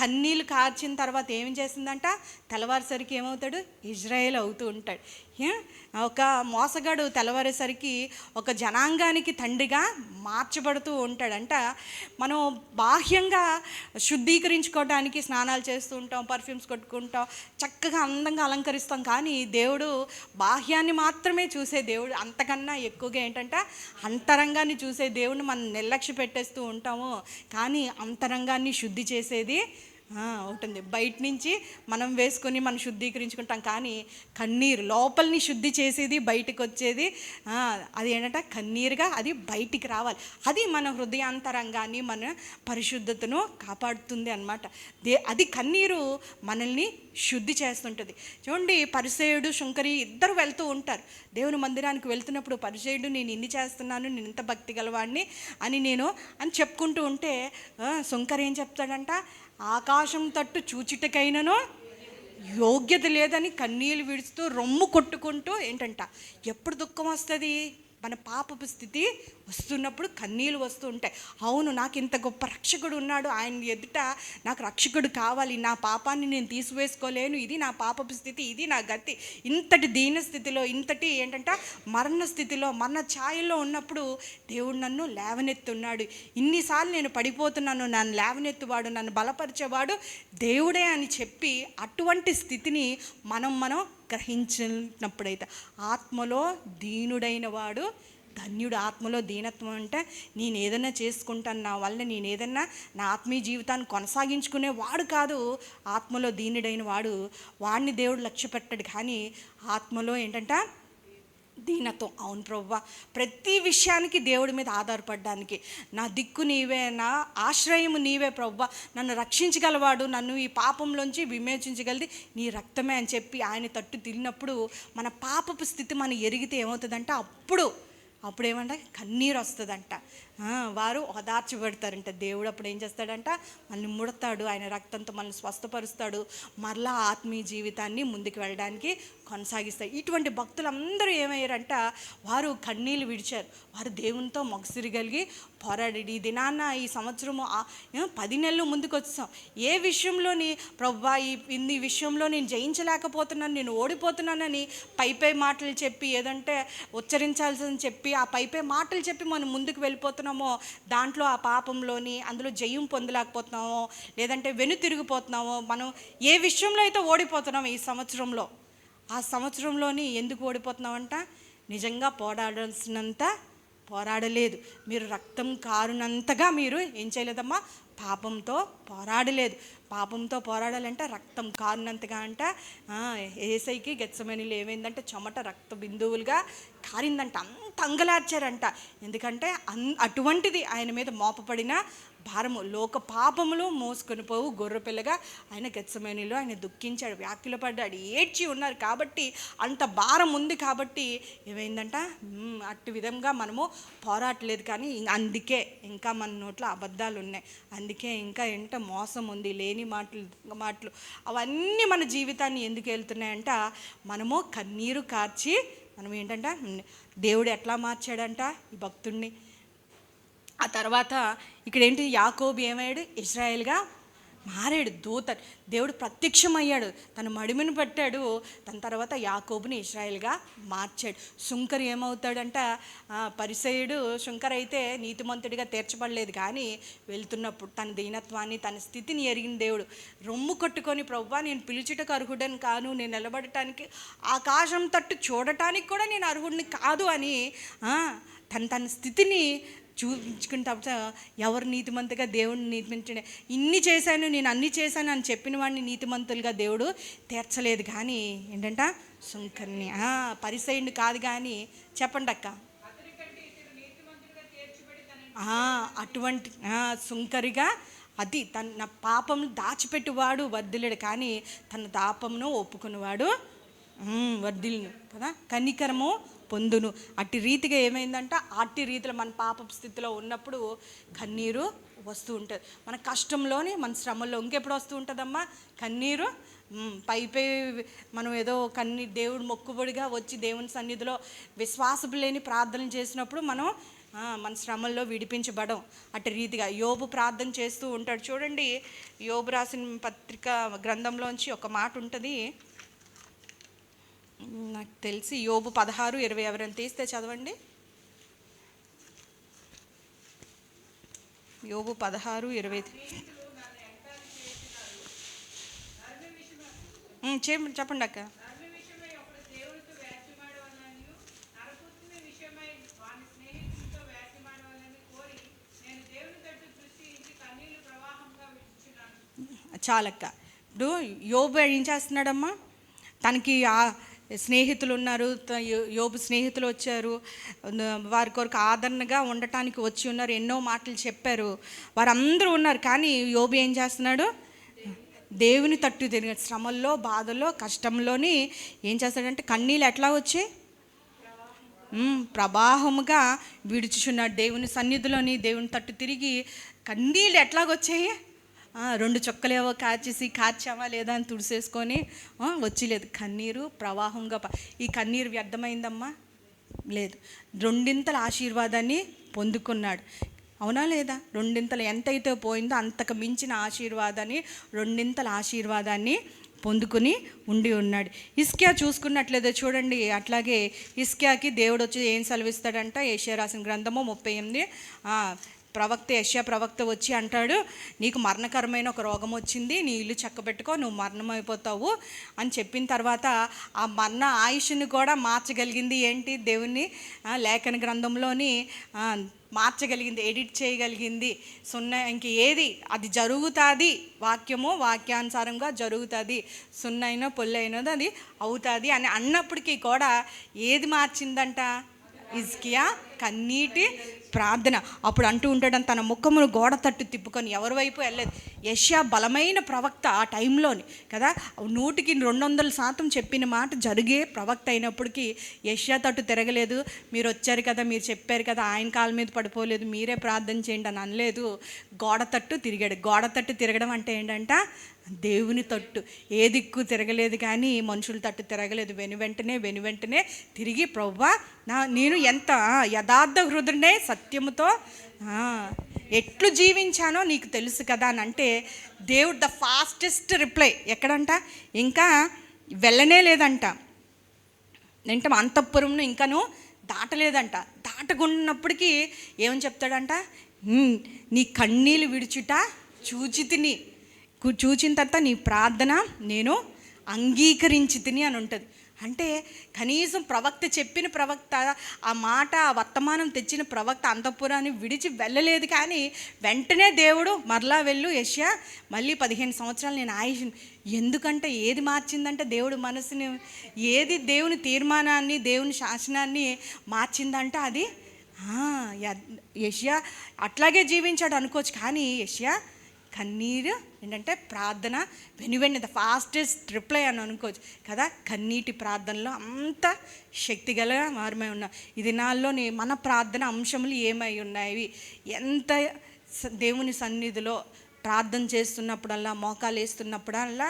కన్నీళ్ళు కార్చిన తర్వాత ఏం చేసిందంట, తెల్లవారుసరికి ఏమవుతాడు, ఇజ్రాయేల్ అవుతూ ఉంటాడు. ఒక మోసగాడు తెల్లవారేసరికి ఒక జనాంగానికి తండ్రిగా మార్చబడుతూ ఉంటాడంట. మనం బాహ్యంగా శుద్ధీకరించుకోవడానికి స్నానాలు చేస్తూ ఉంటాం, పర్ఫ్యూమ్స్ కొట్టుకుంటాం, చక్కగా అందంగా అలంకరిస్తాం. కానీ దేవుడు బాహ్యాన్ని మాత్రమే చూసే దేవుడు. అంతకన్నా ఎక్కువగా ఏంటంటే అంతరంగాన్ని చూసే దేవుడిని మనం నిర్లక్ష్య పెట్టేస్తూ ఉంటాము. కానీ అంతరంగాన్ని శుద్ధి చేసేది ఉంటుంది. బయట నుంచి మనం వేసుకొని మనం శుద్ధీకరించుకుంటాం, కానీ కన్నీరు లోపలిని శుద్ధి చేసేది, బయటికి వచ్చేది అది ఏంటంటే కన్నీరుగా అది బయటికి రావాలి. అది మన హృదయాంతరంగాన్ని, మన పరిశుద్ధతను కాపాడుతుంది అన్నమాట. అది కన్నీరు మనల్ని శుద్ధి చేస్తుంటుంది. చూడండి, పరిసయ్యుడు శుంకరి ఇద్దరు వెళ్తూ ఉంటారు. దేవుని మందిరానికి వెళ్తున్నప్పుడు పరిసయ్యుడు నేను ఇన్ని చేస్తున్నాను, నేను ఇంత భక్తి గలవాడిని అని చెప్పుకుంటూ ఉంటే శుంకరి ఏం చెప్తాడంట, ఆకాశం తట్టు చూచుటకైనను యోగ్యత లేదని కన్నీళ్ళు విడుస్తూ రొమ్ము కొట్టుకుంటూ ఏంటంట, ఎప్పుడు దుఃఖం వస్తుంది, మన పాపపు స్థితి వస్తున్నప్పుడు కన్నీళ్ళు వస్తూ ఉంటాయి. అవును, నాకు ఇంత గొప్ప రక్షకుడు ఉన్నాడు, ఆయన ఎదుట నాకు రక్షకుడు కావాలి, నా పాపాన్ని నేను తీసివేసుకోలేను, ఇది నా పాపపు స్థితి, ఇది నా గతి, ఇంతటి దీన స్థితిలో, ఇంతటి ఏంటంటే మరణ స్థితిలో, మరణ ఛాయల్లో ఉన్నప్పుడు దేవుడు నన్ను లేవనెత్తున్నాడు. ఇన్నిసార్లు నేను పడిపోతున్నాను, నన్ను లేవనెత్తువాడు, నన్ను బలపరిచేవాడు దేవుడే అని చెప్పి అటువంటి స్థితిని మనం గ్రహించినప్పుడైతే ఆత్మలో దీనుడైన వాడు ధన్యుడు. ఆత్మలో దీనత్వం అంటే నేను ఏదైనా చేసుకుంటాను, నా వల్ల నేను ఏదైనా నా ఆత్మీయ జీవితాన్ని కొనసాగించుకునే వాడు కాదు. ఆత్మలో దీనుడైన వాడిని దేవుడు లక్ష్య పెట్టాడు, కానీ ఆత్మలో ఏంటంటే దీనత్వం. అవును ప్రభువా, ప్రతి విషయానికి దేవుడి మీద ఆధారపడడానికి నా దిక్కు నీవే, నా ఆశ్రయము నీవే ప్రభువా, నన్ను రక్షించగలవాడు, నన్ను ఈ పాపంలోంచి విమోచించగలది నీ రక్తమే అని చెప్పి ఆయన తట్టు తిరిగినప్పుడు మన పాపపు స్థితి మనం ఎరిగితే ఏమవుతుందంటే అప్పుడు ఏమంటే కన్నీరు వస్తుందంట. వారు ఓదార్చబడతారంట. దేవుడు అప్పుడు ఏం చేస్తాడంట, మనల్ని ముడతాడు, ఆయన రక్తంతో మనల్ని స్వస్థపరుస్తాడు, మరలా ఆత్మీయ జీవితాన్ని ముందుకు వెళ్ళడానికి కొనసాగిస్తాడు. ఇటువంటి భక్తులందరూ ఏమయ్యారంట, వారు కన్నీళ్ళు విడిచారు, వారు దేవునితో మొగసిరిగలిగి పోరాడి ఈ దినాన్న ఈ సంవత్సరము 10 నెలలు ముందుకు వచ్చాం. ఏ విషయంలోని ప్రభువా ఈ విషయంలో నేను జయించలేకపోతున్నాను, నేను ఓడిపోతున్నానని పై మాటలు చెప్పి, ఏదంటే ఉచ్చరించాల్సిందని చెప్పి ఆ పై మాటలు చెప్పి మనం ముందుకు వెళ్ళిపోతున్నామో, దాంట్లో ఆ పాపంలోని అందులో జయం పొందలేకపోతున్నామో, లేదంటే వెనుతిరిగిపోతున్నామో, మనం ఏ విషయంలో అయితే ఓడిపోతున్నామో ఈ సంవత్సరంలో, ఆ సంవత్సరంలోని ఎందుకు ఓడిపోతున్నామంట, నిజంగా పోరాడాల్సినంత పోరాడలేదు. మీరు రక్తం కారునంతగా మీరు ఏం చేయలేదమ్మా, పాపంతో పోరాడలేదు. పాపంతో పోరాడాలంటే రక్తం కారినంతగా అంట. ఏసైకి గెత్సెమనీలో ఏమైందంటే చెమట రక్త బిందువులుగా కారిందంట, అంత అంగలార్చారంట. ఎందుకంటే అటువంటిది ఆయన మీద మోపబడిన భారము, లోక పాపములు మోసుకొని పోవు గొర్రెపిల్లగా ఆయన గెత్సెమనీలో ఆయన దుఃఖించాడు, వ్యాకులపడ్డాడు, ఏడ్చి ఉన్నారు. కాబట్టి అంత భారం ఉంది కాబట్టి ఏమైందంట, అట్టి విధంగా మనము పోరాటలేదు. కానీ అందుకే ఇంకా మన నోట్లో అబద్ధాలు ఉన్నాయి, అందుకే ఇంకా మోసం ఉంది, లేని మాటలు అవన్నీ మన జీవితాన్ని ఎందుకు వెళ్తున్నాయంట, మనము కన్నీరు కార్చి మనం ఏంటంట, దేవుడు ఎట్లా మార్చాడంట ఈ భక్తుడిని. ఆ తర్వాత ఇక్కడ ఏంటి, యాకోబు ఏమయ్యాడు, ఇశ్రాయేల్గా మారాడు. దేవుడు ప్రత్యక్షమయ్యాడు, తన మడిమిని పట్టాడు, తన తర్వాత యాకోబుని ఇశ్రాయేల్గా మార్చాడు. శుంకరు ఏమవుతాడంట, పరిసయ్యుడు శుంకర్ అయితే నీతిమంతుడిగా తీర్చబడలేదు, కానీ వెళ్తున్నప్పుడు తన దీనత్వాన్ని, తన స్థితిని ఎరిగిన దేవుడు రొమ్ము కొట్టుకొని, ప్రభువా నేను పిలుచుటకు అర్హుడని కాను, నేను నిలబడటానికి ఆకాశం తట్టు చూడటానికి కూడా నేను అర్హుడిని కాదు అని తన స్థితిని చూపించుకుంటా. ఎవరు నీతిమంతుగా దేవుడిని నీతిమంతుడే, ఇన్ని చేశాను నేను అన్ని చేశాను అని చెప్పిన వాడిని నీతిమంతులుగా దేవుడు తీర్చలేదు. కానీ ఏంటంట, శుంకర్ని పరిసయ్యుడిని కాదు, కానీ చెప్పండి అక్క, అటువంటి శుంకరిగా అది తన పాపం దాచిపెట్టువాడు వర్ధిల్లుడు, కానీ తన పాపమును ఒప్పుకునేవాడు వర్ధిల్లును కదా, కనికరము పొందును. అట్టి రీతిగా ఏమైందంట, అట్టి రీతిలో మన పాప స్థితిలో ఉన్నప్పుడు కన్నీరు వస్తూ ఉంటుంది. మన కష్టంలోని, మన శ్రమల్లో ఇంకెప్పుడు వస్తూ ఉంటుందమ్మా కన్నీరు. పై మనం ఏదో దేవుడు మొక్కుబడిగా వచ్చి దేవుని సన్నిధిలో విశ్వాసపు లేని ప్రార్థనలు చేసినప్పుడు మనం మన శ్రమల్లో విడిపించబడం. అట్టి రీతిగా యోబు ప్రార్థన చేస్తూ ఉంటాడు. చూడండి, యోబు రాసిన పత్రిక గ్రంథంలోంచి ఒక మాట ఉంటుంది, నాకు తెలిసి యోబు 16:20 ఎవరైనా తీస్తే చదవండి. యోబు 16:20 చెప్పండి అక్క. చాలక్క. ఇప్పుడు యోబు ఏం చేస్తున్నాడమ్మా, తనకి స్నేహితులు ఉన్నారు, యోబు స్నేహితులు వచ్చారు, వారి కొరకు ఆదరణగా ఉండటానికి వచ్చి ఉన్నారు, ఎన్నో మాటలు చెప్పారు, వారందరూ ఉన్నారు. కానీ యోబు ఏం చేస్తున్నాడు, దేవుని తట్టు తిరిగి శ్రమల్లో, బాధల్లో, కష్టంలోని ఏం చేస్తాడంటే కన్నీళ్ళు ఎట్లా వచ్చాయి, ప్రవాహముగా విడుచుచున్నాడు. దేవుని సన్నిధిలోని దేవుని తట్టు తిరిగి కన్నీళ్ళు ఎట్లాగొచ్చాయి, 2 చుక్కలేవో కార్చామా లేదా అని తుడిసేసుకొని వచ్చలేదు. కన్నీరు ప్రవాహంగా ఈ కన్నీరు వ్యర్థమైందమ్మా, లేదు. 2 ఆశీర్వాదాన్ని పొందుకున్నాడు, అవునా లేదా? 2 ఎంతైతే పోయిందో అంతకు మించిన ఆశీర్వాదాన్ని, 2 ఆశీర్వాదాన్ని పొందుకుని ఉండి ఉన్నాడు. హిజ్కియా చూసుకున్నట్లేదో చూడండి. అట్లాగే హిజ్కియాకి దేవుడు వచ్చి ఏం సెలవిస్తాడంట, యెషయా రాసిన గ్రంథము 38 ప్రవక్త యెషయా ప్రవక్త వచ్చి అంటాడు, నీకు మరణకరమైన ఒక రోగం వచ్చింది, నీ ఇల్లు చక్కబెట్టుకో, నువ్వు మరణమైపోతావు అని చెప్పిన తర్వాత ఆ మరణ ఆయుష్ని కూడా మార్చగలిగింది ఏంటి, దేవుని లేఖన గ్రంథంలోని మార్చగలిగింది, ఎడిట్ చేయగలిగింది. ఇంక ఏది అది జరుగుతుంది, వాక్యానుసారంగా జరుగుతుంది, సున్నైనా పొల్లైనది అది అవుతుంది అని అన్నప్పటికీ కూడా ఏది మార్చిందంట, హిజ్కియా కన్నీటి ప్రార్థన. అప్పుడు అంటూ ఉంటాడని తన ముఖమును గోడ తట్టు తిప్పుకొని ఎవరి వైపు వెళ్ళలేదు. యెషయా బలమైన ప్రవక్త ఆ టైంలోని కదా, 100కి 200% చెప్పిన మాట జరిగే ప్రవక్త అయినప్పటికీ యెషయా తట్టు తిరగలేదు. మీరు వచ్చారు కదా, మీరు చెప్పారు కదా, ఆయన కాళ్ళ మీద పడిపోలేదు, మీరే ప్రార్థన చేయండి అని అనలేదు, గోడ తట్టు తిరిగాడు. గోడ తట్టు తిరగడం అంటే ఏంటంట, దేవుని తట్టు ఏ దిక్కు తిరగలేదు, కానీ మనుషుల తట్టు తిరగలేదు. వెనువెంటనే తిరిగి ప్రభువా నేను ఎంత యథార్థ హృదయుడే, సత్యముతో ఎట్లు జీవించానో నీకు తెలుసు కదా అని అంటే, దేవుడు ద ఫాస్టెస్ట్ రిప్లై ఎక్కడంట, ఇంకా వెళ్ళనే లేదంట, అంటే అంతఃపురంను ఇంకను దాటలేదంట. దాటకున్నప్పటికీ ఏమని చెప్తాడంట, నీ కన్నీళ్ళు విడుచుట చూచిన తర్వాత నీ ప్రార్థన నేను అంగీకరించి తిని అని ఉంటుంది. అంటే కనీసం ప్రవక్త చెప్పిన ప్రవక్త ఆ మాట, ఆ వర్తమానం తెచ్చిన ప్రవక్త అంతఃపురాన్ని విడిచి వెళ్ళలేదు, కానీ వెంటనే దేవుడు మరలా వెళ్ళు యెషయా, మళ్ళీ 15 సంవత్సరాలు నేను ఆయుష్. ఎందుకంటే ఏది మార్చిందంటే దేవుడు మనసుని, ఏది దేవుని తీర్మానాన్ని, దేవుని శాసనాన్ని మార్చిందంటే అది యెషయా అట్లాగే జీవించాడు అనుకోవచ్చు. కానీ యెషయా కన్నీరు ఏంటంటే ప్రార్థన వెనువెంటనే ద ఫాస్టెస్ట్ రిప్లై అని అనుకోవచ్చు కదా. కన్నీటి ప్రార్థనలో అంత శక్తిగల వారమై ఉన్నాం. ఈ దినాల్లోని మన ప్రార్థన అంశములు ఏమై ఉన్నాయి, ఎంత దేవుని సన్నిధిలో ప్రార్థన చేస్తున్నప్పుడల్లా, మోకాలు వేస్తున్నప్పుడల్లా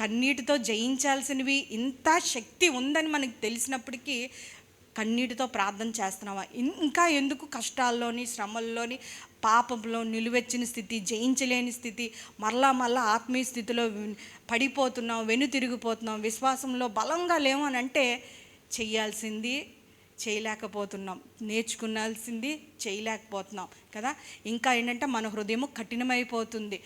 కన్నీటితో జయించాల్సినవి ఇంత శక్తి ఉందని మనకు తెలిసినప్పటికీ కన్నీటితో ప్రార్థన చేస్తున్నావా? ఇంకా ఎందుకు కష్టాల్లోని, శ్రమల్లోని, పాపంలో నిలువెచ్చిన స్థితి, జయించలేని స్థితి, మరలా ఆత్మీయ స్థితిలో పడిపోతున్నాం, తిరిగిపోతున్నాం, విశ్వాసంలో బలంగా లేవు అని అంటే చేయాల్సింది చేయలేకపోతున్నాం, నేర్చుకునాల్సింది చేయలేకపోతున్నాం కదా. ఇంకా ఏంటంటే మన హృదయం కఠినమైపోతుంది,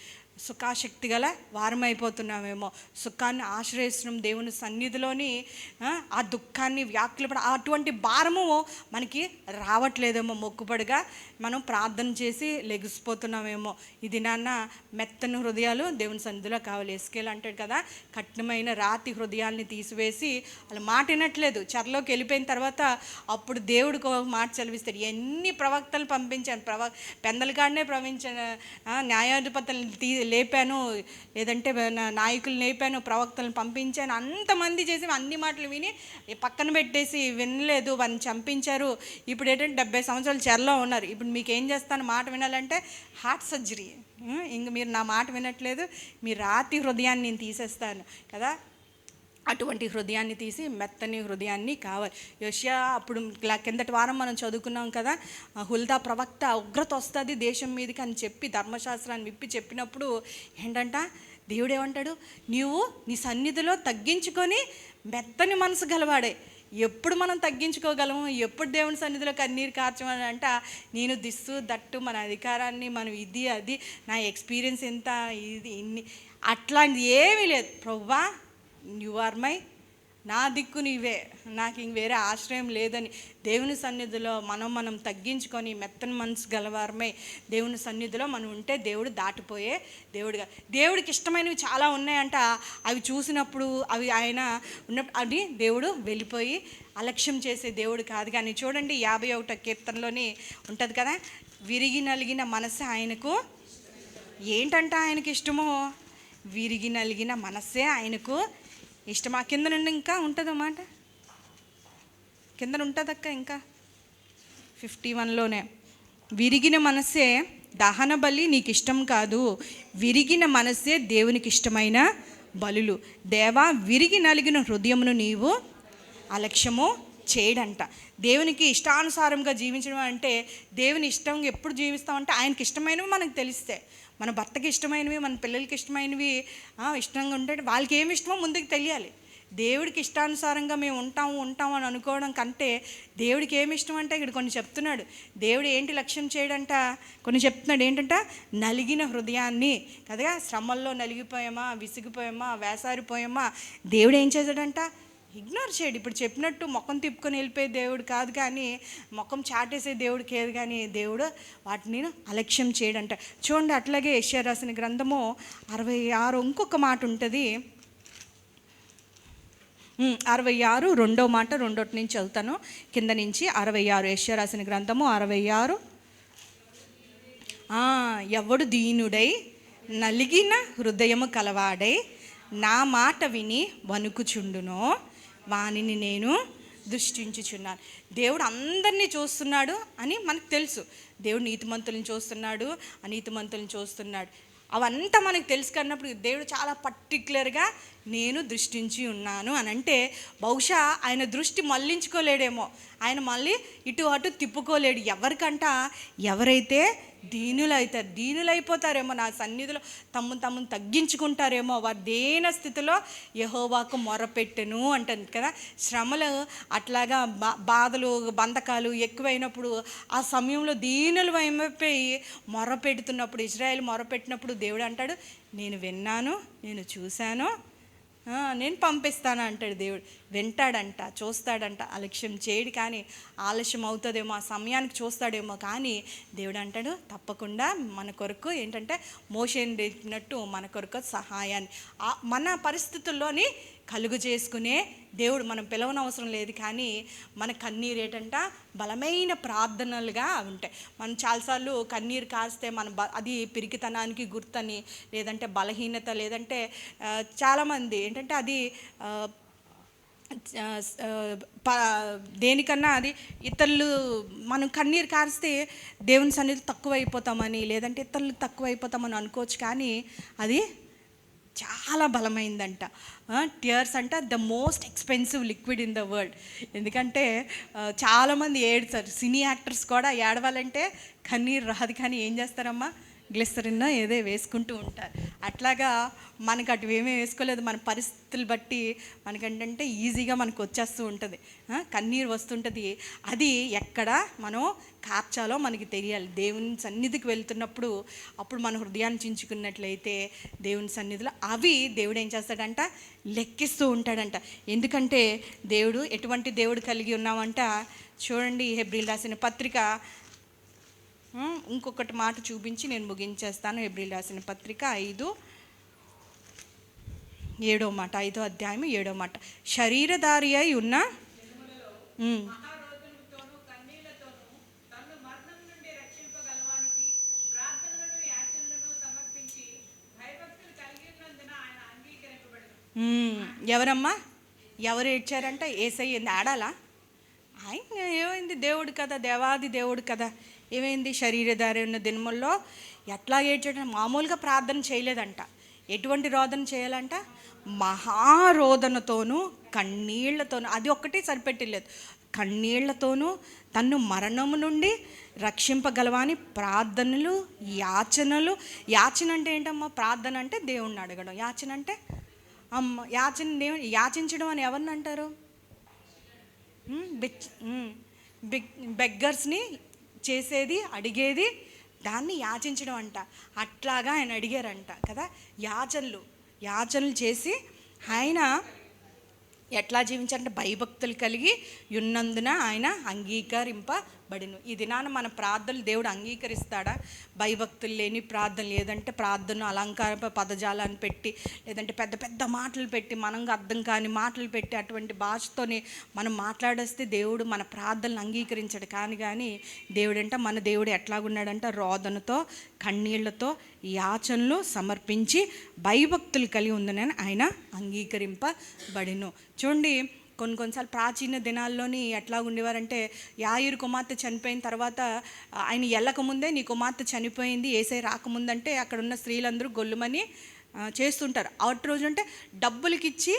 సుఖాశక్తి గల వారమైపోతున్నామేమో. సుఖాన్ని ఆశ్రయిస్తున్నాం, దేవుని సన్నిధిలోని ఆ దుఃఖాన్ని వ్యాఖ్యపడ అటువంటి భారము మనకి రావట్లేదేమో. మొక్కుబడిగా మనం ప్రార్థన చేసి లెగిసిపోతున్నామేమో. ఇది నాన్న మెత్తని హృదయాలు దేవుని సన్నిధిలో కావాలి. ఎస్కేల్ అంటాడు కదా, కఠినమైన రాతి హృదయాల్ని తీసివేసి, వాళ్ళ మాట వినట్లేదు, చెరలోకి వెళ్ళిపోయిన తర్వాత అప్పుడు దేవుడికి మాట చదివిస్తాడు. ఎన్ని ప్రవక్తలు పంపించాను, పెందలగాడనే ప్రవహించాను, న్యాయాధిపతులను లేపాను, లేదంటే నాయకులు లేపాను, ప్రవక్తలను పంపించాను, అంతమంది చేసి అన్ని మాటలు విని పక్కన పెట్టేసి వినలేదు, వారిని చంపించారు. ఇప్పుడు ఏంటంటే 70 సంవత్సరాలు చెరలో ఉన్నారు. ఇప్పుడు మీకు ఏం చేస్తాను, మాట వినాలంటే హార్ట్ సర్జరీ. ఇంక మీరు నా మాట వినట్లేదు, మీ రాతి హృదయాన్ని నేను తీసేస్తాను కదా. అటువంటి హృదయాన్ని తీసి మెత్తని హృదయాన్ని కావాలి. యెషయా అప్పుడు కిందటి వారం మనం చదువుకున్నాం కదా, హుల్దా ప్రవక్త ఉగ్రత వస్తుంది దేశం మీదకి అని చెప్పి ధర్మశాస్త్రాన్ని విప్పి చెప్పినప్పుడు ఏంటంట, దేవుడు ఏమంటాడు, నీవు నీ సన్నిధిలో తగ్గించుకొని మెత్తని మనసు గలవాడే. ఎప్పుడు మనం తగ్గించుకోగలము, ఎప్పుడు దేవుని సన్నిధిలో కన్నీరు కార్చమని అంట, నేను దిస్సు దట్టు మన అధికారాన్ని, మనం ఇది అది, నా ఎక్స్పీరియన్స్ ఎంత, ఇది ఇన్ని, అట్లాంటిది ఏమీ లేదు. ప్రభువా, యు ఆర్ మై నా దిక్కు నీవే, నాకు ఇంక వేరే ఆశ్రయం లేదని దేవుని సన్నిధిలో మనం తగ్గించుకొని మెత్తని మనసు గలవారమై దేవుని సన్నిధిలో మనం ఉంటే దేవుడు దాటిపోయే దేవుడిగా. దేవుడికి ఇష్టమైనవి చాలా ఉన్నాయంట, అవి చూసినప్పుడు అవి ఆయన ఉన్నప్పుడు అది దేవుడు వెళ్ళిపోయి అలక్ష్యం చేసే దేవుడు కాదు. కానీ చూడండి 51వ కీర్తనలోని ఉంటుంది కదా, విరిగి నలిగిన మనసు ఆయనకు ఏంటంట, ఆయనకి ఇష్టమో విరిగి నలిగిన మనస్సే ఆయనకు ఇష్టమా. కింద నుండి ఇంకా ఉంటుందన్నమాట, కింద ఉంటుందక్క ఇంకా 51లోనే, విరిగిన మనస్సే దహన బలి నీకు ఇష్టం కాదు, విరిగిన మనస్సే దేవునికి ఇష్టమైన బలులు. దేవా విరిగి నలిగిన హృదయమును నీవు అలక్ష్యము చేయడంట. దేవునికి ఇష్టానుసారంగా జీవించడం అంటే, దేవుని ఇష్టంగా ఎప్పుడు జీవిస్తామంటే ఆయనకి ఇష్టమైనవి మనకు తెలిస్తే, మన భర్తకి ఇష్టమైనవి, మన పిల్లలకి ఇష్టమైనవి ఇష్టంగా ఉంటే వాళ్ళకి ఏమి ఇష్టమో ముందుకు తెలియాలి. దేవుడికి ఇష్టానుసారంగా మేము ఉంటాము అని అనుకోవడం కంటే దేవుడికి ఏమి ఇష్టం అంటే ఇక్కడ కొన్ని చెప్తున్నాడు. దేవుడు ఏంటి లక్ష్యం చేయడంట, కొన్ని చెప్తున్నాడు ఏంటంట, నలిగిన హృదయాన్ని కదా. శ్రమల్లో నలిగిపోయామా, విసిగిపోయామా, వేసారిపోయామా, దేవుడు ఏం చేశాడంట, ఇగ్నోర్ చేయడు. ఇప్పుడు చెప్పినట్టు ముఖం తిప్పుకొని వెళ్ళిపోయే దేవుడు కాదు, కానీ ముఖం చాటేసే దేవుడికి ఏది, కానీ దేవుడు వాటిని అలక్ష్యం చేయడంట. చూడండి అట్లాగే యెషయా రాసిన గ్రంథము 66 ఇంకొక మాట ఉంటుంది, 66 2వ మాట, 2 నుంచి చదువుతాను కింద నుంచి. 66 యెషయా రాసిన గ్రంథము 66, ఎవడు దీనుడై నలిగిన హృదయము కలవాడై నా మాట విని వణుకుచుండునో వానిని నేను దృష్టించుచున్నాను. దేవుడు అందరినీ చూస్తున్నాడు అని మనకు తెలుసు. దేవుడు నీతిమంతులను చూస్తున్నాడు, అనీతిమంతులను చూస్తున్నాడు, అవంతా మనకు తెలుసు. కన్నప్పుడు దేవుడు చాలా పర్టిక్యులర్గా నేను దృష్టించి ఉన్నాను అని అంటే, బహుశా ఆయన దృష్టి మళ్ళించుకోలేడేమో, ఆయన మళ్ళీ ఇటు అటు తిప్పుకోలేడు. ఎవరికంట, ఎవరైతే దీనులైపోతారేమో, నా సన్నిధిలో తమ్మును తగ్గించుకుంటారేమో, వారు దేన స్థితిలో యెహోవాకు మొరపెట్టెను అంటుంది కదా. శ్రమలు అట్లాగా బాధలు బంధకాలు ఎక్కువైనప్పుడు ఆ సమయంలో దీనులు అయిపోయి మొరపెడుతున్నప్పుడు, ఇజ్రాయేల్ మొరపెట్టినప్పుడు దేవుడు అంటాడు, నేను విన్నాను, నేను చూశాను, నేను పంపిస్తాను అంటాడు. దేవుడు వింటాడంట, చూస్తాడంట, అలక్ష్యం చేయడు. కానీ ఆలస్యం అవుతుందేమో, ఆ సమయానికి చూస్తాడేమో, కానీ దేవుడు అంటాడు తప్పకుండా మన కొరకు ఏంటంటే మోషేని పెట్టినట్టు మన కొరకు సహాయాన్ని మన పరిస్థితుల్లోని కలుగు చేసుకునే దేవుడు. మనం పిలవనవసరం లేదు, కానీ మన కన్నీరు ఏంటంట బలమైన ప్రార్థనలుగా ఉంటాయి. మనం చాలాసార్లు కన్నీరు కాస్తే అది పిరికితనానికి గుర్తని, లేదంటే బలహీనత, లేదంటే చాలామంది ఏంటంటే అది దేనికన్నా అది ఇతరులు మనం కన్నీరు కారిస్తే దేవుని సన్నిధి తక్కువైపోతామని, లేదంటే ఇతరులు తక్కువైపోతామని అనుకోవచ్చు, కానీ అది చాలా బలమైందంట. టియర్స్ అంట the most expensive liquid in the world. ఎందుకంటే చాలామంది ఏడుస్తారు, సినీ యాక్టర్స్ కూడా ఏడవాలంటే కన్నీరు రాదు, కానీ ఏం చేస్తారమ్మా, గ్లిసరిన్ ఏదో వేసుకుంటూ ఉంటారు. అట్లాగా మనకు అటు ఏమీ వేసుకోలేదు, మన పరిస్థితులు బట్టి మనకంటే ఈజీగా మనకు వచ్చేస్తూ ఉంటుంది, కన్నీరు వస్తుంటుంది. అది ఎక్కడ మనం కార్చాలో మనకి తెలియాలి. దేవుని సన్నిధికి వెళ్తున్నప్పుడు అప్పుడు మన హృదయాన్ని చించుకున్నట్లయితే దేవుని సన్నిధిలో అవి దేవుడు ఏం చేస్తాడంట, లెక్కిస్తూ ఉంటాడంట. ఎందుకంటే దేవుడు ఎటువంటి దేవుడు కలిగి ఉన్నామంట. చూడండి హెబ్రీలు రాసిన పత్రిక ఇంకొకటి మాట చూపించి నేను ముగించేస్తాను. హెబ్రీలు రాసిన పత్రిక 5:7 మాట, 5వ అధ్యాయం 7వ మాట, శరీరధారి అయి ఉన్న ఎవరమ్మా, ఎవరు ఏడ్చారంట, యేసయ్య ఆడాలా, ఆయన ఏమైంది, దేవుడు కదా, దేవాది దేవుడు కదా, ఏమైంది, శరీరధారి ఉన్న దినముల్లో ఎట్లా ఏడ్చాడంటే మామూలుగా ప్రార్థన చేయలేదంట. ఎటువంటి రోదన చేయాలంట, మహారోదనతోనూ కన్నీళ్లతోనూ, అది ఒక్కటే సరిపెట్టలేదు, కన్నీళ్లతోనూ తన్ను మరణము నుండి రక్షింపగలవాని ప్రార్థనలు యాచనలు. యాచన అంటే ఏంటమ్మా, ప్రార్థన అంటే దేవుణ్ణి అడగడం, యాచన అంటే యాచించడం అని ఎవరిని అంటారు, బెగ్గర్స్ని చేసేది, అడిగేది, దాన్ని యాచించడం అంట. అట్లాగా ఆయన అడిగారంట కదా, యాచనలు చేసి ఆయన ఎట్లా జీవించాలంటే భయభక్తులు కలిగి ఉన్నందున ఆయన అంగీకరింపబడిను. ఈ దినాన మన ప్రార్థనలు దేవుడు అంగీకరిస్తాడా? భయభక్తులు లేని ప్రార్థన, లేదంటే ప్రార్థన అలంకార పదజాలాన్ని పెట్టి, లేదంటే పెద్ద పెద్ద మాటలు పెట్టి, మనకు అర్థం కాని మాటలు పెట్టి అటువంటి భాషతోనే మనం మాట్లాడేస్తే దేవుడు మన ప్రార్థనలు అంగీకరించాడు. కానీ మన దేవుడు ఎట్లాగున్నాడంటే రోదనతో కన్నీళ్లతో యాచనలు సమర్పించి భయభక్తులు కలిగి ఉందని ఆయన అంగీకరింపబడిను. చూడండి, కొన్నిసార్లు ప్రాచీన దినాల్లోని ఎట్లా ఉండేవారంటే, యాయిరు కుమార్తె చనిపోయిన తర్వాత ఆయన వెళ్ళకముందే నీ కుమార్తె చనిపోయింది, యేసయ్య రాకముందంటే అక్కడ ఉన్న స్త్రీలందరూ గొల్లుమని చేస్తుంటారు. అటు రోజు అంటే డబ్బులకి ఇచ్చి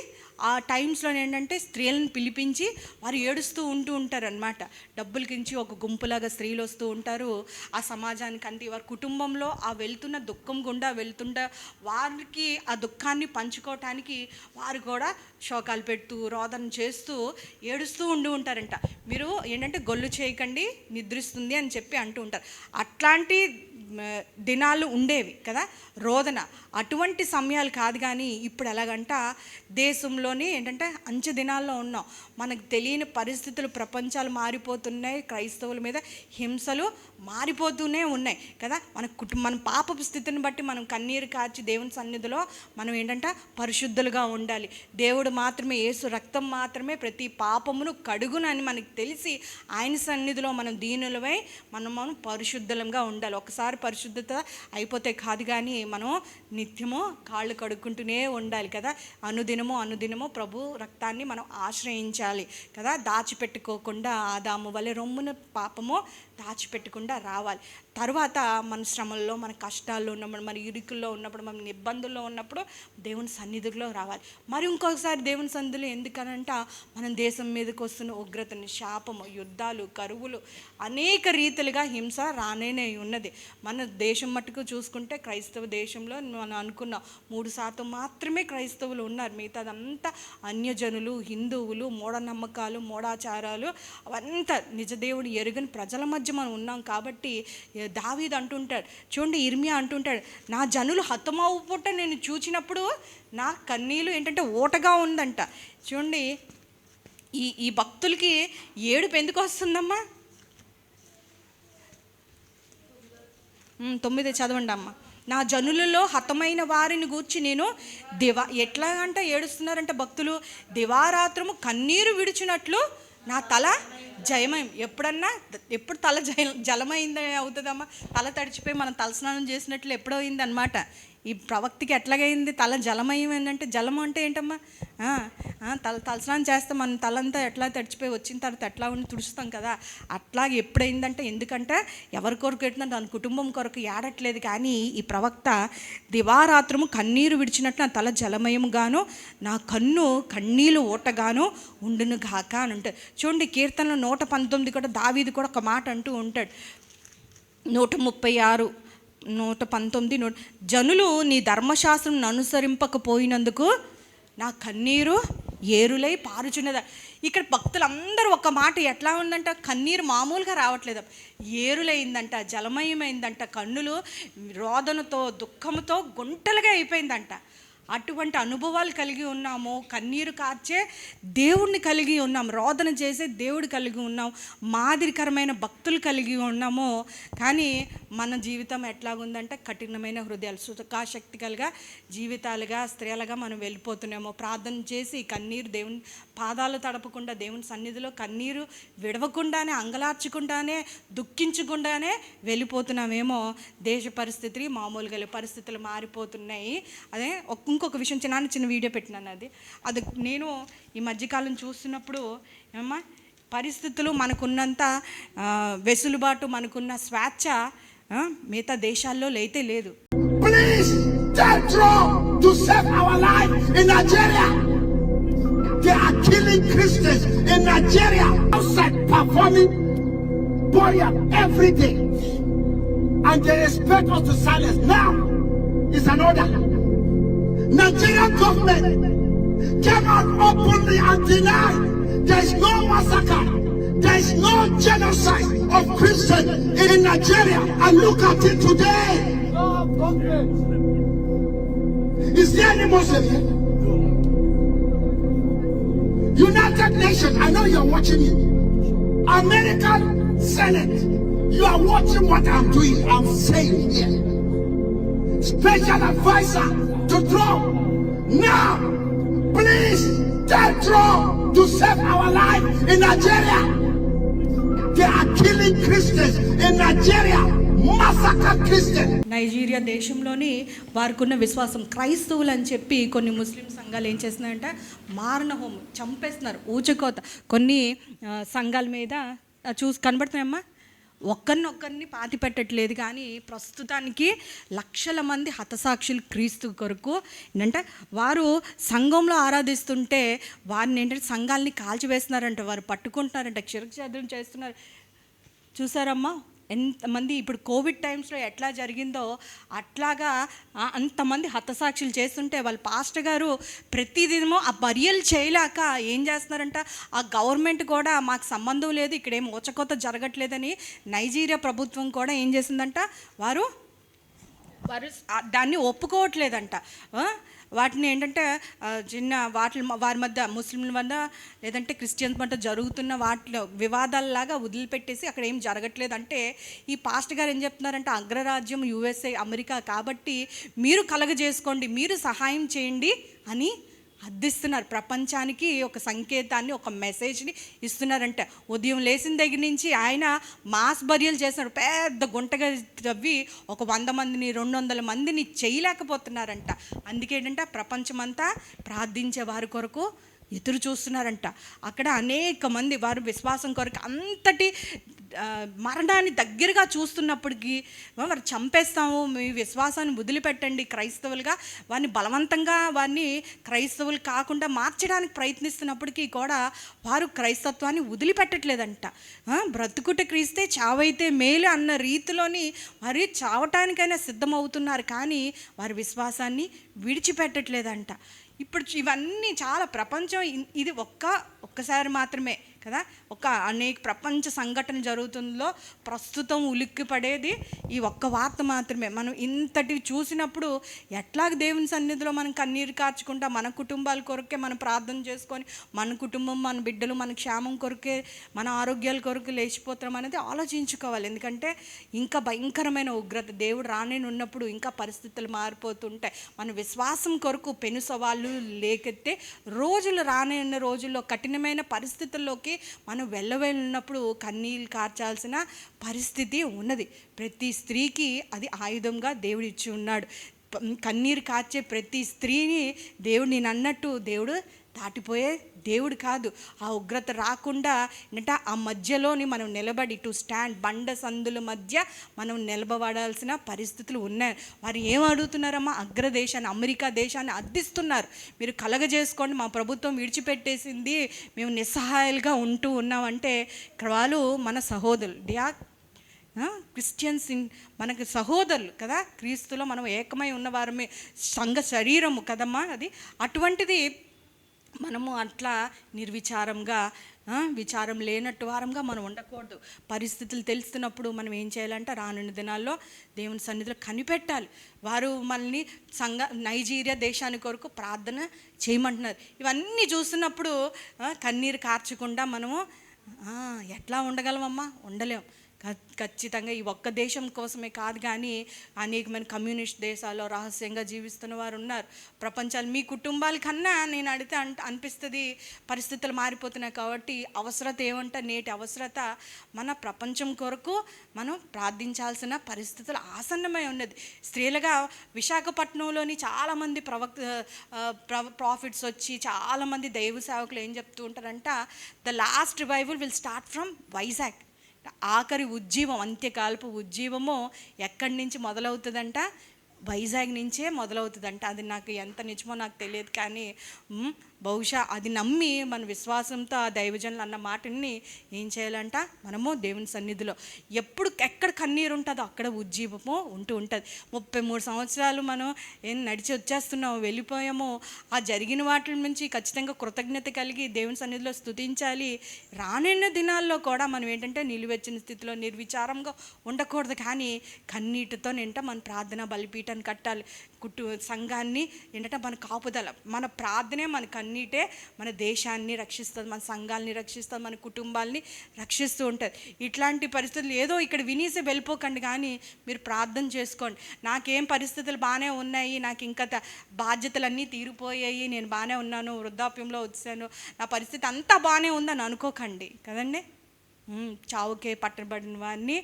ఆ టైమ్స్లో ఏంటంటే స్త్రీలను పిలిపించి వారు ఏడుస్తూ ఉంటారు అనమాట. డబ్బులకించి ఒక గుంపులాగా స్త్రీలు వస్తూ ఉంటారు ఆ సమాజానికి. అంటే వారి కుటుంబంలో ఆ వెళ్తున్న దుఃఖం గుండా వెళ్తుండ వారికి ఆ దుఃఖాన్ని పంచుకోవటానికి వారు కూడా శోకాలు పెడుతూ రోదన చేస్తూ ఏడుస్తూ ఉంటారంట. మీరు ఏంటంటే గొల్లు చేయకండి, నిద్రిస్తుంది అని చెప్పి అంటూ ఉంటారు. అట్లాంటి దినాలు ఉండేవి కదా, రోదన. అటువంటి సమయాలు కాదు. కానీ ఇప్పుడు ఎలాగంట, దేశంలోని ఏంటంటే అంచె దినాల్లో ఉన్నాం. మనకు తెలియని పరిస్థితులు, ప్రపంచాలు మారిపోతున్నాయి, క్రైస్తవుల మీద హింసలు మారిపోతూనే ఉన్నాయి కదా. మన పాపపు స్థితిని బట్టి మనం కన్నీరు కార్చి దేవుని సన్నిధిలో మనం ఏంటంటే పరిశుద్ధులుగా ఉండాలి. దేవుడు మాత్రమే, యేసు రక్తం మాత్రమే ప్రతి పాపమును కడుగునని మనకు తెలిసి ఆయన సన్నిధిలో మనం దీనులమై మనం పరిశుద్ధులంగా ఉండాలి. ఒకసారి పరిశుద్ధత అయిపోతే కాదు, కానీ మనం నిత్యము కాళ్ళు కడుక్కుంటూనే ఉండాలి కదా. అనుదినము ప్రభు రక్తాన్ని మనం ఆశ్రయించాలి కదా. దాచిపెట్టుకోకుండా ఆదాము వలె రొమ్మున పాపము దాచిపెట్టకుండా రావాలి. తర్వాత మన శ్రమల్లో, మన కష్టాల్లో ఉన్నప్పుడు, మన ఇరుకుల్లో ఉన్నప్పుడు, మన ఇబ్బందుల్లో ఉన్నప్పుడు దేవుని సన్నిధిలో రావాలి. మరి ఇంకొకసారి దేవుని సన్నిధిలో ఎందుకనంట, మనం దేశం మీదకి వస్తున్న ఉగ్రతని, శాపము, యుద్ధాలు, కరువులు, అనేక రీతిలుగా హింస రానే ఉన్నది. మన దేశం మట్టుకు చూసుకుంటే క్రైస్తవ దేశంలో మనం అనుకున్న 3% మాత్రమే క్రైస్తవులు ఉన్నారు. మిగతాదంతా అన్యజనులు, హిందువులు, మూఢనమ్మకాలు, మూఢాచారాలు, అవంతా నిజదేవుడు ఎరుగని ప్రజల మధ్య మనం ఉన్నాం. కాబట్టి దావీదు అంటుంటాడు, చూడండి, ఇర్మియా అంటుంటాడు, నా జనులు హతమవు పుట్ట నేను చూచినప్పుడు నా కన్నీళ్ళు ఏంటంటే ఓటగా ఉందంట. చూడండి, ఈ భక్తులకి ఏడుపు ఎందుకు వస్తుందమ్మా? 9 చదవండి అమ్మ. నా జనులలో హతమైన వారిని గూర్చి నేను ఎట్లా అంట ఏడుస్తున్నారంట భక్తులు, దివారాత్రము కన్నీరు విడిచినట్లు నా తల జయమయం. ఎప్పుడు తల జలమైంది అవుతుందమ్మా? తల తడిచిపోయి మనం తలస్నానం చేసినట్లు ఎప్పుడో అయింది అనమాట. ఈ ప్రవక్తికి ఎట్లాగైంది? తల జలమయం ఏంటంటే, జలము అంటే ఏంటమ్మా? తలస్నానం చేస్తే మనం తలంతా ఎట్లా తడిచిపోయి వచ్చిన తర్వాత ఎట్లా ఉండి తుడుస్తాం కదా, అట్లాగే ఎప్పుడైందంటే, ఎందుకంటే ఎవరి కొరకు ఎట్టిందంటే తన కుటుంబం కొరకు ఏడట్లేదు. కానీ ఈ ప్రవక్త దివారాత్రము కన్నీరు విడిచినట్లు నా తల జలమయముగాను నా కన్ను కన్నీళ్ళు ఓటగాను ఉండును గాక అని ఉంటాడు. చూడండి, కీర్తనలో 119 కూడా దావీదు కూడా ఒక మాట అంటూ ఉంటాడు. 136, 119, జనులు నీ ధర్మశాస్త్రం అనుసరింపకపోయినందుకు నా కన్నీరు ఏరులై పారుచున్నదా. ఇక్కడ భక్తులందరూ ఒక మాట ఎట్లా ఉందంట, కన్నీరు మామూలుగా రావట్లేదు, ఏరులైందంట, జలమయమైందంట, కన్నులు రోదనతో దుఃఖంతో గుంటలుగా అయిపోయిందంట. అటువంటి అనుభవాలు కలిగి ఉన్నాము, కన్నీరు కార్చే దేవుడిని కలిగి ఉన్నాం, రోదన చేసే దేవుడు కలిగి ఉన్నాం, మాదిరికరమైన భక్తులు కలిగి ఉన్నాము. కానీ మన జీవితం ఎట్లాగుందంటే కఠినమైన హృదయాలు, సుఖాశక్తికలుగా జీవితాలుగా, స్త్రీలుగా మనం వెళ్ళిపోతున్నాము. ప్రార్థన చేసి కన్నీరు దేవుని పాదాలు తడపకుండా, దేవుని సన్నిధిలో కన్నీరు విడవకుండానే, అంగలార్చకుండానే, దుఃఖించకుండానే వెళ్ళిపోతున్నామేమో. దేశ పరిస్థితులు మామూలుగా పరిస్థితులు మారిపోతున్నాయి. అదే ఇంకొక విషయం, చిన్న వీడియో పెట్టినాను. అది నేను ఈ మధ్యకాలం చూస్తున్నప్పుడు ఏమమ్మా, పరిస్థితులు మనకున్నంత వెసులుబాటు, మనకున్న స్వేచ్ఛ మిగతా దేశాల్లో అయితే లేదు. Please tell Trump to save our life in Nigeria. They are killing Christians in Nigeria outside performing burial every day, and they expect us to silence. Now is an order. Nigerian government came out openly and denied there is no massacre, there is no genocide of Christians in Nigeria. And look at it today. Is there any Muslim here? United Nations, I know you're watching it. American Senate, you are watching what I'm doing, I'm saying here. Special advisor to Trump. Now, please tell Trump to save our life in Nigeria. They are killing Christians in Nigeria. Massacre Christians. Nigeria దేశంలోని వారికి ఉన్న విశ్వాసం క్రైస్తవులు అని చెప్పి కొన్ని ముస్లిం సంఘాలు ఏం చేస్తున్నాయంటే మారణ హోమం చంపేస్తున్నారు, ఊచకోత. కొన్ని సంఘాల మీద కనబడుతున్నాయమ్మా, ఒక్కరినొక్కరిని పాతి పెట్టట్లేదు. కానీ ప్రస్తుతానికి లక్షల మంది హతసాక్షులు క్రీస్తు కొరకు ఏంటంటే వారు సంఘంలో ఆరాధిస్తుంటే వారిని ఏంటంటే సంఘాలని కాల్చివేస్తున్నారంట, వారు పట్టుకుంటున్నారంట, క్షిరక్షేత్రం చేస్తున్నారు. చూసారమ్మా ఎంతమంది ఇప్పుడు కోవిడ్ టైమ్స్లో ఎట్లా జరిగిందో అట్లాగా అంతమంది హతసాక్షులు చేస్తుంటే వాళ్ళ పాస్టర్ గారు ప్రతిదినమో ఆ బరియలు చేయలేక ఏం చేస్తున్నారంట, ఆ గవర్నమెంట్ కూడా మాకు సంబంధం లేదు, ఇక్కడ ఏం ఊచకోత జరగట్లేదని నైజీరియా ప్రభుత్వం కూడా ఏం చేసిందంట, వారు దాన్ని ఒప్పుకోవట్లేదంట. వాటిని ఏంటంటే చిన్న వారి మధ్య ముస్లింల మధ్య లేదంటే క్రిస్టియన్స్ మధ్య జరుగుతున్న వాటిలో వివాదాలలాగా వదిలిపెట్టేసి అక్కడ ఏం జరగట్లేదు అంటే ఈ పాస్టర్ గారు ఏం చెప్తున్నారంటే అగ్రరాజ్యం USA అమెరికా కాబట్టి మీరు కలగజేసుకోండి, మీరు సహాయం చేయండి అని అర్థిస్తున్నారు. ప్రపంచానికి ఒక సంకేతాన్ని, ఒక మెసేజ్ని ఇస్తున్నారంట. ఉదయం లేచిన దగ్గర నుంచి ఆయన మాస్ బరియలు చేస్తున్నారు, పెద్ద గుంటగా తవ్వి ఒక 100 మందిని 200 మందిని చేయలేకపోతున్నారంట. అందుకేంటంటే ప్రపంచమంతా ప్రార్థించే వారి కొరకు ఎదురు చూస్తున్నారంట. అక్కడ అనేక మంది వారు విశ్వాసం కొరకు అంతటి మరణాన్ని దగ్గరగా చూస్తున్నప్పటికీ వారు చంపేస్తాము, మీ విశ్వాసాన్ని వదిలిపెట్టండి క్రైస్తవులుగా, వారిని బలవంతంగా వారిని క్రైస్తవులు కాకుండా మార్చడానికి ప్రయత్నిస్తున్నప్పటికీ కూడా వారు క్రైస్తత్వాన్ని వదిలిపెట్టట్లేదంట. బ్రతుకుట క్రీస్తే చావైతే మేలు అన్న రీతిలోని వారు చావటానికైనా సిద్ధమవుతున్నారు, కానీ వారి విశ్వాసాన్ని విడిచిపెట్టట్లేదంట. ఇప్పుడు ఇవన్నీ చాలా ప్రపంచం ఇది ఒక్కసారి మాత్రమే కదా, అనేక ప్రపంచ సంఘటన జరుగుతుందో ప్రస్తుతం ఉలిక్కి పడేది ఈ ఒక్క వార్త మాత్రమే. మనం ఇంతటి చూసినప్పుడు ఎట్లాగ దేవుని సన్నిధిలో మనం కన్నీరు కార్చుకుంటా మన కుటుంబాల కొరకే మనం ప్రార్థన చేసుకొని మన కుటుంబం, మన బిడ్డలు, మన క్షేమం కొరకే, మన ఆరోగ్యాల కొరకు లేచిపోతాం అనేది ఆలోచించుకోవాలి. ఎందుకంటే ఇంకా భయంకరమైన ఉగ్రత దేవుడు రానేని ఉన్నప్పుడు ఇంకా పరిస్థితులు మారిపోతుంటాయి. మన విశ్వాసం కొరకు పెను సవాళ్ళు లేకెత్తే రోజులు రానున్న రోజుల్లో కఠినమైన పరిస్థితుల్లోకి మనం వెళ్ళినప్పుడు కన్నీళ్ళు కార్చాల్సిన పరిస్థితి ఉన్నది. ప్రతి స్త్రీకి అది ఆయుధంగా దేవుడు ఇచ్చి ఉన్నాడు. కన్నీరు కార్చే ప్రతి స్త్రీని దేవుడు, నేను అన్నట్టు దేవుడు దాటిపోయే దేవుడు కాదు. ఆ ఉగ్రత రాకుండా అంటే ఆ మధ్యలోని మనం నిలబడి టు స్టాండ్, బండ సందుల మధ్య మనం నిలబడాల్సిన పరిస్థితులు ఉన్నాయి. వారు ఏం అడుగుతున్నారమ్మా, అగ్రదేశాన్ని, అమెరికా దేశాన్ని అర్థిస్తున్నారు, మీరు కలగజేసుకోండి, మా ప్రభుత్వం విడిచిపెట్టేసింది, మేము నిస్సహాయాలుగా ఉంటూ ఉన్నామంటే వాళ్ళు మన సహోదరులు, క్రిస్టియన్స్ మనకి సహోదరులు కదా, క్రీస్తులో మనం ఏకమై ఉన్నవారమే, సంఘ శరీరము కదమ్మా అది. అటువంటిది మనము అట్లా నిర్విచారంగా, విచారం లేనట్టు వారంగా మనం ఉండకూడదు. పరిస్థితులు తెలుస్తున్నప్పుడు మనం ఏం చేయాలంటే రానున్న దినాల్లో దేవుని సన్నిధిలో కనిపెట్టాలి. వారు మనల్ని నైజీరియా దేశాని కొరకు ప్రార్థన చేయమంటున్నారు. ఇవన్నీ చూస్తున్నప్పుడు కన్నీరు కార్చకుండా మనము ఎట్లా ఉండగలమమ్మా? ఉండలేం. ఖచ్చితంగా ఈ ఒక్క దేశం కోసమే కాదు, కానీ అనేకమైన కమ్యూనిస్ట్ దేశాల్లో రహస్యంగా జీవిస్తున్న వారు ఉన్నారు. ప్రపంచాలు మీ కుటుంబాల కన్నా నేను అడిగితే అనిపిస్తుంది పరిస్థితులు మారిపోతున్నాయి కాబట్టి అవసరత ఏమంటే నేటి అవసరత మన ప్రపంచం కొరకు మనం ప్రార్థించాల్సిన పరిస్థితులు ఆసన్నమై ఉన్నది. స్త్రీలుగా విశాఖపట్నంలోని చాలామంది ప్రాఫిట్స్ వచ్చి చాలామంది దైవ సేవకులు ఏం చెప్తూ ఉంటారంట, the last revival will start from Vizag. ఆఖరి ఉజ్జీవం, అంత్యకాలపు ఉజ్జీవము ఎక్కడి నుంచి మొదలవుతుందంట? వైజాగ్ నుంచే మొదలవుతుందంట. అది నాకు ఎంత నిజమో నాకు తెలియదు, కానీ బహుశా అది నమ్మి మన విశ్వాసంతో ఆ దైవజనులు అన్న మాటని ఏం చేయాలంట, మనము దేవుని సన్నిధిలో ఎక్కడ కన్నీరు ఉంటుందో అక్కడ ఉజ్జీవము ఉంటూ ఉంటుంది. 33 సంవత్సరాలు మనం నడిచి వచ్చేస్తున్నాము, వెళ్ళిపోయాము. ఆ జరిగిన వాటి నుంచి ఖచ్చితంగా కృతజ్ఞత కలిగి దేవుని సన్నిధిలో స్తుతించాలి. రానున్న దినాల్లో కూడా మనం ఏంటంటే నిలువెచ్చిన స్థితిలో నిర్విచారంగా ఉండకూడదు, కానీ కన్నీటితో మన ప్రార్థన బలిపీఠాన్ని కట్టాలి. సంఘాన్ని ఏంటంటే మన కాపుదల, మన ప్రార్థనే మన కన్నీటే మన దేశాన్ని రక్షిస్తుంది, మన సంఘాలని రక్షిస్తుంది, మన కుటుంబాలని రక్షిస్తూ ఉంటుంది. ఇట్లాంటి పరిస్థితులు ఏదో ఇక్కడ వినేసి వెళ్ళిపోకండి, కానీ మీరు ప్రార్థన చేసుకోండి. నాకేం పరిస్థితులు బాగానే ఉన్నాయి, నాకు ఇంకా బాధ్యతలన్నీ తీరిపోయాయి, నేను బాగానే ఉన్నాను, వృద్ధాప్యంలో వచ్చాను, నా పరిస్థితి అంతా బాగానే ఉందని అనుకోకండి కదండి. చావుకే పట్టబడిన వారిని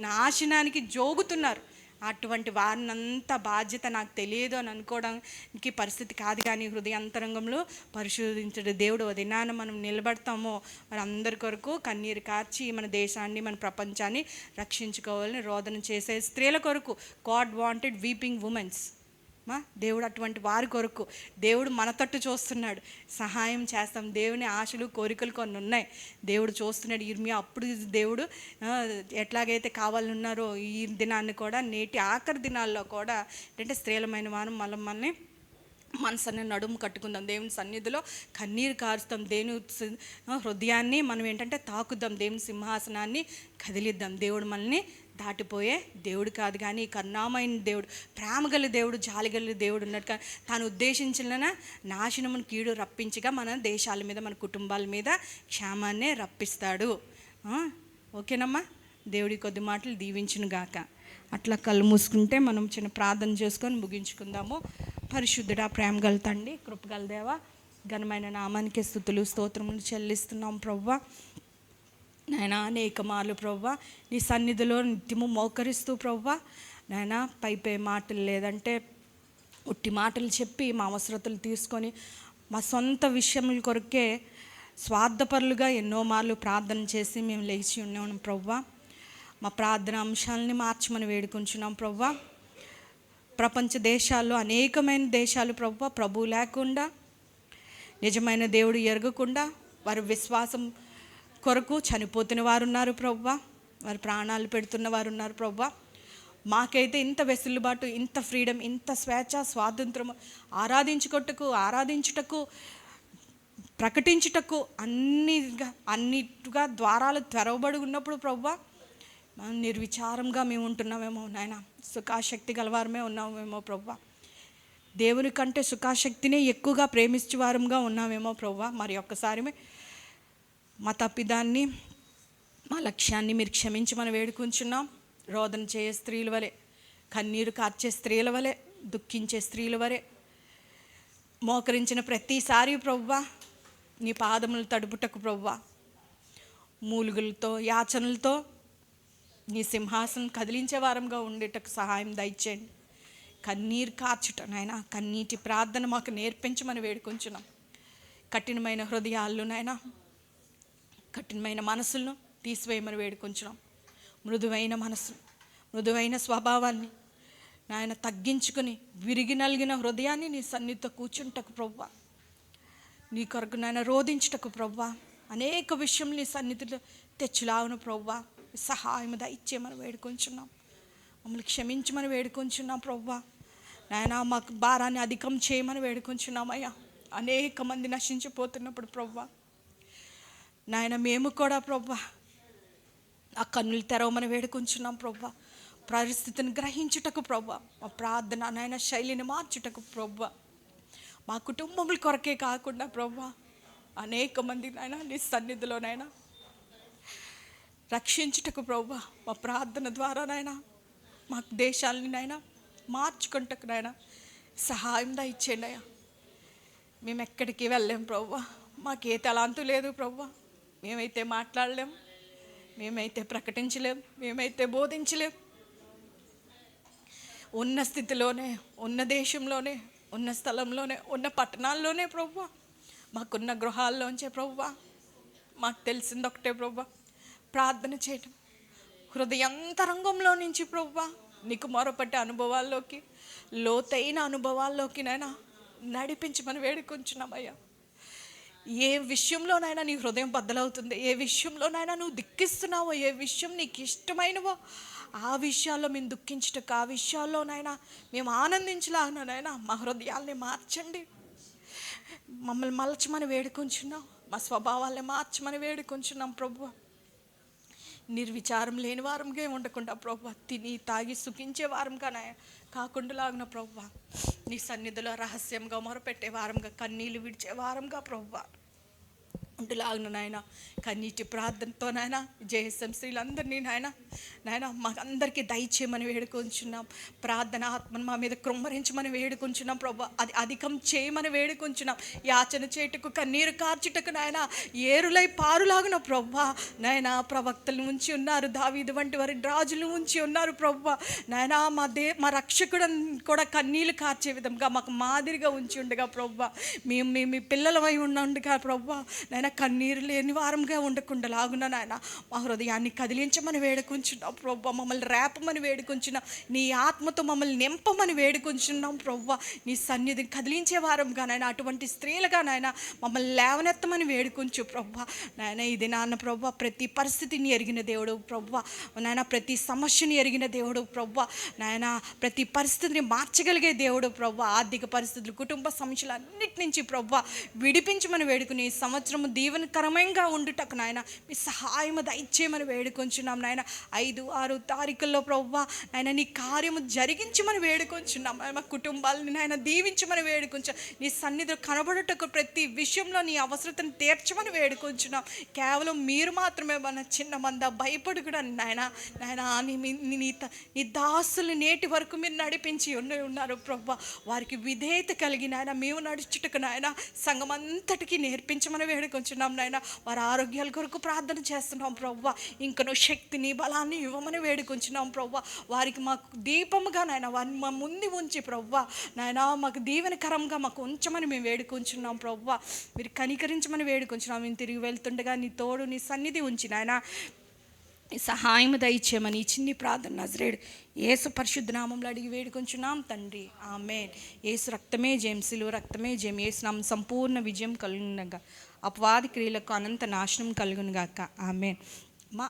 నాశనానికి జోగుతున్నారు. అటువంటి వారినంతా బాధ్యత నాకు తెలియదు అని అనుకోవడానికి పరిస్థితి కాదు, కానీ హృదయాంతరంగంలో పరిశోధించే దేవుడు దినాన మనం నిలబడతామో వారందరి కొరకు కన్నీరు కార్చి మన దేశాన్ని మన ప్రపంచాన్ని రక్షించుకోవాలని రోదన చేసే స్త్రీల కొరకు గాడ్ వాంటెడ్ వీపింగ్ ఉమెన్స్. దేవుడు అటువంటి వారి కొరకు దేవుడు మన తట్టు చూస్తున్నాడు, సహాయం చేస్తాం. దేవుని ఆశలు కోరికలు కొన్ని ఉన్నాయి, దేవుడు చూస్తున్నాడు. ఇర్మియా అప్పుడు దేవుడు ఎట్లాగైతే కావాలన్నారో ఈ దినాన్ని కూడా, నేటి ఆఖరి దినాల్లో కూడా ఏంటంటే స్త్రీలమైన వారు మనల్ని మనసుని నడుము కట్టుకుందాం, దేవుని సన్నిధిలో కన్నీరు కారుస్తాం, దేవుని హృదయాన్ని మనం ఏంటంటే తాకుద్దాం, దేవుని సింహాసనాన్ని కదిలిద్దాం. దేవుడు మనల్ని దాటిపోయే దేవుడు కాదు, కానీ కరుణామైన దేవుడు, ప్రేమగల దేవుడు, జాలిగల దేవుడు ఉన్నట్టు. కానీ తాను ఉద్దేశించిన నాశనమును కీడు రప్పించగా మన దేశాల మీద మన కుటుంబాల మీద క్షేమాన్నే రప్పిస్తాడు. ఓకేనమ్మా, దేవుడి కొద్ది మాటలు దీవించును గాక. అట్లా కళ్ళు మూసుకుంటే మనం చిన్న ప్రార్థన చేసుకొని ముగించుకుందాము. పరిశుద్ధుడా, ప్రేమగల తండ్రి, కృపగల దేవా, ఘనమైన నామానికి స్తుతులు స్తోత్రములు చెల్లిస్తున్నాం ప్రభువా. నాయనా అనేక మార్లు ప్రభువా నీ సన్నిధిలో నిత్యము మోకరిస్తూ ప్రభువా నాయనా పై మాటలు లేదంటే ఉట్టి మాటలు చెప్పి మా అవసరతలు తీసుకొని మా సొంత విషయముల కొరకే స్వార్థపరులుగా ఎన్నో మార్లు ప్రార్థన చేసి మేము లేచి ఉన్నాం ప్రభువా. మా ప్రార్థన అంశాలని మార్చమని వేడుకుంటున్నాం ప్రభువా. ప్రపంచ దేశాల్లో అనేకమైన దేశాలు ప్రభువా ప్రభువు లేకుండా, నిజమైన దేవుడు ఎరగకుండా వారి విశ్వాసం కొరకు చనిపోతున్న వారు ఉన్నారు ప్రభువా, వారి ప్రాణాలు పెడుతున్న వారు ఉన్నారు ప్రభువా. మాకైతే ఇంత వెసులుబాటు, ఇంత ఫ్రీడమ్, ఇంత స్వేచ్ఛ, స్వాతంత్రము, ఆరాధించుటకు ప్రకటించుటకు అన్నిటిగా ద్వారాలు తెరవబడి ఉన్నప్పుడు ప్రభువా మనం నిర్విచారంగా మేము ఉంటున్నామేమో నాయన, సుఖాశక్తి గలవారమే ఉన్నామేమో ప్రభువా. దేవుని కంటే సుఖాశక్తినే ఎక్కువగా ప్రేమించే వారంగా ఉన్నామేమో ప్రభువా. మరి ఒక్కసారి మా తప్పిదాన్ని, మా లక్ష్యాన్ని మీరు క్షమించమని వేడుకుంటున్నాం. రోదన చేయ స్త్రీల వలె, కన్నీరు కార్చే స్త్రీల వలె, దుఃఖించే స్త్రీల వలె మోకరించిన ప్రతిసారి ప్రభువా నీ పాదములు తడుపుటకు ప్రభువా మూలుగులతో యాచనలతో నీ సింహాసనం కదిలించే వారంగా ఉండేటకు సహాయం దయచేయండి. కన్నీరు కార్చుట నాయన, కన్నీటి ప్రార్థన మాకు నేర్పించమని వేడుకుంటున్నాం. కఠినమైన హృదయాల్లో నాయన, కఠినమైన మనసులను తీసివేయమని వేడుకుంటున్నాం. మృదువైన మనసు, మృదువైన స్వభావాన్ని నాయన తగ్గించుకొని విరిగి నలిగిన హృదయాన్ని నీ సన్నిధితో కూర్చుంటకు ప్రభువా, నీ కొరకు నాయన రోధించుటకు ప్రభువా, అనేక విషయం నీ సన్నిధిలో తెచ్చులావును ప్రభువా. సహాయం దయచేయమని వేడుకుంటున్నాం. మమ్మల్ని క్షమించమని వేడుకుంటున్నాం ప్రభువా. నాయన మాకు భారాన్ని అధికం చేయమని వేడుకుంటున్నామయ్యా. అనేక మంది నశించిపోతున్నప్పుడు ప్రభువా నాయన మేము కూడా ప్రభువా ఆ కన్నులు తెరవమని వేడుకుంటున్నాం ప్రభువా. పరిస్థితిని గ్రహించుటకు ప్రభువా, మా ప్రార్థన నాయన శైలిని మార్చుటకు ప్రభువా, మా కుటుంబముల కొరకే కాకుండా ప్రభువా అనేక మంది నాయన నీ సన్నిధిలోనైనా రక్షించుటకు ప్రభువా, మా ప్రార్థన ద్వారా నాయన మా దేశాలని నాయన మార్చుకుంటకు నాయన సహాయం దయచేయండి అయ్యా. మేము ఎక్కడికి వెళ్ళలేం ప్రభువా, మాకు ఏ తలాంతు లేదు ప్రభువా. మేమైతే మాట్లాడలేం, మేమైతే ప్రకటించలేం, మేమైతే బోధించలేం. ఉన్న స్థితిలోనే, ఉన్న దేశంలోనే, ఉన్న స్థలంలోనే, ఉన్న పట్టణాల్లోనే ప్రభువా, మాకున్న గృహాల్లోంచే ప్రభువా మాకు తెలిసింది ఒకటే ప్రభువా, ప్రార్థన చేయటం. హృదయాంతరంగంలో నుంచి ప్రభువా నీకు మొరపట్టే అనుభవాల్లోకి, లోతైన అనుభవాల్లోకి నైనా నడిపించమని వేడుకుంటున్నామయ్యా. ఏ విషయంలోనైనా నీ హృదయం బద్దలవుతుంది, ఏ విషయంలోనైనా నువ్వు దుఃఖిస్తున్నావో, ఏ విషయం నీకు ఇష్టమైనవో ఆ విషయాల్లో మేము దుఃఖించటకు, ఆ విషయాల్లోనైనా మేము ఆనందించలాగినైనా మా హృదయాల్ని మార్చండి. మమ్మల్ని మలచమని వేడుకుంటున్నాం, మా స్వభావాల్ని మార్చమని వేడుకుంటున్నాం ప్రభువా. నిర్విచారం లేని వారంగా ఉండకుండా ప్రభా, తిని తాగి సుఖించే వారంగా కాకుండా లాగిన ప్రభా, నీ సన్నిధిలో రహస్యంగా మొరపెట్టే వారంగా, కన్నీళ్ళు విడిచే వారంగా ప్రభా ఉంటులాగున నాయన. కన్నీటి ప్రార్థనతో నాయన జేఎస్ఎం స్త్రీలందరినీ నాయన మాకందరికీ దయచేయమని వేడుకొంచున్నాం. ప్రార్థన ఆత్మను మా మీద కృమ్మరించమని వేడుకొంచున్నాం ప్రభా. అది అధికం చేయమని వేడుకొంచున్నాం. యాచన చేటుకు కన్నీరు కార్చుటకు నాయన ఏరులై పారులాగున ప్రభా నాయన ప్రవక్తలు ఉంచి ఉన్నారు, దావీదు వంటి వారి రాజులు ఉంచి ఉన్నారు ప్రభా నాయన. మా రక్షకుడు కూడా కన్నీళ్ళు కార్చే విధంగా మాకు మాదిరిగా ఉంచి ఉండగా ప్రభా, మేము మీ పిల్లలమై ఉండగా ప్రభా నాయన కన్నీరు లేని వారంగా ఉండకుండా లాగున నాయన మా హృదయాన్ని కదిలించమని వేడుకుంటున్నాం ప్రభా. మమ్మల్ని రేపమని వేడుకుంటున్నాం, నీ ఆత్మతో మమ్మల్ని నింపమని వేడుకుంటున్నాం ప్రభా. నీ సన్నిధిని కదిలించే వారంగా నాయన, అటువంటి స్త్రీలుగా నాయన మమ్మల్ని లేవనెత్తమని వేడుకుంచు ప్రభా నాయన. ఇది నాన్న ప్రభా, ప్రతి పరిస్థితిని ఎరిగిన దేవుడు ప్రభా నాయన, ప్రతి సమస్యని ఎరిగిన దేవుడు ప్రభా నాయన, ప్రతి పరిస్థితిని మార్చగలిగే దేవుడు ప్రభా. ఆర్థిక పరిస్థితులు, కుటుంబ సమస్యలు అన్నిటి నుంచి ప్రభా విడిపించమని వేడుకుని ఈ సంవత్సరము దీవెనకరమంగా ఉండుటకు నాయన మీ సహాయము దయచేయమని వేడుకొంచున్నాం నాయన. 5-6 తారీఖుల్లో ప్రభా నాయన నీ కార్యము జరిగించమని వేడుకొంచున్నాం. మా కుటుంబాలని నాయన దీవించమని వేడుకొంచాం. నీ సన్నిధిలో కనబడుటకు ప్రతి విషయంలో నీ అవసరతను తీర్చమని వేడుకొంచున్నాం. కేవలం మీరు మాత్రమే మన చిన్న మంద భయపడుకుడా నాయన నీ దాసులు నేటి వరకు మీరు నడిపించి ఉన్నారు ప్రభా. వారికి విధేయత కలిగి నాయన మేము నడుచుటకు నాయన సంఘమంతటికి నేర్పించమని వేడుకొంచున్నాం నాయన. వారి ఆరోగ్యాల కొరకు ప్రార్థన చేస్తున్నాం ప్రభా. ఇంకనూ శక్తిని బలాన్ని ఇవ్వమని వేడుకొంచున్నాం ప్రభా. వారికి మాకు దీపముగా నాయన వారిని మా ముందు ఉంచి ప్రభా నాయన మాకు దీవెనకరంగా మాకు ఉంచమని మేము వేడుకొంచున్నాం ప్రభా. మీరు కనికరించమని వేడుకొంచున్నాం. మేము తిరిగి వెళ్తుండగా నీ తోడు నీ సన్నిధి ఉంచి నాయన సహాయం దయచేయమని ఈ చిన్ని ప్రార్థన నజరేయుడు యేసు పరిశుద్ధ నామంలో అడిగి వేడుకొంచున్నాం తండ్రి, ఆమేన్. యేసు రక్తమే జయం, సిలువ రక్తమే జయం. యేసు నామం సంపూర్ణ విజయం కలుగునుగాక, అపవాది క్రియలకు అనంత నాశనం కలుగునుగాక, ఆమేన్.